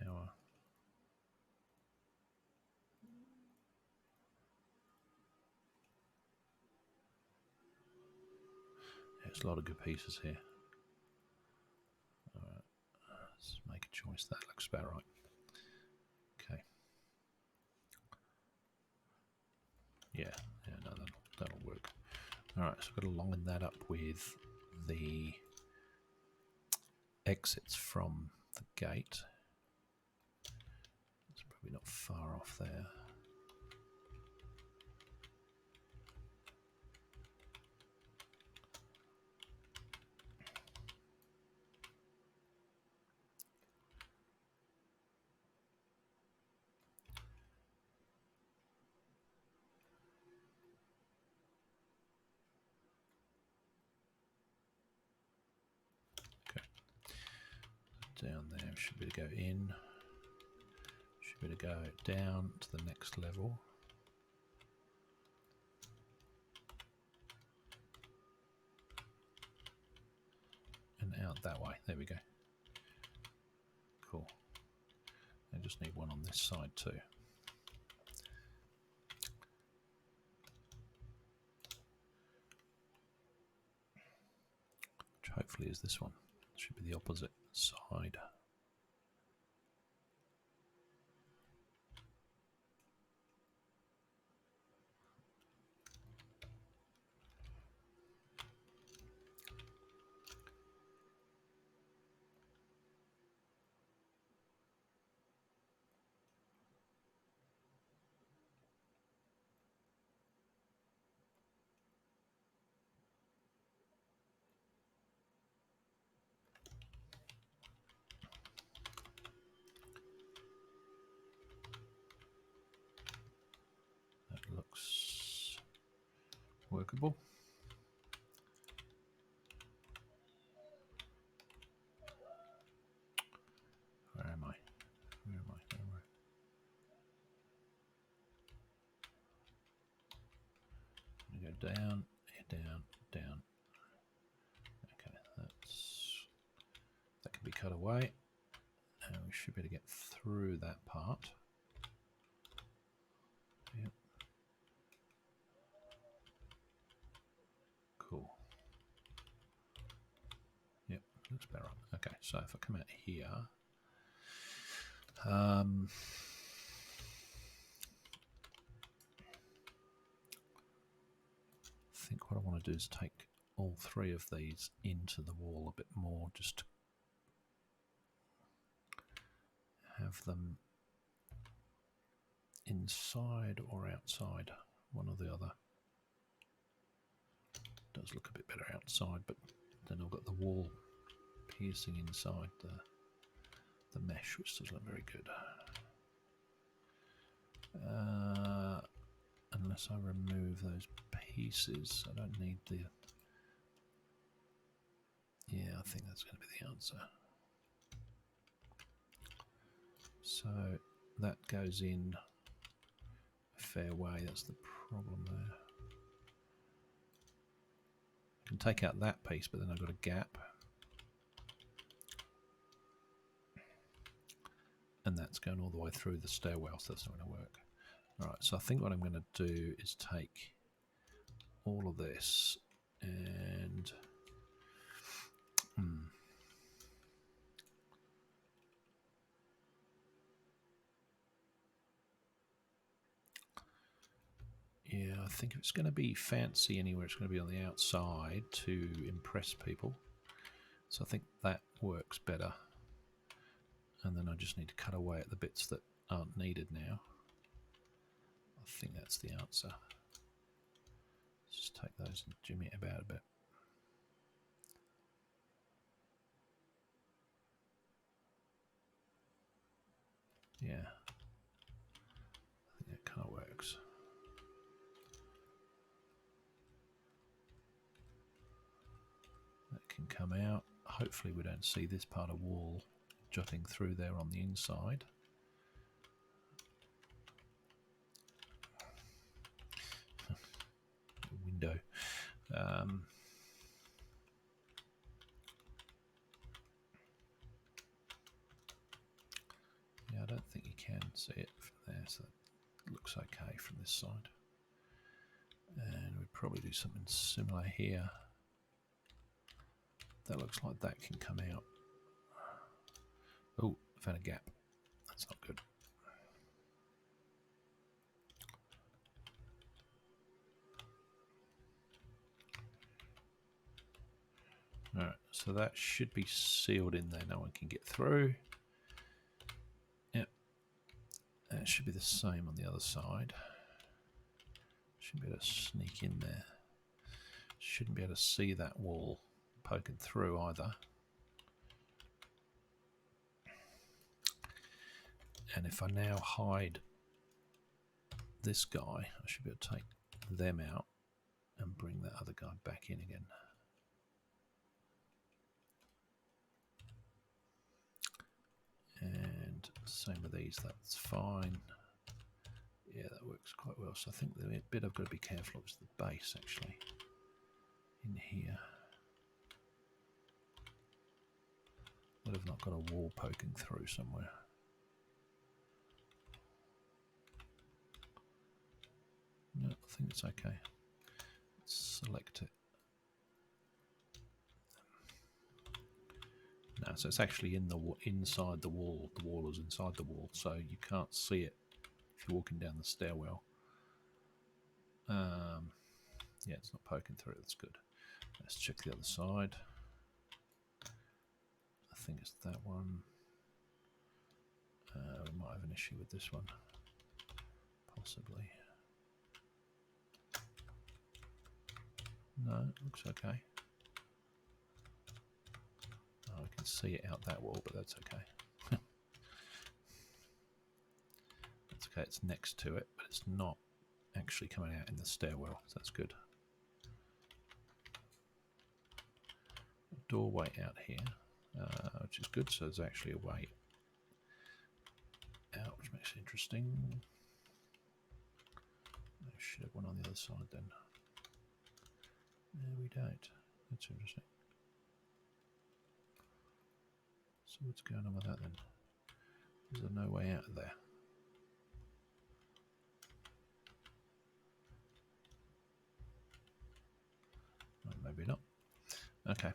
Tower. There's a lot of good pieces here. Alright, let's make a choice. That looks about right. Okay. Yeah, no, that'll work. Alright, so I've got to line that up with the exits from the gate. It's probably not far off there. Down there, should be able to go in, should be able to go down to the next level. And out that way, there we go. Cool. I just need one on this side too. Which hopefully is this one. Should be the opposite side. Looks workable. Where am I? Where am I? Where am I? I'm gonna go down, down, down. Okay, that can be cut away, and we should be able to get through that part. Yep. Cool. Yep, looks better. Okay, so if I come out here, I think what I want to do is take all three of these into the wall a bit more, just to have them inside or outside, one or the other. Does look a bit better outside, but then I've got the wall piercing inside the mesh, which doesn't look very good. Unless I remove those pieces, I don't need the... Yeah, I think that's going to be the answer. So that goes in a fair way, that's the problem there. I can take out that piece, but then I've got a gap. And that's going all the way through the stairwell, so that's not going to work. Alright, so I think what I'm going to do is take all of this and... Yeah, I think if it's going to be fancy anywhere, it's going to be on the outside to impress people. So I think that works better. And then I just need to cut away at the bits that aren't needed now. I think that's the answer. Let's just take those and jimmy it about a bit. Yeah, I think that kind of works. That can come out. Hopefully we don't see this part of wall jutting through there on the inside. Window. Yeah, I don't think you can see it from there, so it looks okay from this side. And we'd probably do something similar here. That looks like that can come out. Oh, found a gap. That's not good. Alright, so that should be sealed in there. No one can get through. Yep. That should be the same on the other side. Shouldn't be able to sneak in there. Shouldn't be able to see that wall poking through either. And if I now hide this guy, I should be able to take them out and bring that other guy back in again. And same with these, that's fine. Yeah, that works quite well. So I think the bit I've got to be careful of is the base, actually, in here. That I've not got a wall poking through somewhere. No, I think it's okay. Let's select it. No, so it's actually in the inside the wall. The wall is inside the wall, so you can't see it if you're walking down the stairwell. Yeah, it's not poking through. That's good. Let's check the other side. I think it's that one. We might have an issue with this one, possibly. No, it looks okay. Oh, I can see it out that wall, but that's okay. That's okay, it's next to it, but it's not actually coming out in the stairwell, so that's good. Doorway out here, which is good, so there's actually a way out, which makes it interesting. I should have one on the other side then. No, we don't. That's interesting. So what's going on with that then? Is there no way out of there? Well, maybe not. Okay.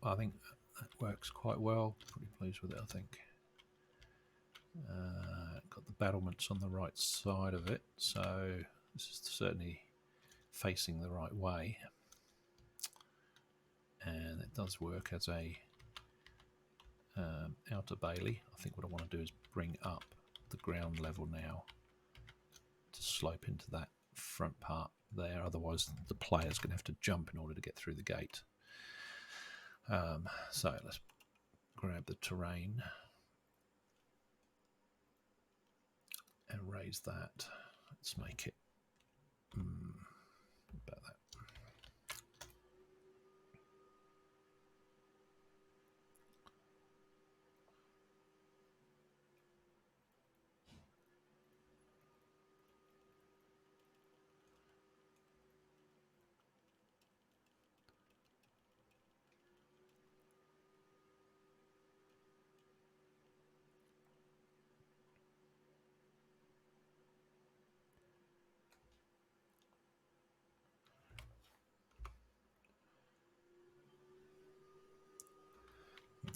Well, I think that works quite well. Pretty pleased with it, I think. Got the battlements on the right side of it, so this is certainly facing the right way. And it does work as a outer bailey. I think what I want to do is bring up the ground level now to slope into that front part there, otherwise the player's going to have to jump in order to get through the gate. So let's grab the terrain and raise that. Let's make it about that.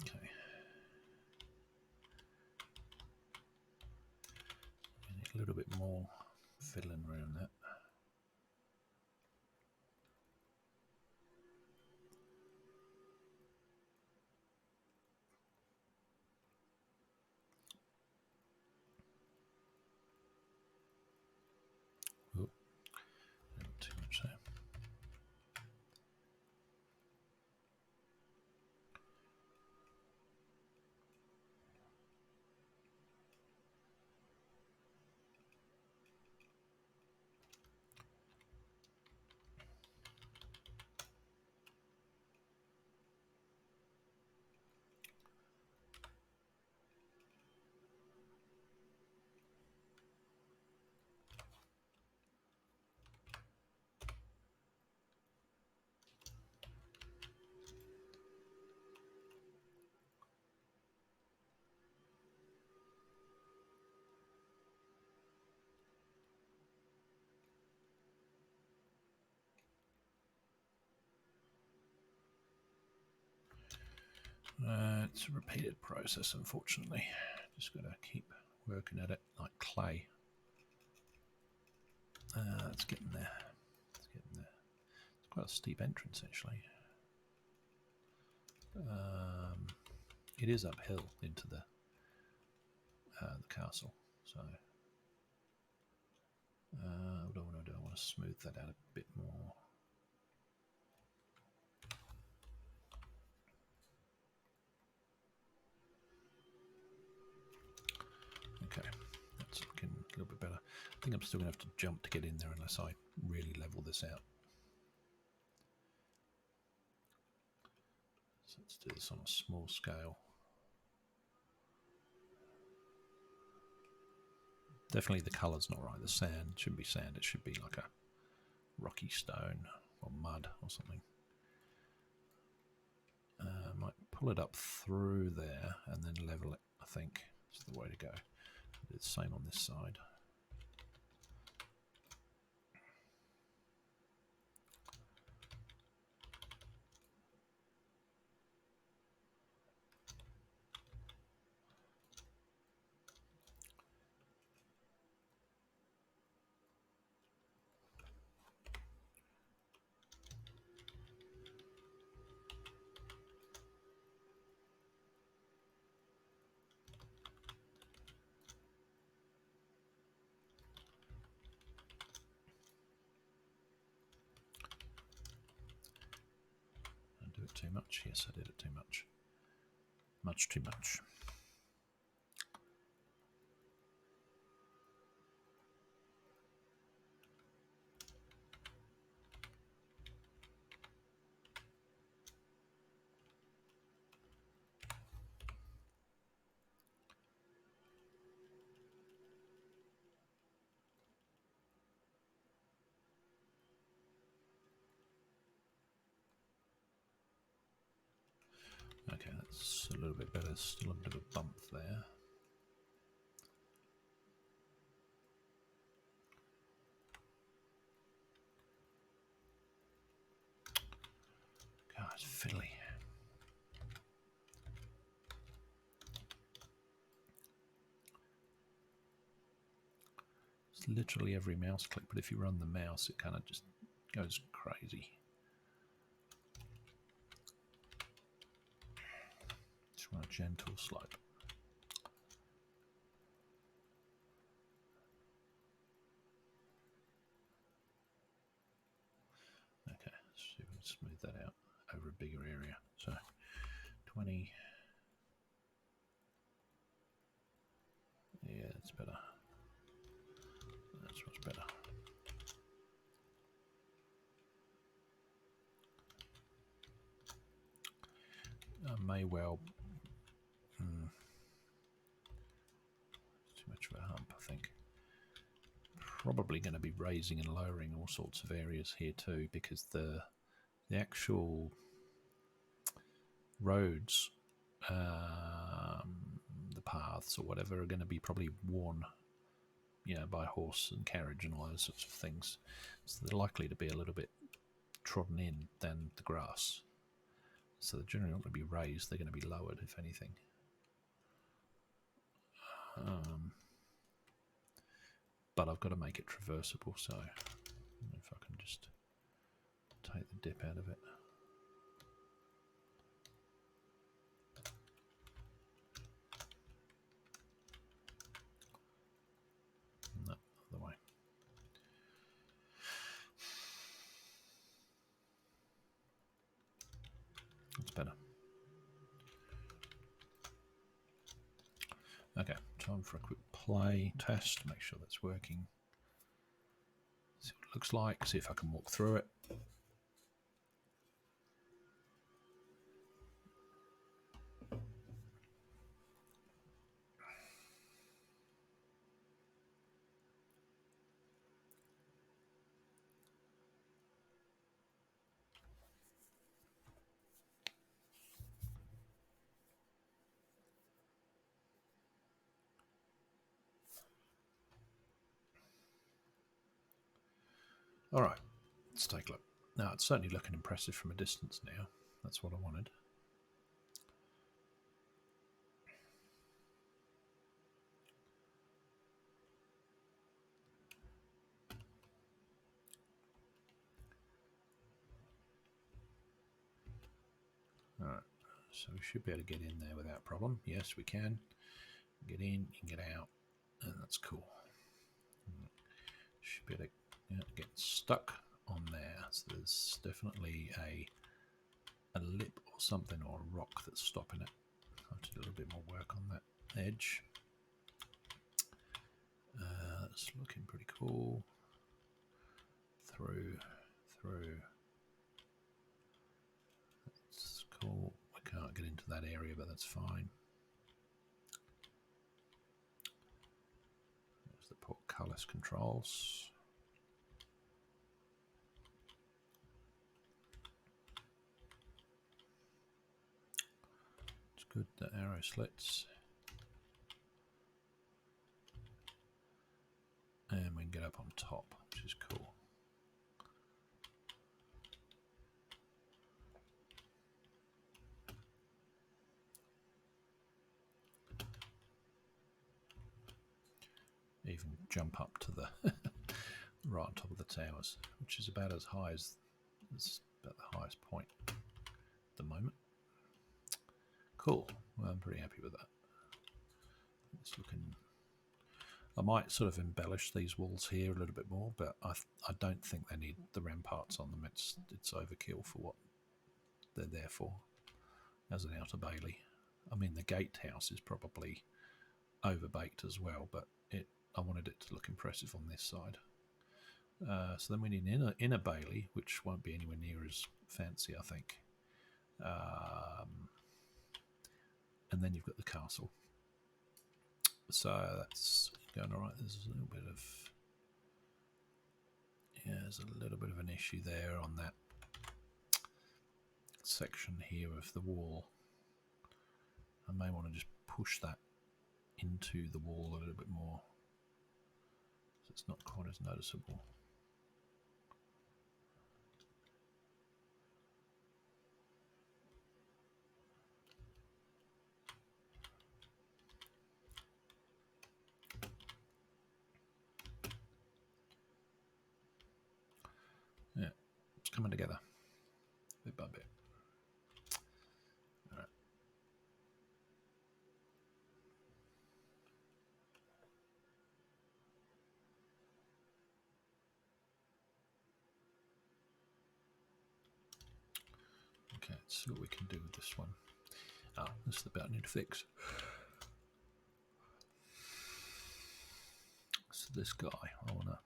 Okay. We need a little bit more fiddling around that. Oop, not too much there. It's a repeated process, unfortunately. Just got to keep working at it like clay. Let's get in there. Let's get in there. It's quite a steep entrance, actually. It is uphill into the castle, so I want to smooth that out a bit more. Okay, that's looking a little bit better. I think I'm still going to have to jump to get in there unless I really level this out. So let's do this on a small scale. Definitely the colour's not right. The sand shouldn't be sand. It should be like a rocky stone or mud or something. Might pull it up through there and then level it, I think is the way to go. Do the same on this side. Too much? Yes, I did it too much. Much too much. Okay, that's a little bit better. Still a bit of a bump there. God, it's fiddly. It's literally every mouse click, but if you run the mouse, it kind of just goes crazy. Just want a gentle slope. Okay, let's see if we can smooth that out over a bigger area. So 20. Yeah, that's better. That's much better. I may well. Too much of a hump, I think. Probably going to be raising and lowering all sorts of areas here too, because the actual roads, the paths or whatever, are going to be probably worn, by horse and carriage and all those sorts of things. So they're likely to be a little bit trodden in than the grass. So they're generally not going to be raised, they're going to be lowered, if anything. But I've got to make it traversable, so if I can just take the dip out of it. No, other way. That's better. Okay, time for a quick play test to make sure that's working. See what it looks like, see if I can walk through it. All right, let's take a look. Now, it's certainly looking impressive from a distance now. That's what I wanted. So we should be able to get in there without problem. Yes, we can. Get in, you can get out, and that's cool. Should be able to get stuck on there. So there's definitely a lip or something, or a rock that's stopping it. I have to do a little bit more work on that edge. That's looking pretty cool. Through. That's cool. We can't get into that area, but that's fine. There's the portcullis controls. It's good, the arrow slits. And we can get up on top, which is cool. Even jump up to the right on top of the towers, which is about as high as it's about the highest point at the moment. Cool. Well, I'm pretty happy with that. It's looking. I might sort of embellish these walls here a little bit more, but I don't think they need the ramparts on them. It's overkill for what they're there for as an outer bailey. I mean, the gatehouse is probably overbaked as well, but I wanted it to look impressive on this side. So then we need an inner bailey, which won't be anywhere near as fancy, I think. And then you've got the castle. So that's going all right. There's a little bit of an issue there on that section here of the wall. I may want to just push that into the wall a little bit more, so it's not quite as noticeable. Yeah, it's coming together bit by bit. All right. Okay, let's see what we can do with this one. Ah, this is the bit I need to fix. So this guy, I want to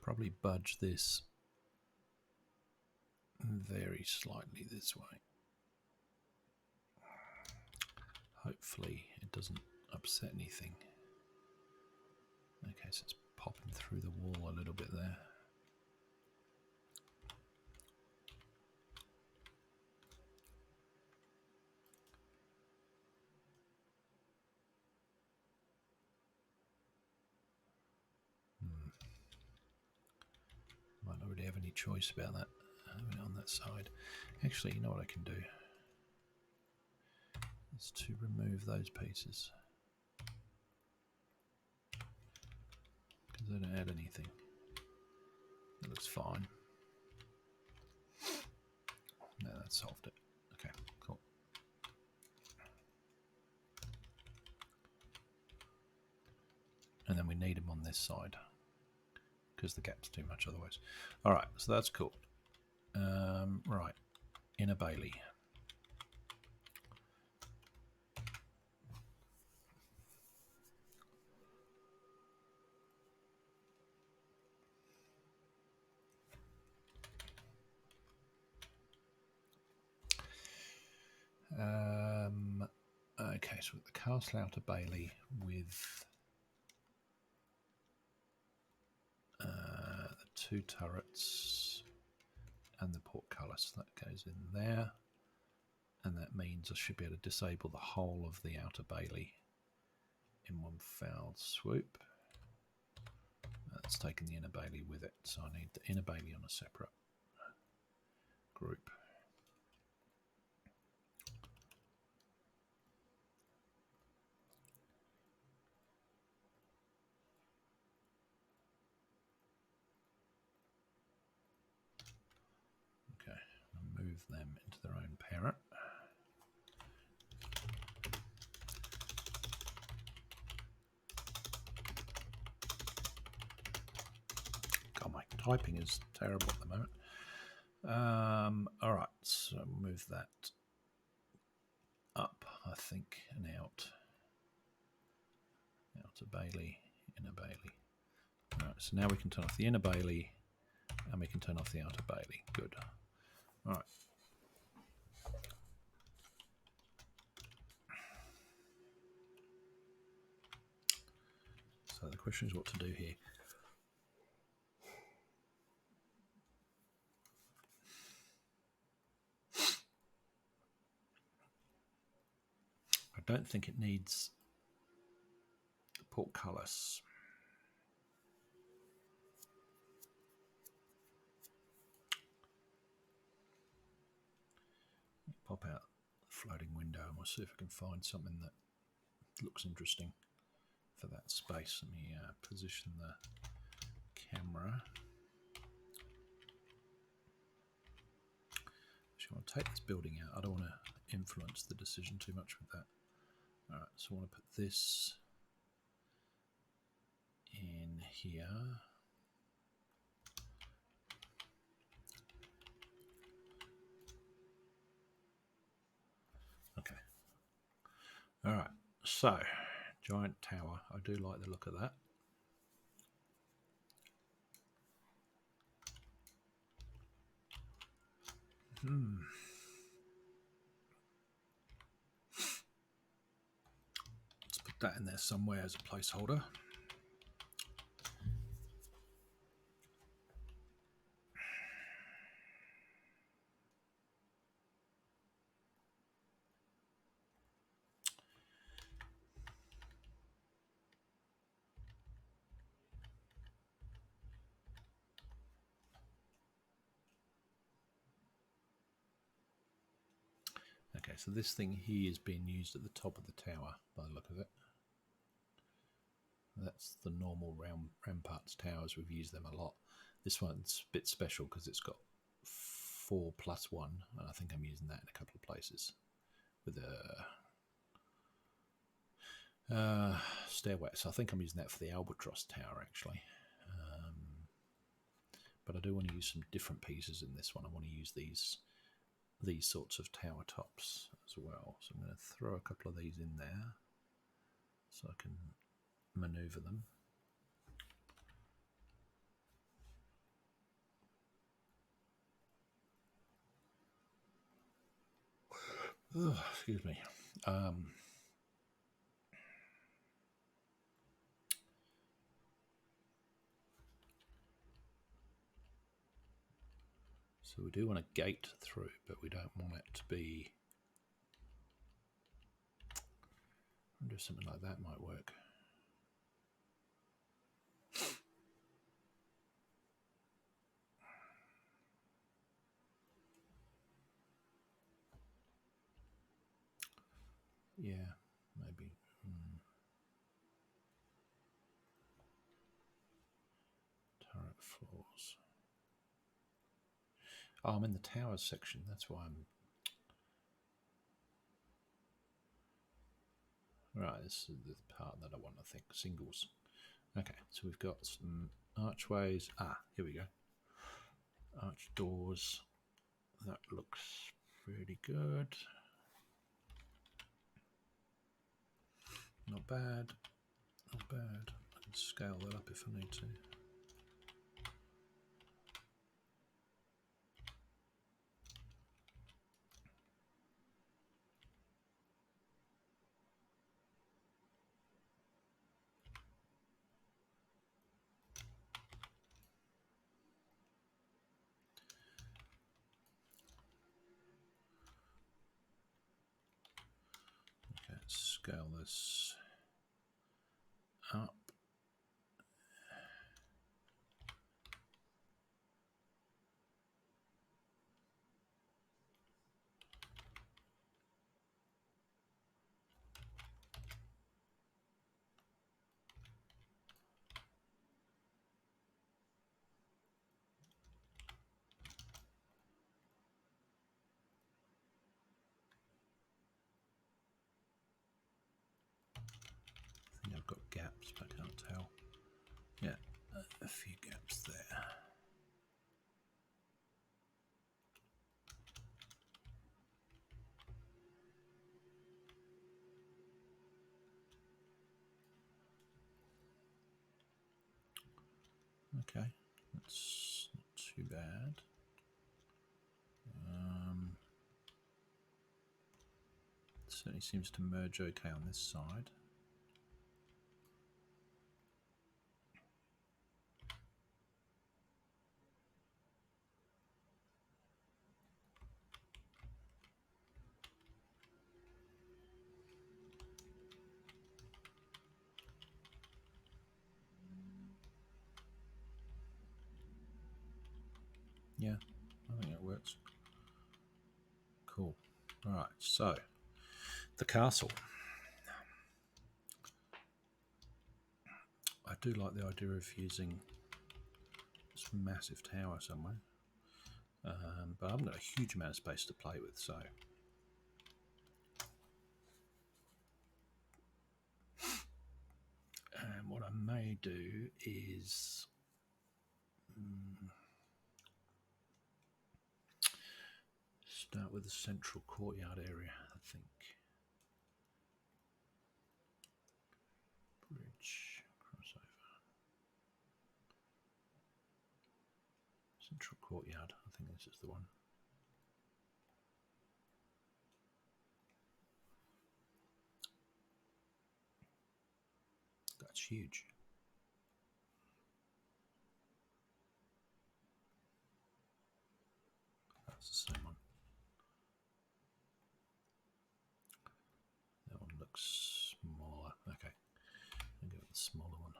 probably budge this very slightly this way. Hopefully it doesn't upset anything. Okay, so it's popping through the wall a little bit there. Might not really have any choice about that on that side. Actually, you know what I can do? Is to remove those pieces, because they don't add anything. That looks fine. No, that solved it. Okay, cool. And then we need them on this side, because the gap's too much otherwise. Alright, so that's cool. Right, inner bailey. Okay, so the castle outer bailey with the two turrets and the portcullis that goes in there, and that means I should be able to disable the whole of the outer bailey in one foul swoop. That's taking the inner bailey with it, so I need the inner bailey on a separate group. Okay, I'll move them into their own parent. God, my typing is terrible at the moment. All right, so move that up, I think, and out. Outer bailey, inner bailey. All right, so now we can turn off the inner bailey, and we can turn off the outer bailey. Good. All right. So the question is what to do here. I don't think it needs the portcullis. Pop out the floating window and we'll see if I can find something that looks interesting for that space. Let me position the camera. Actually, I want to take this building out. I don't want to influence the decision too much with that. Alright, so I want to put this in here. Okay. Alright, so giant tower. I do like the look of that. Let's put that in there somewhere as a placeholder. Okay, so this thing here is being used at the top of the tower by the look of it. That's the normal Ramparts Towers. We've used them a lot. This one's a bit special because it's got 4+1, and I think I'm using that in a couple of places with a stairway. So I think I'm using that for the Albatross Tower actually. But I do want to use some different pieces in this one. I want to use these sorts of tower tops as well. So I'm going to throw a couple of these in there so I can maneuver them. Oh, excuse me. So we do want a gate through, but we don't want it to be... I wonder if something like that might work. Yeah, maybe. Turret floors. Oh, I'm in the towers section. That's why I'm... Right, this is the part that I want, I think. Singles. Okay, so we've got some archways. Ah, here we go. Arch doors. That looks pretty good. Not bad. Not bad. I can scale that up if I need to. Okay, let's scale this up. few gaps there. Okay, that's not too bad. Certainly seems to merge okay on this side. Yeah, I think it works. Cool. All right, so the castle. I do like the idea of using this massive tower somewhere, but I haven't got a huge amount of space to play with, so. And what I may do is start with the central courtyard area, I think. Bridge, crossover. Central courtyard, I think this is the one. That's huge. That's the same one. That one looks smaller. Okay, I'll go with the smaller one.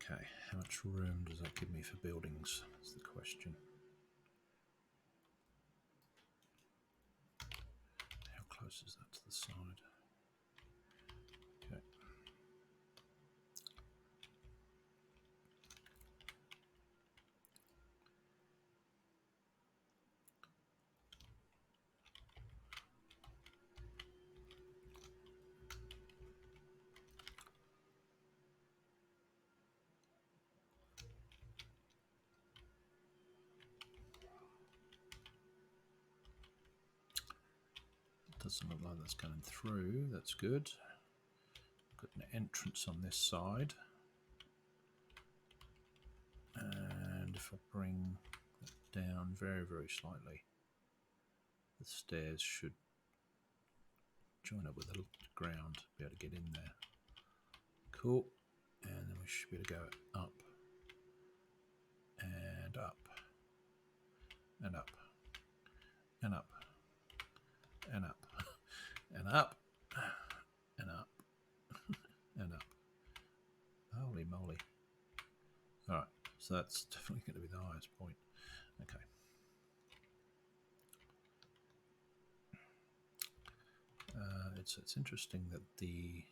Okay, how much room does that give me for buildings? That's the question. How close is that to the side? Okay. Doesn't look like that's going through. That's good. Got an entrance on this side. And if I bring that down very, very slightly, the stairs should join up with the ground, be able to get in there. Cool. And then we should be able to go up and up and up and up and up and up and up and up. Holy moly. Alright, so that's definitely going to be the highest point. Okay. It's interesting that the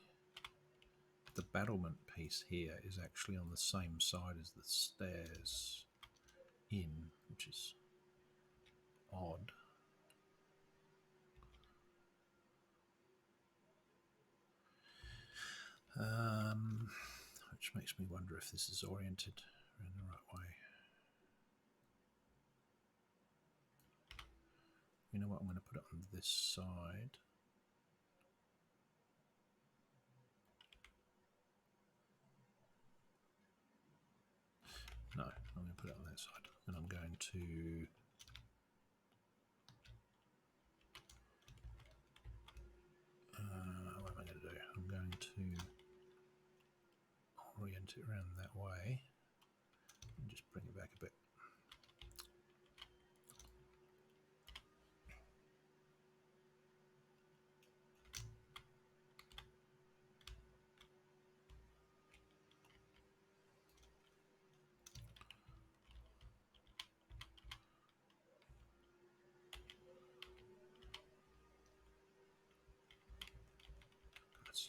battlement piece here is actually on the same side as the stairs in, which is odd. Which makes me wonder if this is oriented in the right way. You know what, I'm going to put it on this side. No, I'm going to put it on that side. And I'm going to what am I going to do? I'm going to orient it around that way and just bring it back a bit.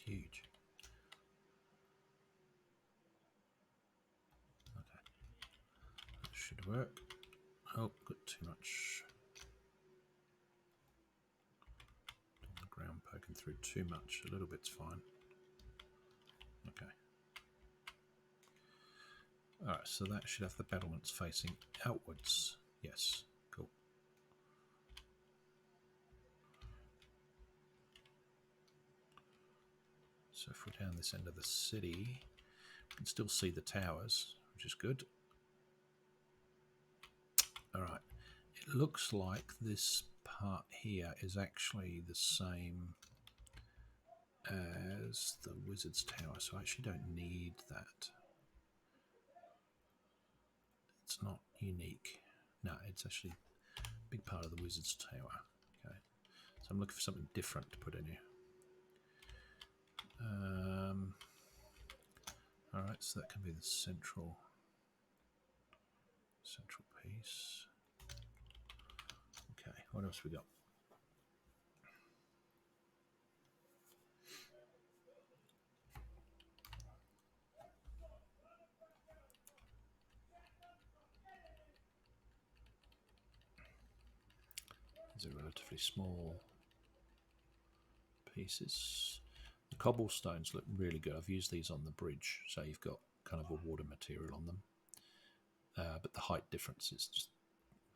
huge. Okay, that should work. Oh, got too much. The ground poking through too much. A little bit's fine. Okay. Alright, so that should have the battlements facing outwards. Yes, cool. So if we're down this end of the city, we can still see the towers, which is good. Alright, it looks like this part here is actually the same as the Wizard's Tower, so I actually don't need that. It's not unique. No, it's actually a big part of the Wizard's Tower. Okay, so I'm looking for something different to put in here. Alright, so that can be the central piece. Okay, what else we got? These are relatively small pieces. The cobblestones look really good. I've used these on the bridge, so you've got kind of a water material on them. But the height difference is just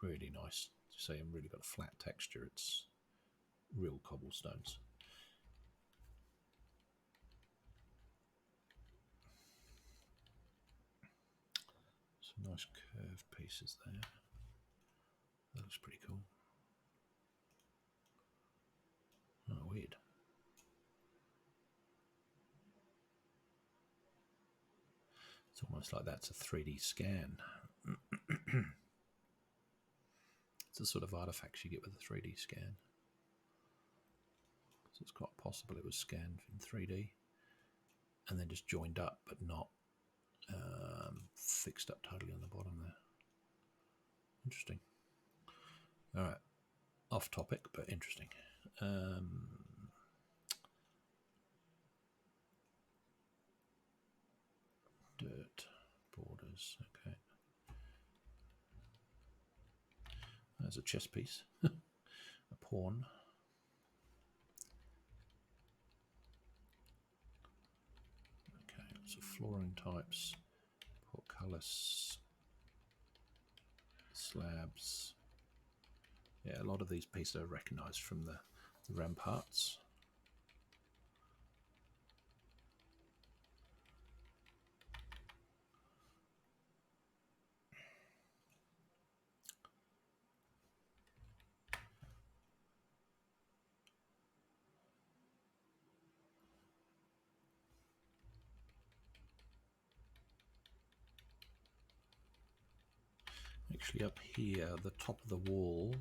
really nice. So you've really got a flat texture. It's real cobblestones. Some nice curved pieces there. That looks pretty cool. Oh, weird. It's almost like that's a 3D scan. It's the sort of artifacts you get with a 3D scan. So it's quite possible it was scanned in 3D and then just joined up, but not fixed up totally on the bottom there. Interesting. All right, off topic, but interesting. Dirt borders. Okay. There's a chess piece, a pawn. Okay, lots of flooring types, portcullis, slabs. Yeah, a lot of these pieces are recognised from the ramparts. Actually, up here, the top of the wall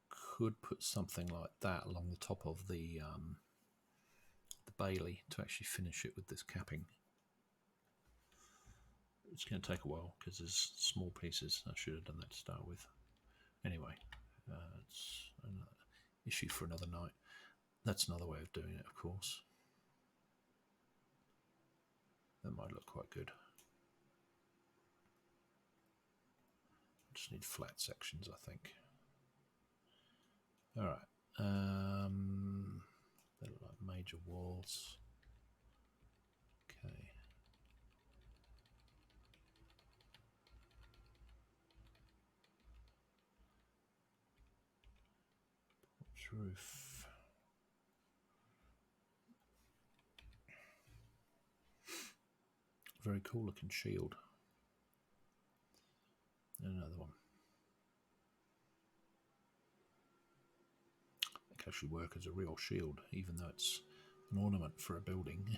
could put something like that along the top of the bailey to actually finish it with this capping. It's going to take a while because there's small pieces. I should have done that to start with. Anyway, it's an issue for another night. That's another way of doing it, of course. That might look quite good. Just need flat sections, I think. All right. They look like major walls. Okay. Porch roof. Very cool looking shield. And another one. It can actually work as a real shield, even though it's an ornament for a building.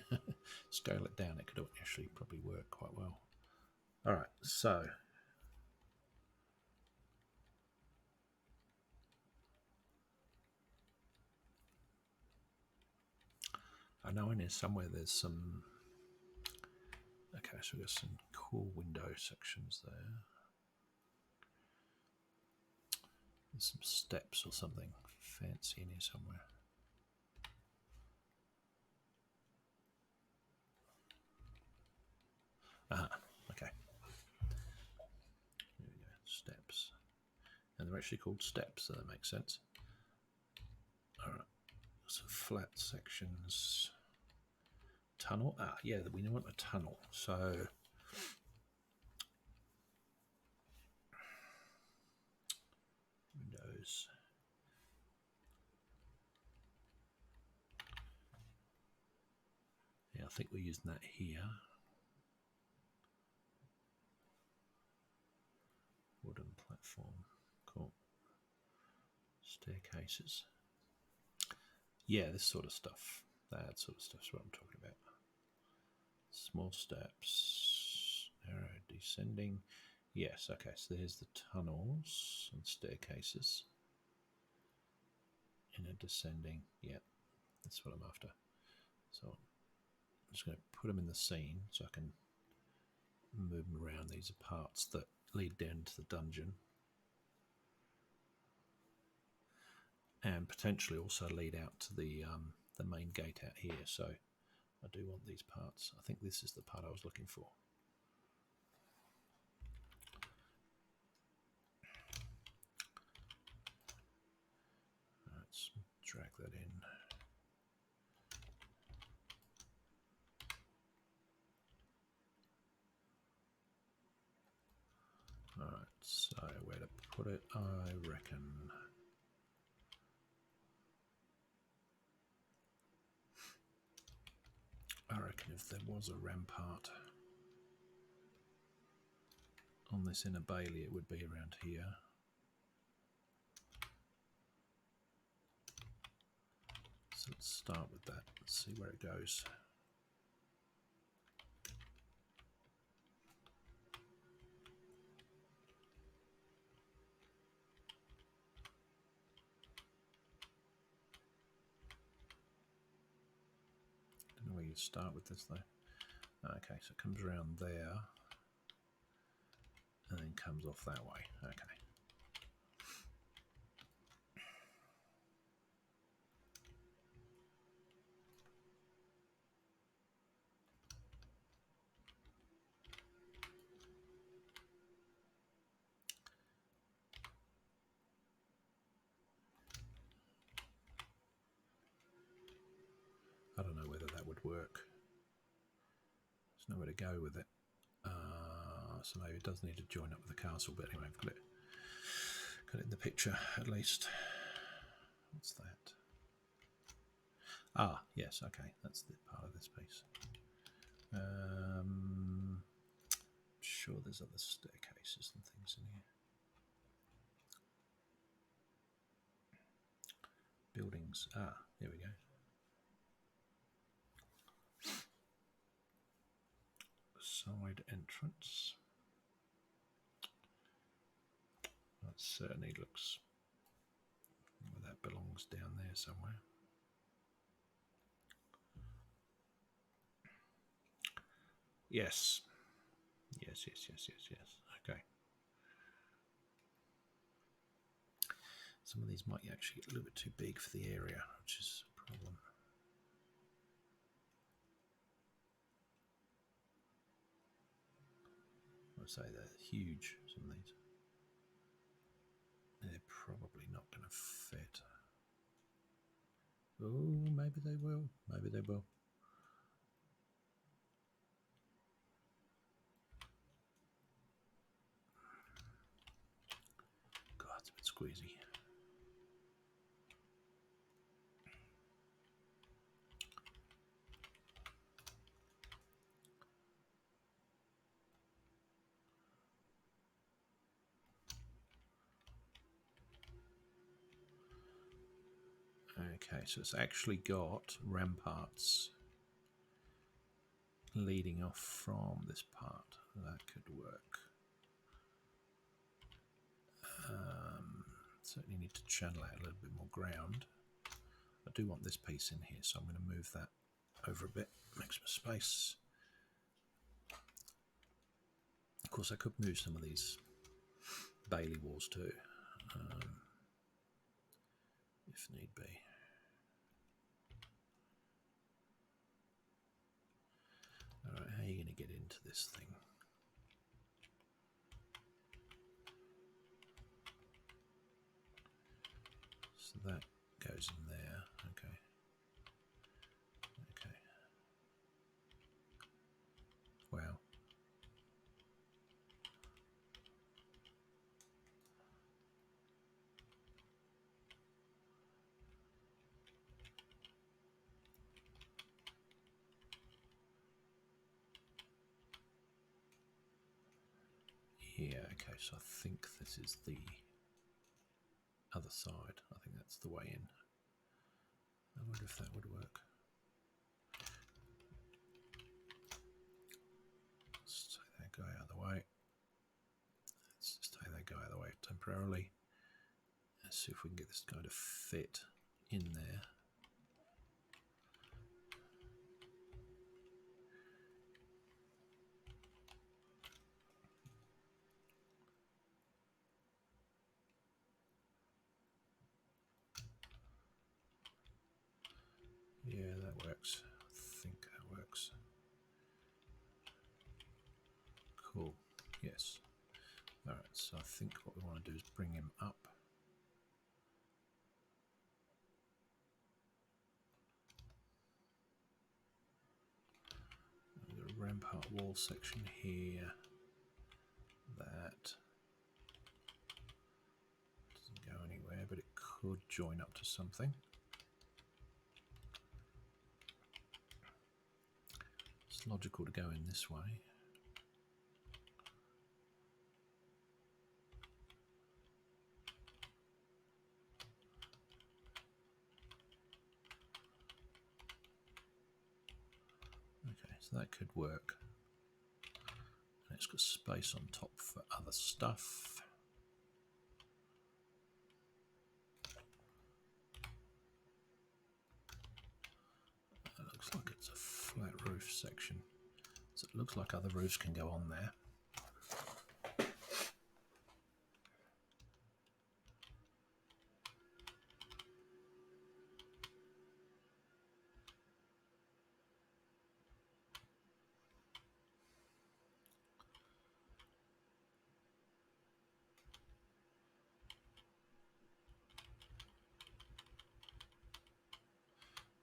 Scale it down, it could actually probably work quite well. All right, so I know in here somewhere there's some. Okay, so we've got some cool window sections there. There's some steps or something fancy in here somewhere. Okay. There we go. Steps. And they're actually called steps, so that makes sense. Alright. So flat sections. Tunnel. Yeah, we want a tunnel. So windows. Yeah, I think we're using that here. Wooden platform. Cool. Staircases. Yeah, this sort of stuff. That sort of stuff's what I'm talking about. Small steps. Arrow descending. Yes, okay, so there's the tunnels and staircases. In a descending. Yeah, that's what I'm after. So I'm just going to put them in the scene so I can move them around. These are parts that lead down to the dungeon. And potentially also lead out to the main gate out here. So I do want these parts. I think this is the part I was looking for. Let's drag that in. Alright, so where to put it, I reckon. If there was a rampart on this inner bailey, it would be around here. So let's start with that. Let's see where it goes. Don't know where you start with this though. Okay, so it comes around there and then comes off that way. Okay. I don't know whether that would work. There's nowhere to go with it. So maybe it does need to join up with the castle, but anyway, I've got it in the picture at least. What's that? Ah, yes, okay, that's the part of this piece. Sure there's other staircases and things in here. Buildings. Here we go. Side entrance. That certainly looks, well, that belongs down there somewhere. Yes. Yes. Okay. Some of these might actually get a little bit too big for the area, which is a problem. I'd say they're huge, some of these. They're probably not going to fit. Oh, maybe they will. Maybe they will. God, it's a bit squeezy. Okay, so it's actually got ramparts leading off from this part. That could work. Certainly need to channel out a little bit more ground. I do want this piece in here, so I'm going to move that over a bit, make some space. Of course, I could move some of these bailey walls too, if need be. Alright, How are you going to get into this thing? So that goes in there. Okay. Okay. Wow. Yeah, okay, so I think this is the other side. I think that's the way in. I wonder if that would work. Let's take that guy out of the way. Let's just take that guy out of the way temporarily. Let's see if we can get this guy to fit in there. Yeah, that works. I think that works. Cool. Yes. Alright, so I think what we want to do is bring him up. We've got a rampart wall section here. That doesn't go anywhere, but it could join up to something. It's logical to go in this way. Okay, so that could work. And it's got space on top for other stuff. It looks like it's a flat roof section. So it looks like other roofs can go on there.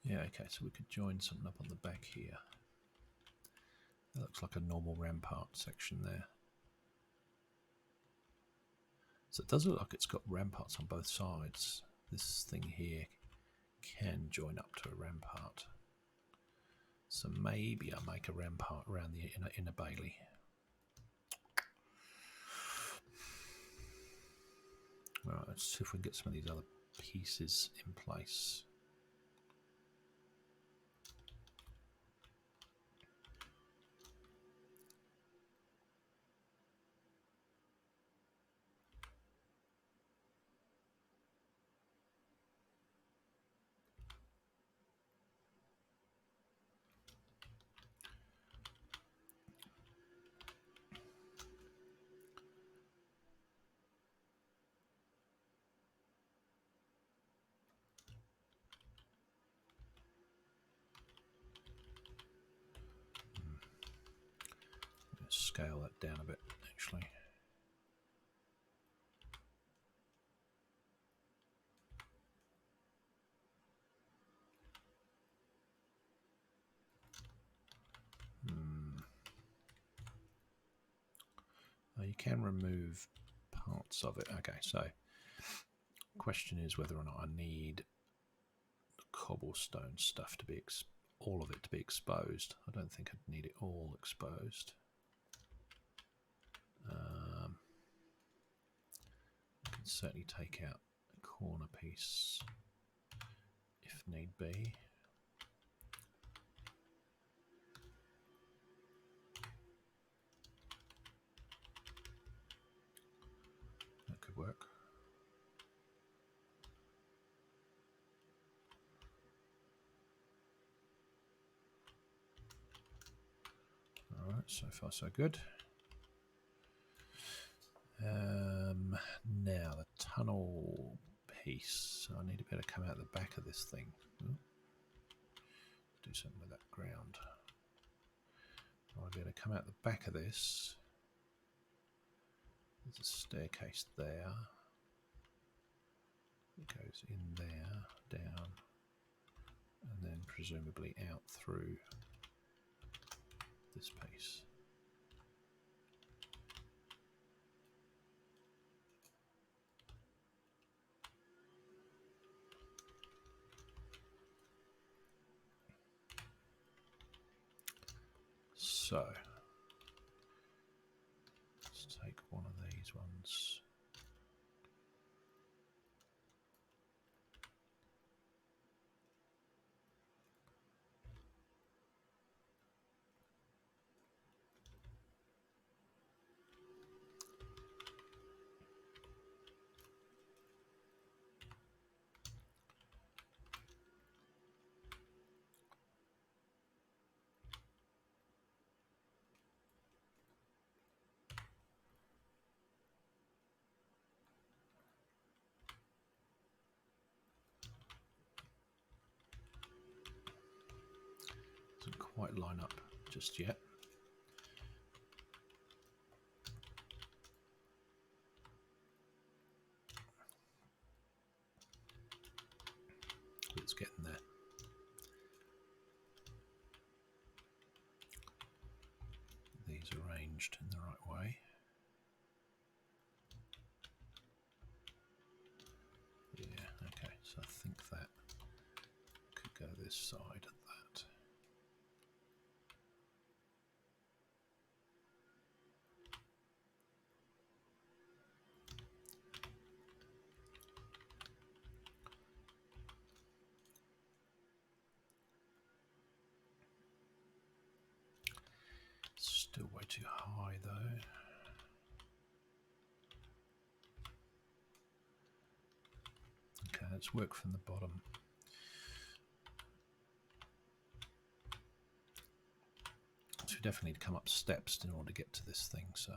Yeah, okay, so we could join something up on the back here. That looks like a normal rampart section there. So it does look like it's got ramparts on both sides. This thing here can join up to a rampart. So maybe I'll make a rampart around the inner bailey. Alright, let's see if we can get some of these other pieces in place. Scale that down a bit, actually. You can remove parts of it. Okay, so question is whether or not I need the cobblestone stuff to be all of it to be exposed. I don't think I'd need it all exposed. I can certainly take out a corner piece if need be. That could work. Alright, so far so good. Now the tunnel piece. So I need to be able to come out the back of this thing. Do something with that ground. I'll be able to come out the back of this. There's a staircase there. It goes in there, down, and then presumably out through this piece. So let's take one of these ones. Doesn't quite line up just yet. It's getting there. These arranged in the right way. Yeah, okay, so I think that could go this side at that. Still way too high though. Okay, let's work from the bottom. So we definitely need to come up steps in order to get to this thing, so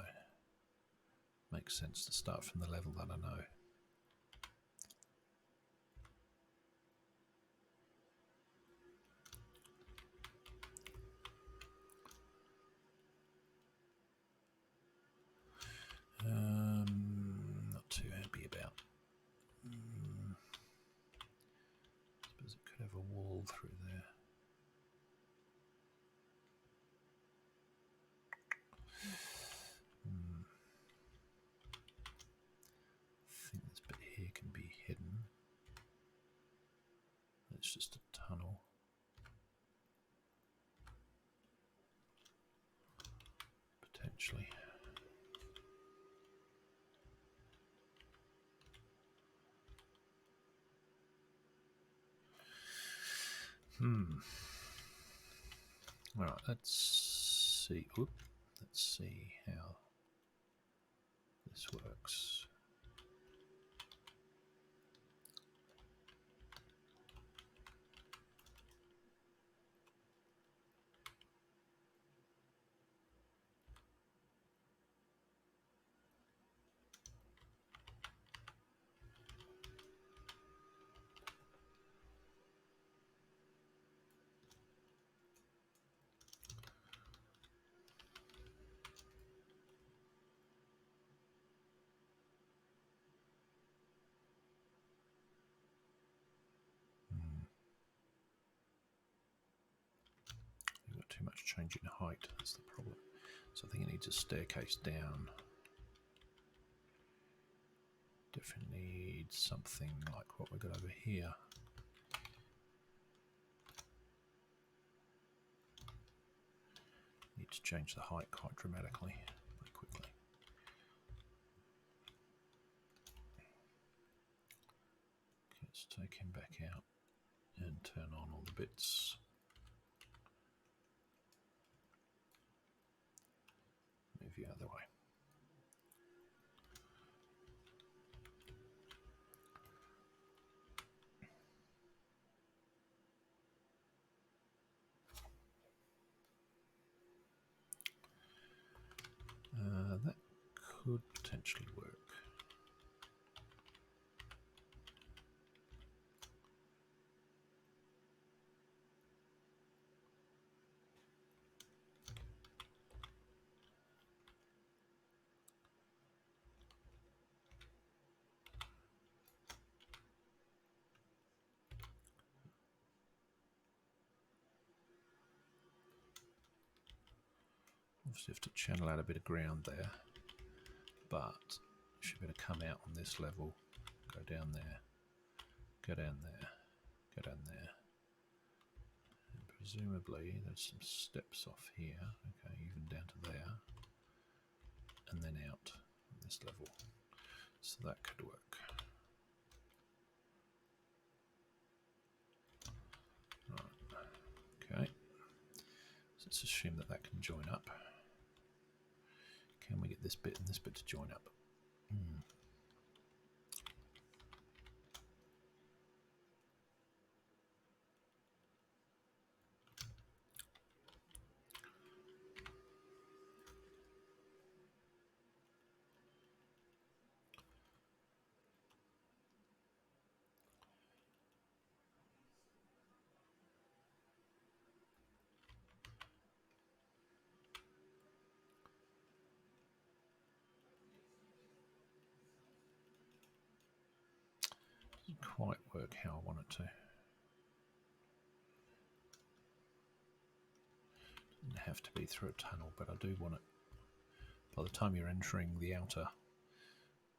makes sense to start from the level that I know. Not too happy about. Suppose it could have a wall through there. I think this bit here can be hidden. It's just a tunnel. Potentially. All right, let's see. Oop, let's see how this works. Too much change in height, that's the problem. So I think it needs a staircase down. Definitely needs something like what we've got over here. Need to change the height quite dramatically, quite quickly. Okay, let's take him back out and turn on all the bits. Move the other way. That could potentially work. Obviously have to channel out a bit of ground there, but should be able to come out on this level, go down there, go down there, go down there. And presumably there's some steps off here, okay, even down to there, and then out on this level. So that could work. Right. Okay. So let's assume that that can join up. Can we get this bit and this bit to join up? Doesn't quite work how I want it to. Doesn't have to be through a tunnel, but I do want it. By the time you're entering the outer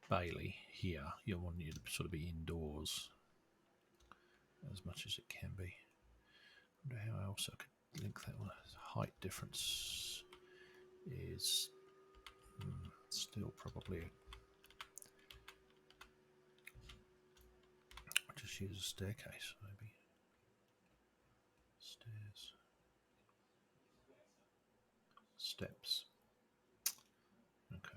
bailey here, you'll want you to sort of be indoors as much as it can be. I wonder how else I could link that one. Height difference is still probably just use a staircase maybe. Stairs. Steps. Okay.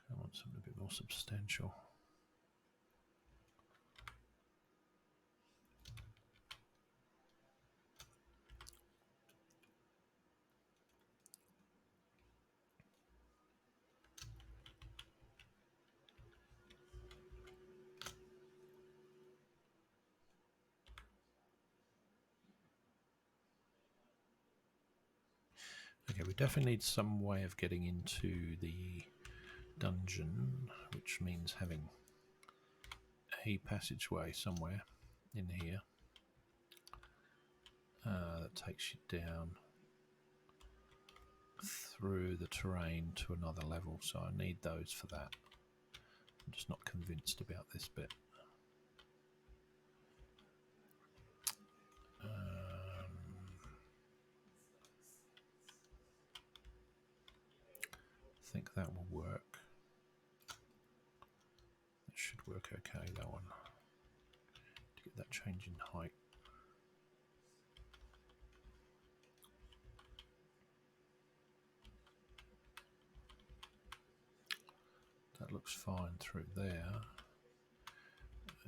I want something a bit more substantial. Okay, we definitely need some way of getting into the dungeon, which means having a passageway somewhere in here that takes you down through the terrain to another level, so I need those for that. I'm just not convinced about this bit. I think that will work. That should work okay, that one. To get that change in height. That looks fine through there.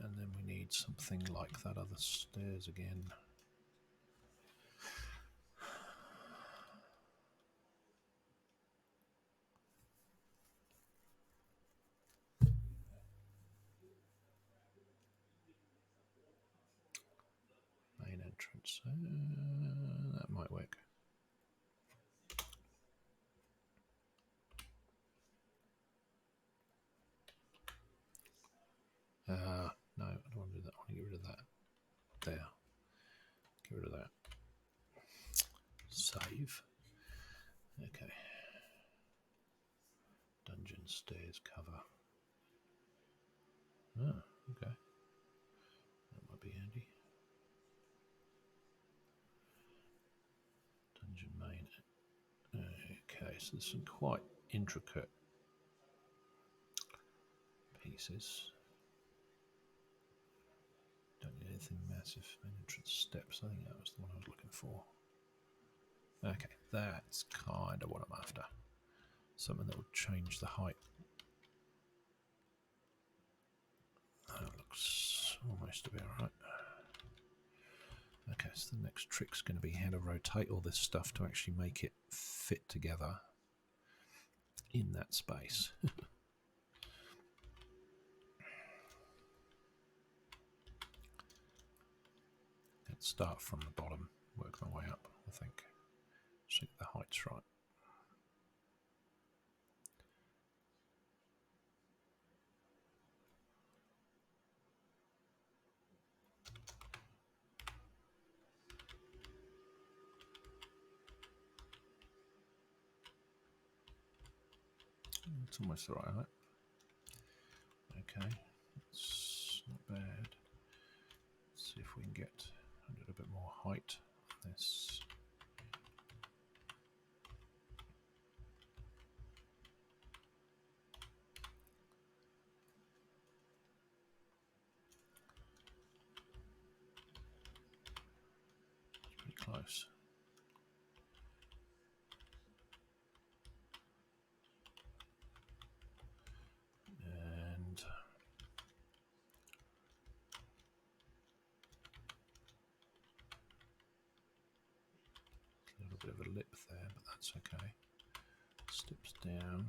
And then we need something like that other stairs again. Main entrance. That might work. No, I don't want to do that. I want to get rid of that. There. Get rid of that. Save. Okay. Dungeon stairs cover. Oh, okay. That might be handy. Dungeon main. Okay, so there's some quite intricate pieces. Don't need anything massive. Main entrance steps. I think that was the one I was looking for. Okay, that's kind of what I'm after. something that will change the height. That looks almost about right. Okay, so the next trick's going to be how to rotate all this stuff to actually make it fit together in that space. Let's start from the bottom, work my way up, I think. See if the height's right. It's almost the right height. Okay, it's not bad. Let's see if we can get a little bit more height on this. It's pretty close. Bit of a lip there, but that's okay. Steps down,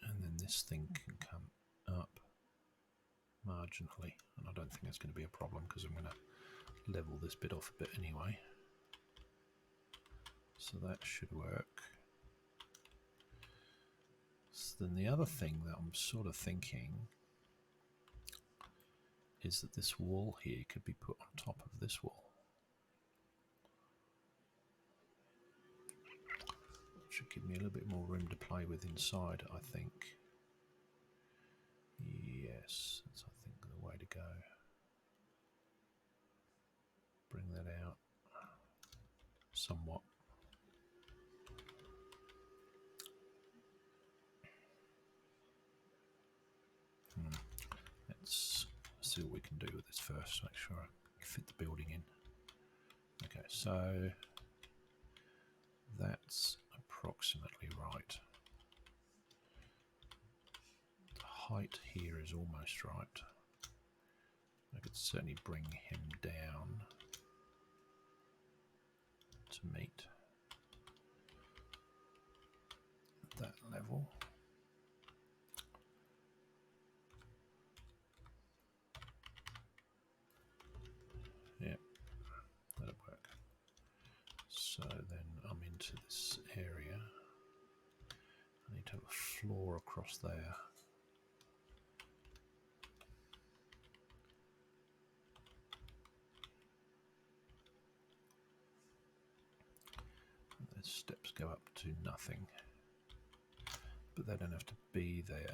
and then this thing can come up marginally, and I don't think that's going to be a problem because I'm going to level this bit off a bit anyway. So that should work. So then the other thing that I'm sort of thinking is that this wall here could be put on top of this wall. Should give me a little bit more room to play with inside, I think. Yes, that's I think the way to go. Bring that out somewhat. Let's see what we can do with this first. Make sure I fit the building in. Okay, so that's approximately right. The height here is almost right. I could certainly bring him down to meet that level. Yeah, that'll work. So then I'm into this area. I need to have a floor across there. And those steps go up to nothing, but they don't have to be there.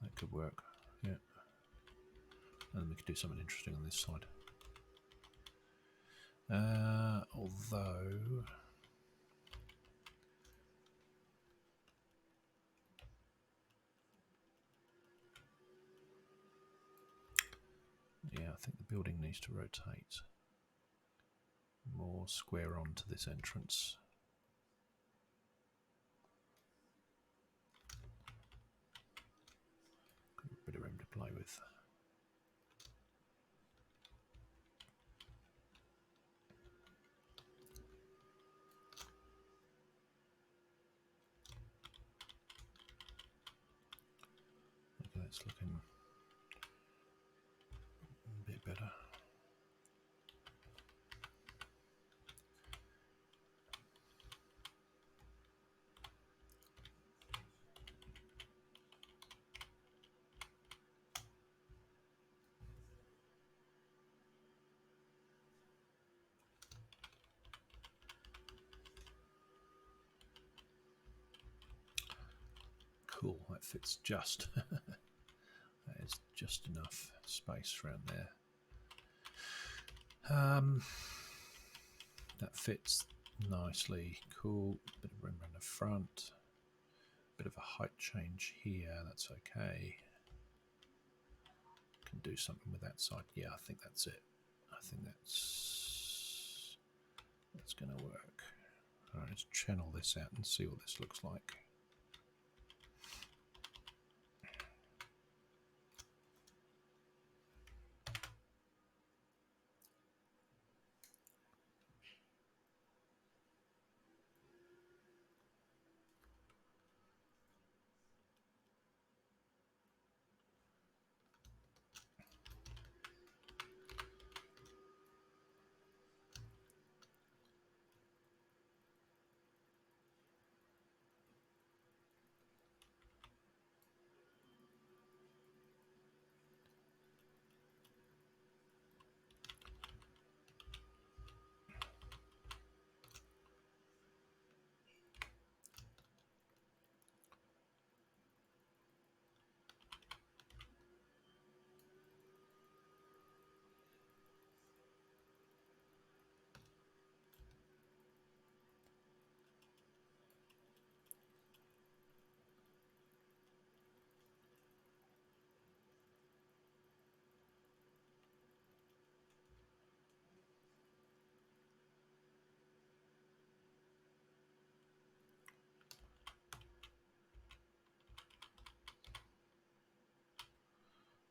That could work, yeah. And then we could do something interesting on this side. Although yeah, I think the building needs to rotate more square on to this entrance. Got a bit of room to play with. Okay, that's looking a bit better. Cool, that fits just. That is just enough space around there. That fits nicely. Cool. Bit of room around the front. Bit of a height change here. That's okay. Can do something with that side. Yeah, I think that's it. I think that's going to work. All right, let's channel this out and see what this looks like.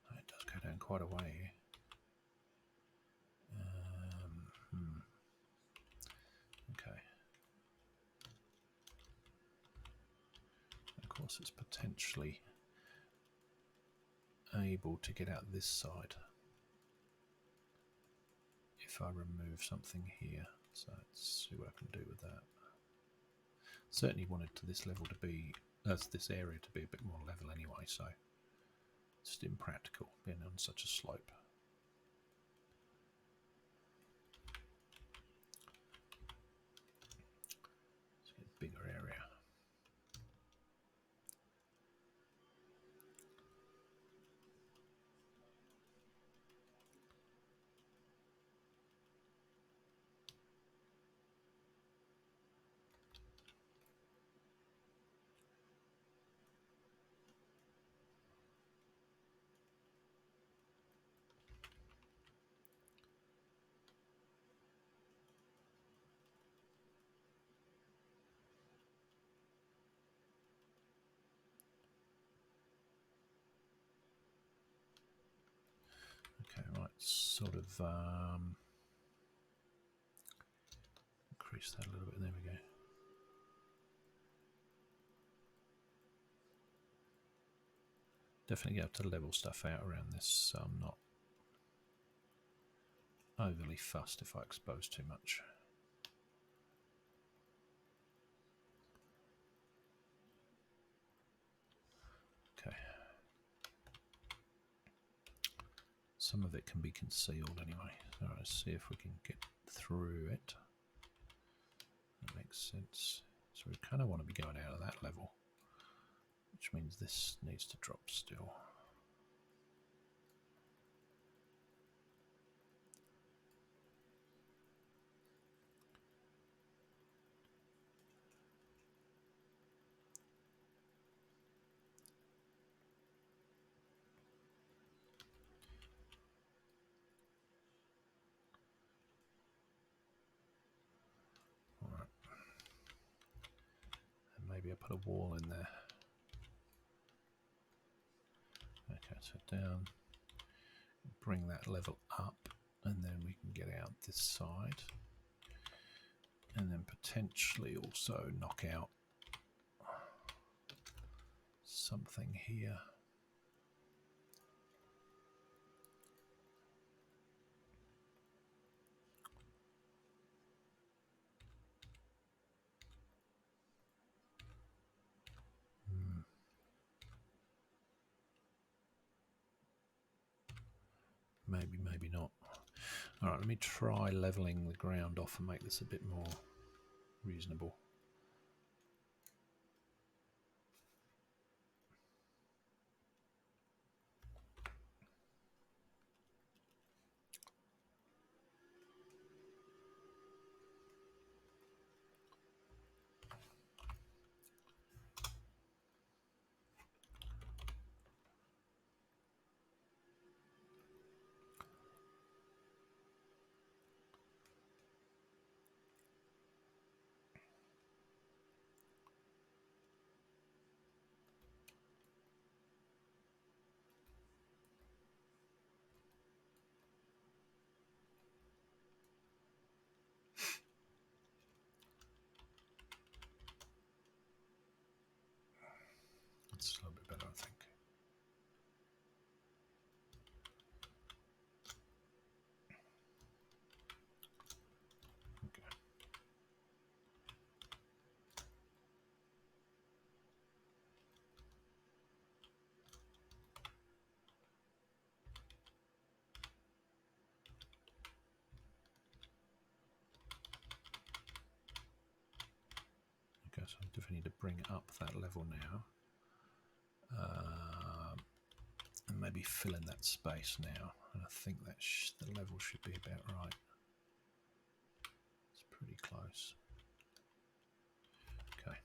It does go down quite a way. Okay. Of course, it's potentially able to get out this side if I remove something here. So let's see what I can do with that. Certainly wanted to this level to be, this area to be a bit more level anyway, so it's just impractical being on such a slope. Let's get a bigger area. Okay, right, sort of increase that a little bit. There we go. Definitely get up to level stuff out around this, so I'm not overly fussed if I expose too much. Okay. Some of it can be concealed anyway. So let's see if we can get through it. That makes sense. So we kind of want to be going out of that level, which means this needs to drop still. Alright. And maybe I put a wall in there. Okay, so down, bring that level up, and then we can get out this side, and then potentially also knock out something here. Maybe, maybe not. All right, let me try leveling the ground off and make this a bit more reasonable. That's a little bit better, I think. Okay. Okay, so I definitely need to bring up that level now. And maybe fill in that space now. And I think that the level should be about right. It's pretty close. Okay.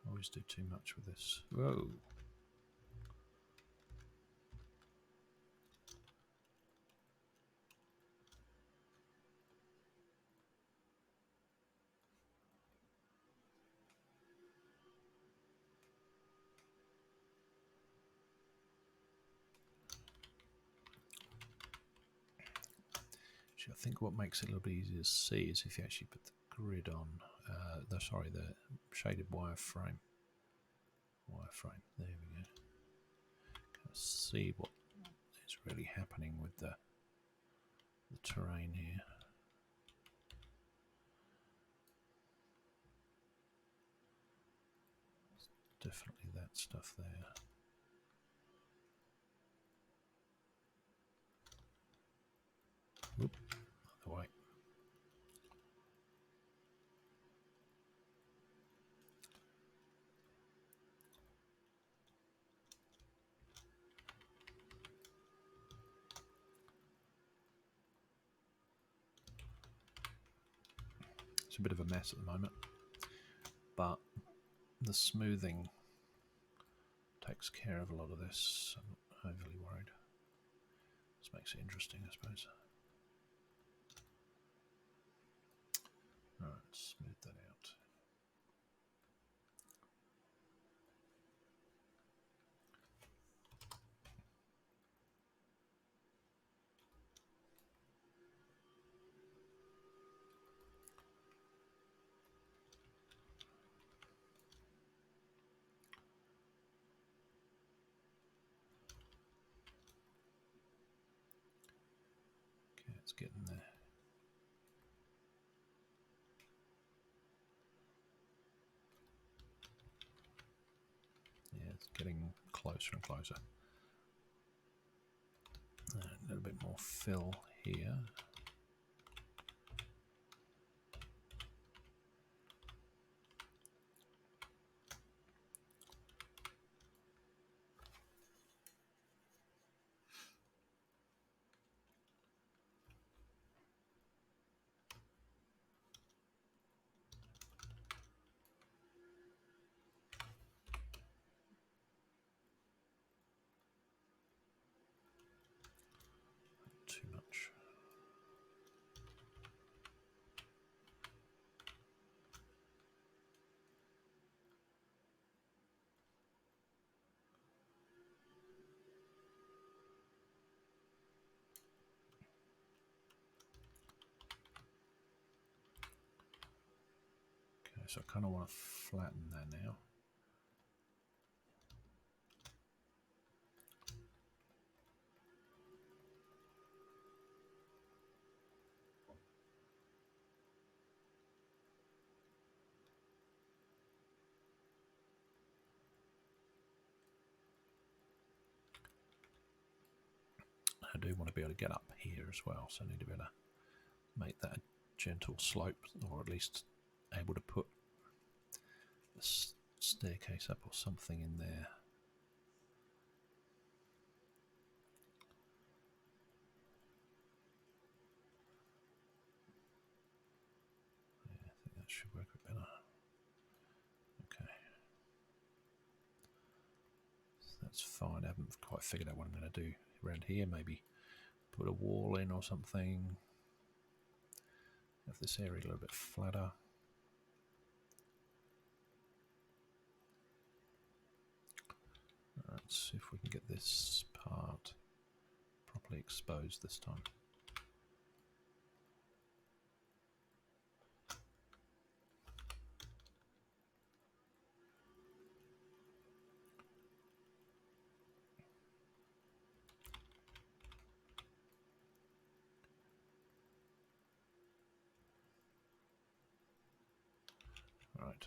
Always do too much with this. Whoa. Actually, I think what makes it a little bit easier to see is if you actually put the grid on, the shaded wireframe. There we go. Can see what is really happening with the terrain here. There's definitely that stuff there. Whoop, other way. It's a bit of a mess at the moment, but the smoothing takes care of a lot of this. I'm not overly worried. This makes it interesting, I suppose. Alright, smooth that out. Okay, it's getting there. Yeah, it's getting closer and closer. A little bit more fill here. Too much. Okay, so I kind of want to flatten that now. I do want to be able to get up here as well, so I need to be able to make that a gentle slope, or at least able to put a staircase up or something in there. Yeah, I think that should work a bit better. Okay. So that's fine. I haven't quite figured out what I'm going to do around here. Maybe put a wall in or something. Have this area a little bit flatter. Let's see if we can get this part properly exposed this time. Right.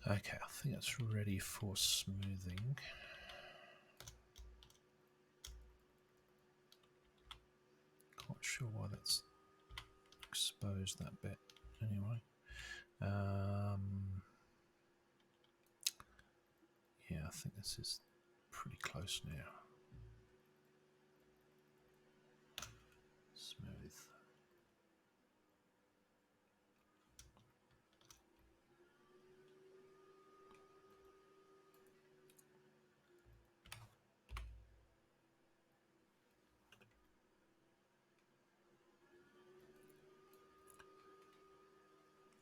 Okay, I think it's ready for smoothing. Quite sure why that's exposed that bit anyway. Yeah, I think this is pretty close now. Smooth.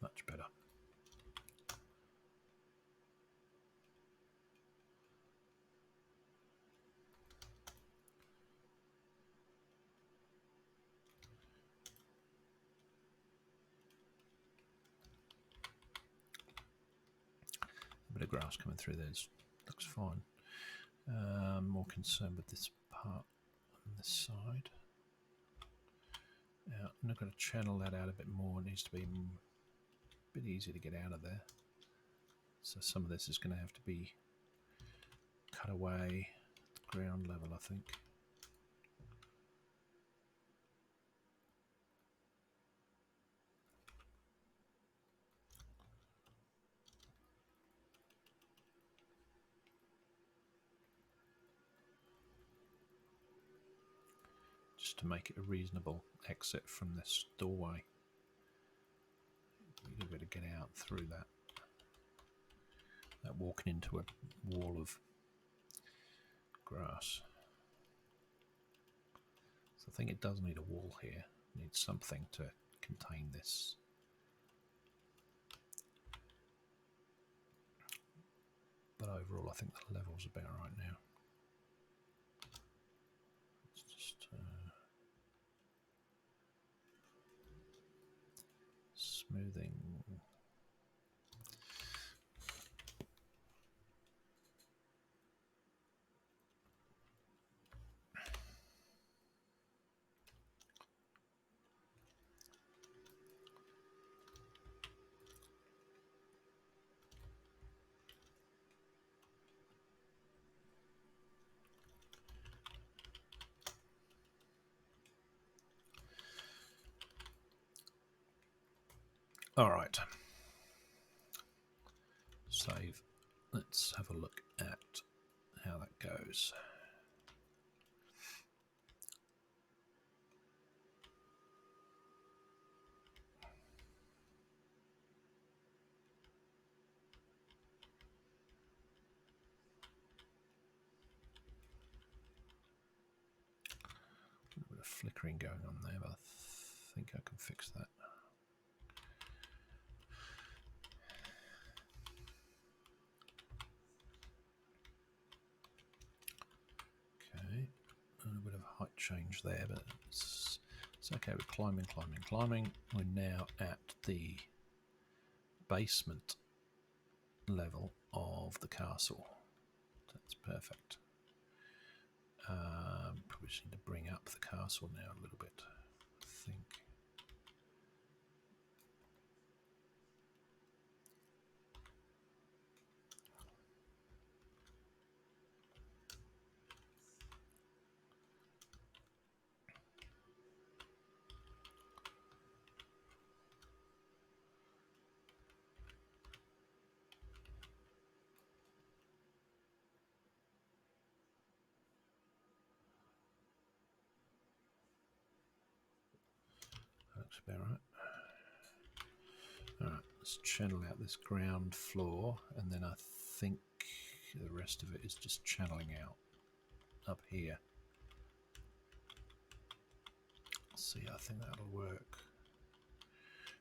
Much better. A bit of grass coming through there looks fine. More concerned with this part on this side. Now, I'm not going to channel that out a bit more. It needs to be a bit easier to get out of there. So some of this is going to have to be cut away at the ground level, I think. Just to make it a reasonable exit from this doorway. You've got to get out through that. Walking into a wall of grass. So I think it does need a wall here. It needs something to contain this. But overall, I think the level's about right now. Let's just smoothing. All right. Save. Let's have a look at how that goes. A bit of flickering going on there, but I think I can fix that. Okay, a little bit of height change there, but it's okay. We're climbing. We're now at the basement level of the castle. That's perfect. Probably just need to bring up the castle now a little bit, I think. about right. Alright, let's channel out this ground floor, and then I think the rest of it is just channeling out up here. See, I think that'll work.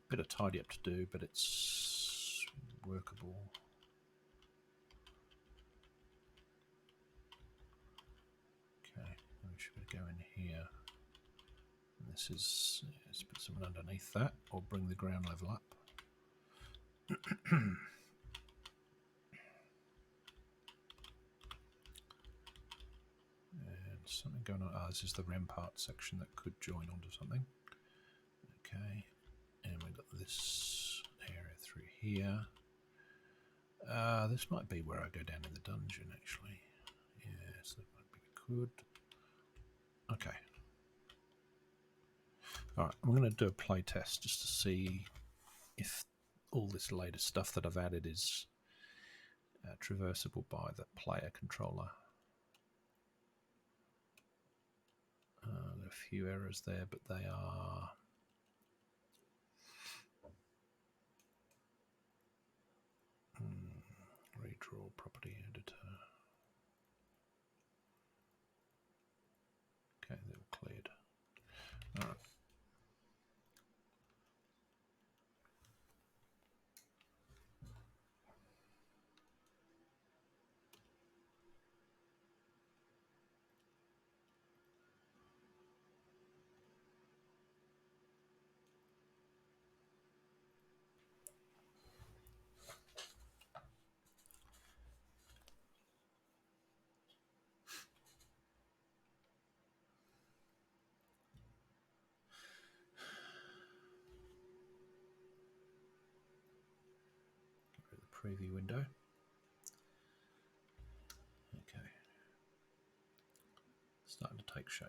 Bit of tidy up to do, but it's workable. Okay, we should go in here. And this is, let's put something underneath that, or bring the ground level up. And something going on. This is the rampart section that could join onto something. Okay, and we've got this area through here. This might be where I go down in the dungeon, actually. Yes, that might be good. Okay. Alright, I'm going to do a play test just to see if all this latest stuff that I've added is traversable by the player controller. There are a few errors there, but they are redraw property editor. Okay, they're cleared. All right. Preview window. Okay, starting to take shape.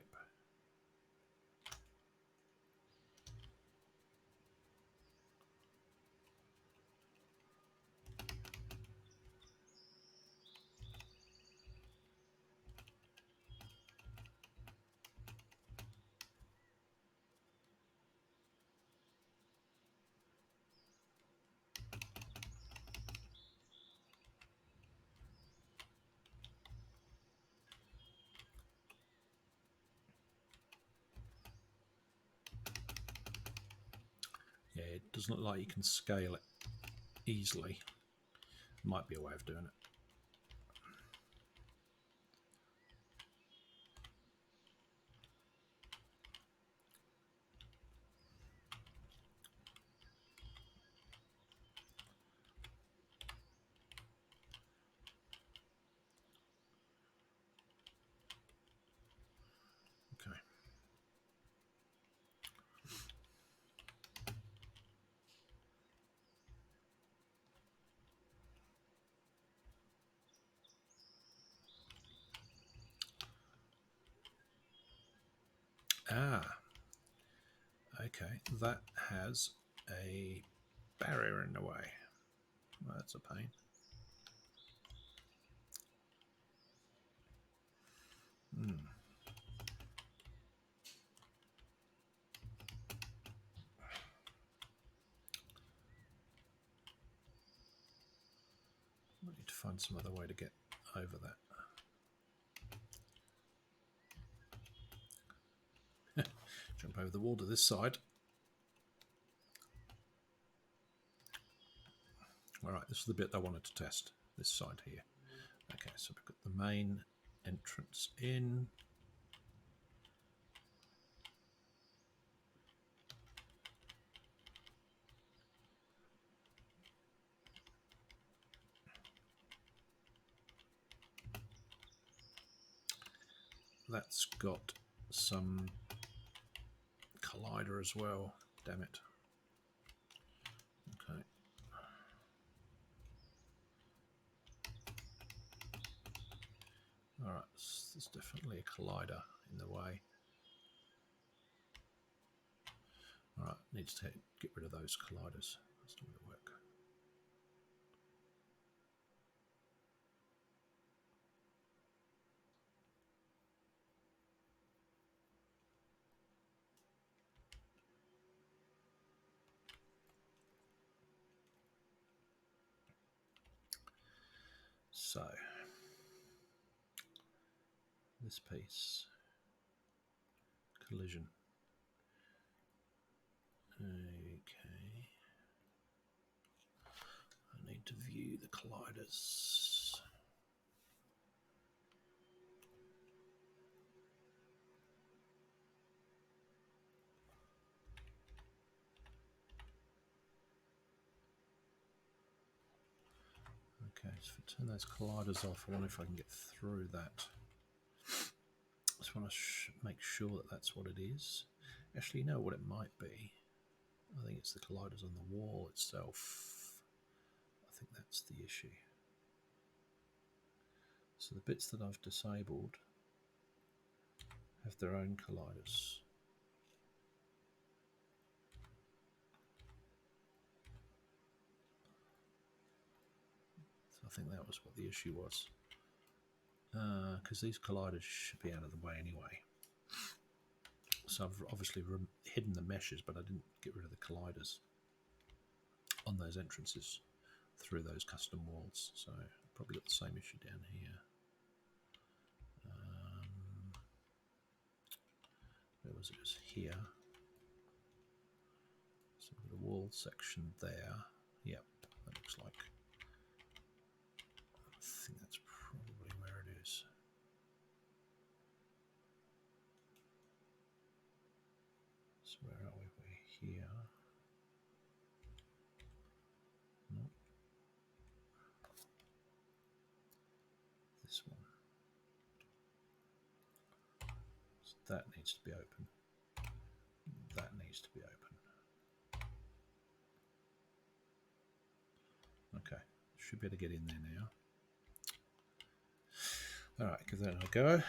Yeah, it doesn't look like you can scale it easily. Might be a way of doing it. Okay. Ah, okay, that has a barrier in the way. Well, that's a pain. I need to find some other way to get over that. Jump over the wall to this side. All right, this is the bit I wanted to test, this side here. Okay, so we've got the main entrance in. That's got some collider as well, damn it. Okay. Alright, there's definitely a collider in the way. Alright, needs to get rid of those colliders. That's not going to work. So this piece, collision. Okay. I need to view the colliders. Okay, so if I turn those colliders off, I wonder if I can get through that. Just want to make sure that that's what it is. Actually, you know what it might be? I think it's the colliders on the wall itself. I think that's the issue. So the bits that I've disabled have their own colliders. So I think that was what the issue was. Because these colliders should be out of the way anyway. So I've obviously hidden the meshes, but I didn't get rid of the colliders on those entrances through those custom walls. So probably got the same issue down here. Where was it? It was here. So we've got a wall section there. Yep, that looks like. I think that's probably where it is. So where are we? We're here. No. This one. So that needs to be open. That needs to be open. Okay, should be able to get in there now. All right, give that a go.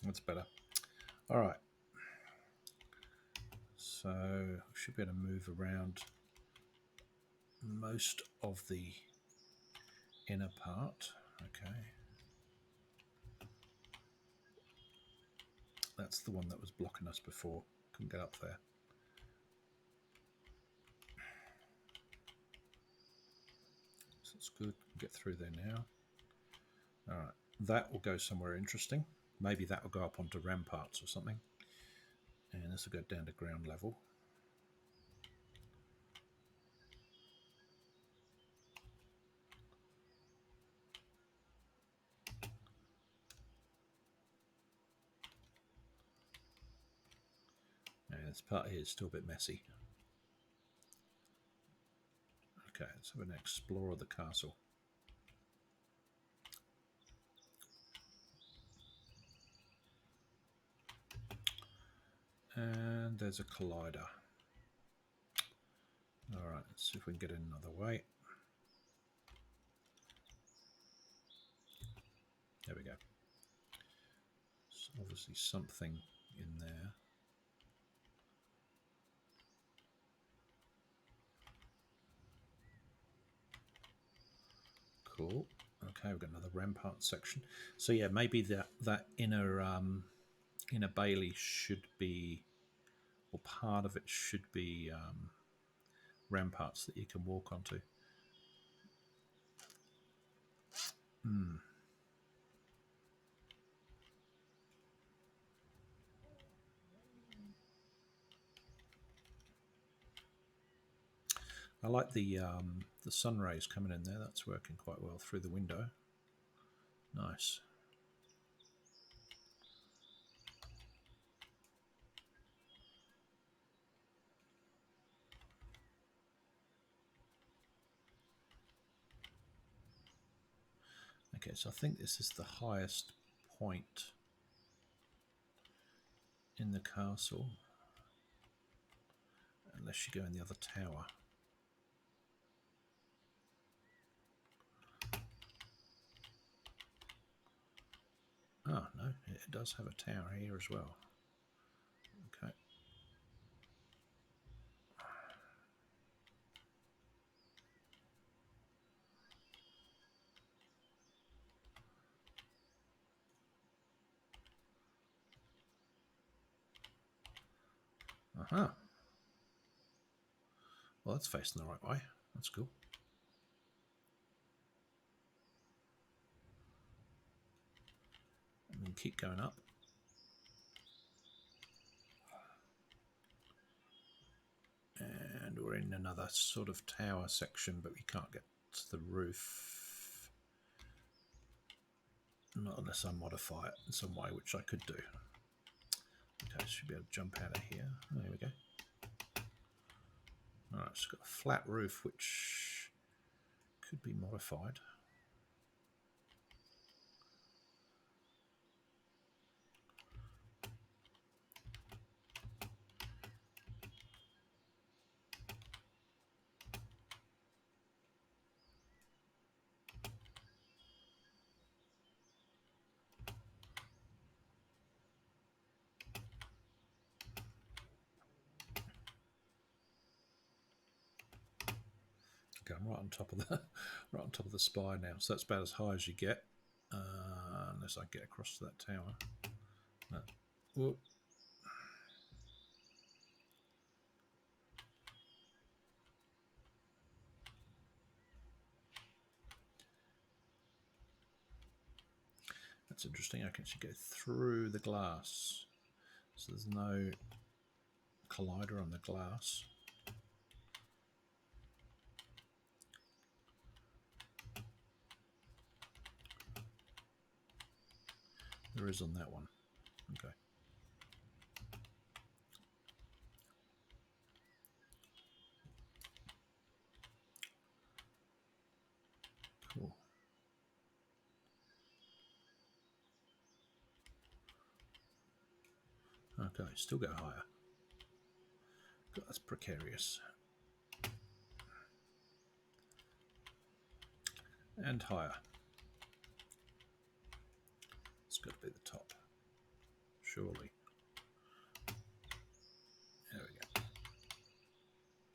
That's better. All right. So we should be able to move around most of the inner part. Okay. That's the one that was blocking us before. Couldn't get up there. So it's good. Get through there now. All right. That will go somewhere interesting. Maybe that will go up onto ramparts or something. And this will go down to ground level. And this part here is still a bit messy. Okay, let's have an explore of the castle. And there's a collider. All right, let's see if we can get in another way. There we go. There's obviously something in there. Cool. Okay, we've got another rampart section. So yeah, maybe that inner inner bailey should be, or part of it should be ramparts that you can walk onto. I like the sun rays coming in there. That's working quite well through the window. Nice. Okay, so I think this is the highest point in the castle, unless you go in the other tower. Oh, no, it does have a tower here as well. Okay. Uh-huh. Well, that's facing the right way. That's cool. And then keep going up. And we're in another sort of tower section, but we can't get to the roof. Not unless I modify it in some way, which I could do. Okay, should be able to jump out of here. There we go. Alright, it's got a flat roof, which could be modified. Okay, I'm right on top of the spire now, so that's about as high as you get, unless I get across to that tower. No. Whoop. That's interesting. I can actually go through the glass, so there's no collider on the glass. There is on that one. Okay. Cool. Okay, still go higher. God, that's precarious. And higher. It's got to be the top. Surely. There we go.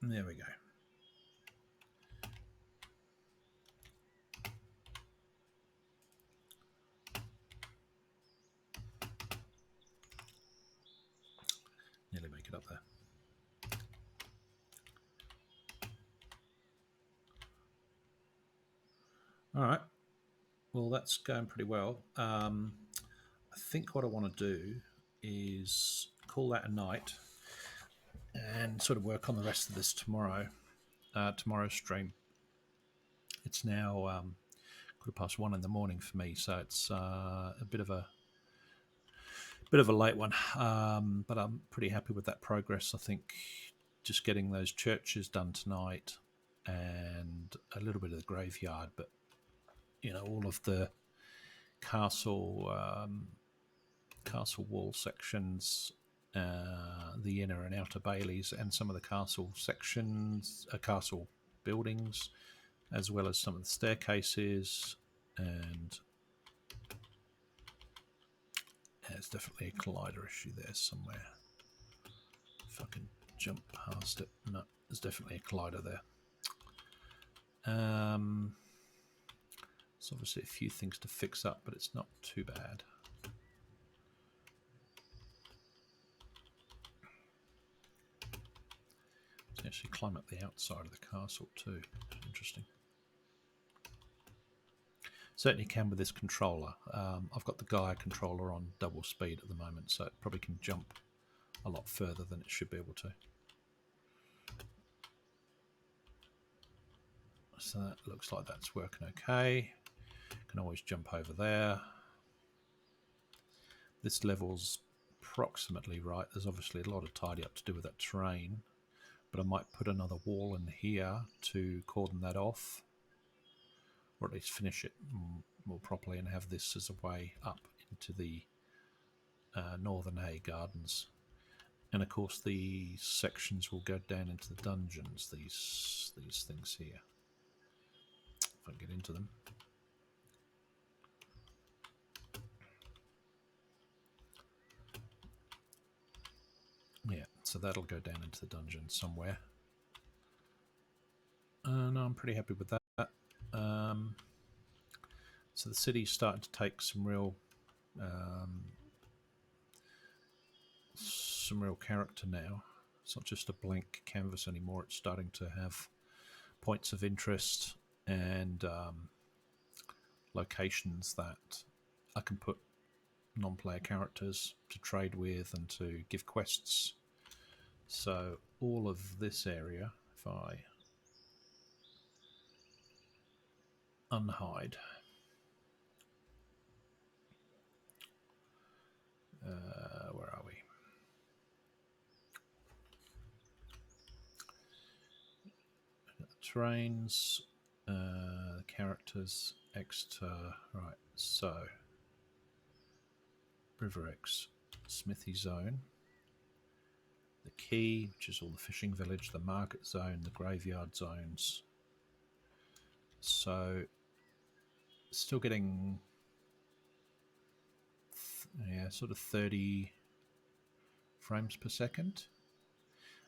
There we go. Nearly make it up there. All right. Well, that's going pretty well. I think what I want to do is call that a night and sort of work on the rest of this tomorrow. Tomorrow's stream. It's now 1:15 in the morning for me, so it's a bit of a late one. But I'm pretty happy with that progress. I think just getting those churches done tonight and a little bit of the graveyard, but you know, all of the castle wall sections, the inner and outer bailies, and some of the castle sections, castle buildings, as well as some of the staircases. And there's definitely a collider issue there somewhere. If I can jump past it. No, there's definitely a collider there. There's obviously a few things to fix up, but it's not too bad. You can actually climb up the outside of the castle too. Interesting. Certainly can with this controller. I've got the Gaia controller on double speed at the moment, so it probably can jump a lot further than it should be able to. So that looks like that's working okay. Can always jump over there. This level's approximately right. There's obviously a lot of tidy up to do with that terrain, but I might put another wall in here to cordon that off, or at least finish it more properly and have this as a way up into the Northern Hay Gardens. And of course these sections will go down into the dungeons, these things here. If I can get into them. Yeah, so that'll go down into the dungeon somewhere. And I'm pretty happy with that. So the city's starting to take some real character now. It's not just a blank canvas anymore. It's starting to have points of interest and locations that I can put non-player characters to trade with and to give quests. So all of this area, if I unhide, where are we? Terrains, characters, Exeter, right, so River X, Smithy Zone, the Quay, which is all the fishing village, the market zone, the graveyard zones. So still getting sort of 30 frames per second.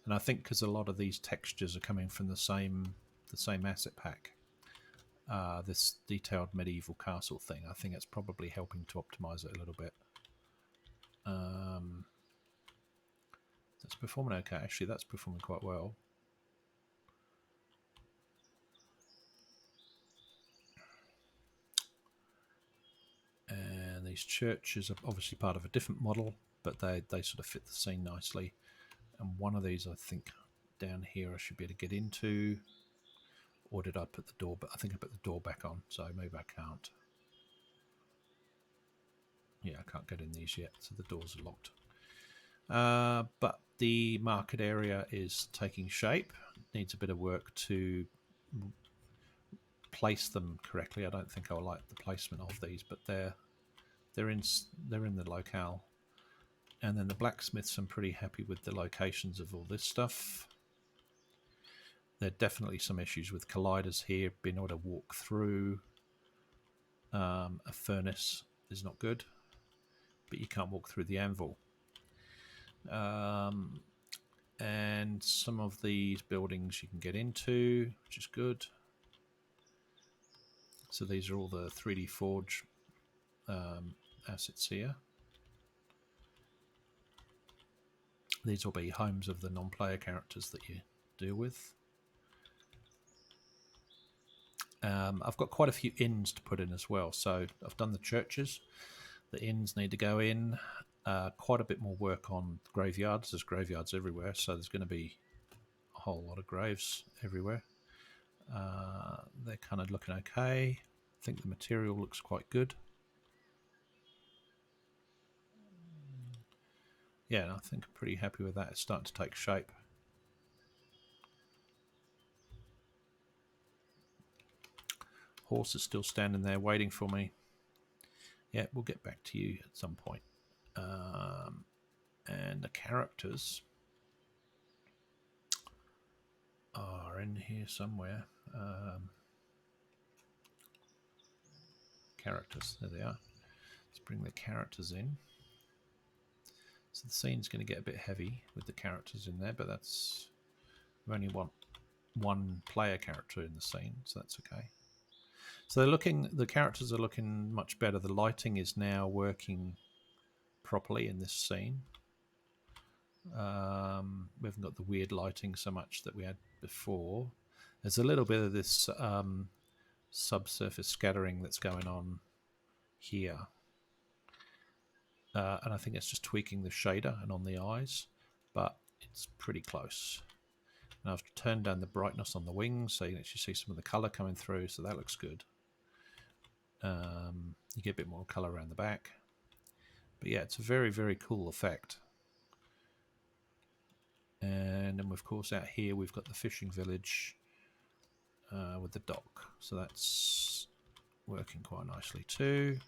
And I think because a lot of these textures are coming from the same asset pack, this detailed medieval castle thing, I think it's probably helping to optimize it a little bit. That's performing okay. Actually, that's performing quite well. And these churches are obviously part of a different model, but they sort of fit the scene nicely. And one of these, I think, down here I should be able to get into. Or did I put the door? But I think I put the door back on, so maybe I can't. Yeah, I can't get in these yet, so the doors are locked. But the market area is taking shape. It needs a bit of work to place them correctly. I don't think I like the placement of these, but they're in the locale. And then the blacksmiths, I'm pretty happy with the locations of all this stuff. There are definitely some issues with colliders here. Being able to walk through a furnace is not good, but you can't walk through the anvil. And some of these buildings you can get into, which is good. So these are all the 3D Forge assets here. These will be homes of the non-player characters that you deal with. I've got quite a few inns to put in as well. So I've done the churches. The inns need to go in. Quite a bit more work on graveyards. There's graveyards everywhere, so there's going to be a whole lot of graves everywhere. They're kind of looking okay. I think the material looks quite good. Yeah, I think I'm pretty happy with that. It's starting to take shape. Horse is still standing there waiting for me. Yeah, we'll get back to you at some point. And the characters are in here somewhere. Characters, there they are. Let's bring the characters in. So the scene's going to get a bit heavy with the characters in there, but that's, we only want one player character in the scene, so that's okay. So the characters are looking much better. The lighting is now working properly in this scene. We haven't got the weird lighting so much that we had before. There's a little bit of this subsurface scattering that's going on here. And I think it's just tweaking the shader and on the eyes, but it's pretty close. And I've turned down the brightness on the wings, so you can actually see some of the colour coming through, so that looks good. You get a bit more colour around the back. But yeah, it's a very, very cool effect. And then, of course, out here we've got the fishing village with the dock. So that's working quite nicely too.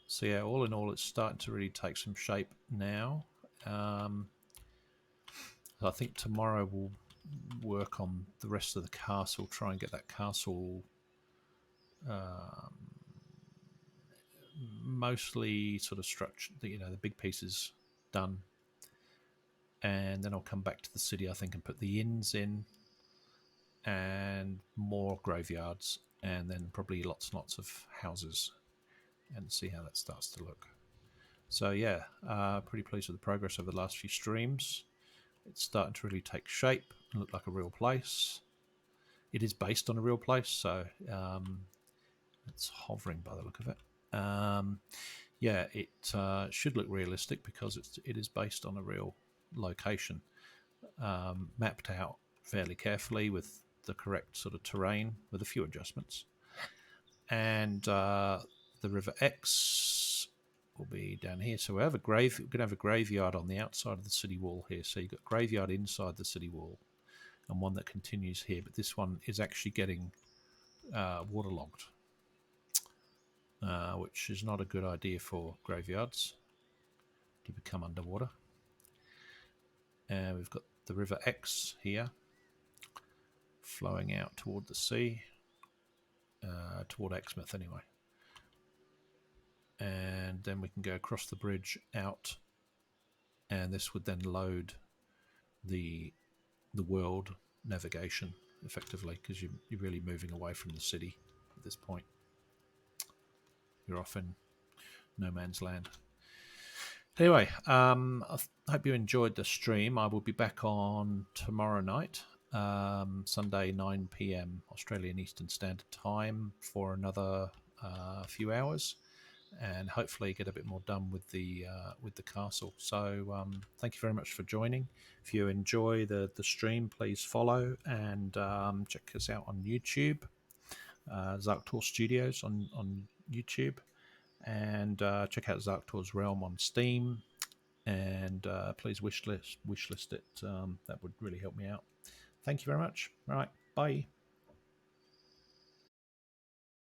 So yeah, all in all, it's starting to really take some shape now. I think tomorrow we'll work on the rest of the castle, try and get that castle mostly sort of structured, the big pieces done. And then I'll come back to the city, I think, and put the inns in and more graveyards, and then probably lots and lots of houses, and see how that starts to look. So yeah, pretty pleased with the progress over the last few streams. It's starting to really take shape and look like a real place. It is based on a real place, so it's hovering by the look of it. Yeah, it should look realistic because it is based on a real location, mapped out fairly carefully with the correct sort of terrain with a few adjustments. And the River X will be down here. So we're going to have a graveyard on the outside of the city wall here. So you've got graveyard inside the city wall and one that continues here. But this one is actually getting waterlogged, which is not a good idea for graveyards to become underwater. And we've got the River X here flowing out toward the sea, toward Exmouth anyway. And then we can go across the bridge out, and this would then load the world navigation effectively, because you're really moving away from the city at this point. You're off in no man's land. Anyway, I hope you enjoyed the stream. I will be back on tomorrow night, Sunday 9 p.m. Australian Eastern Standard Time for another few hours, and hopefully get a bit more done with the castle. So thank you very much for joining. If you enjoy the stream, please follow and check us out on YouTube, Zarktor Studios on YouTube, and check out Zarktor's Realm on Steam, and please wishlist it. That would really help me out. Thank you very much. All right, bye.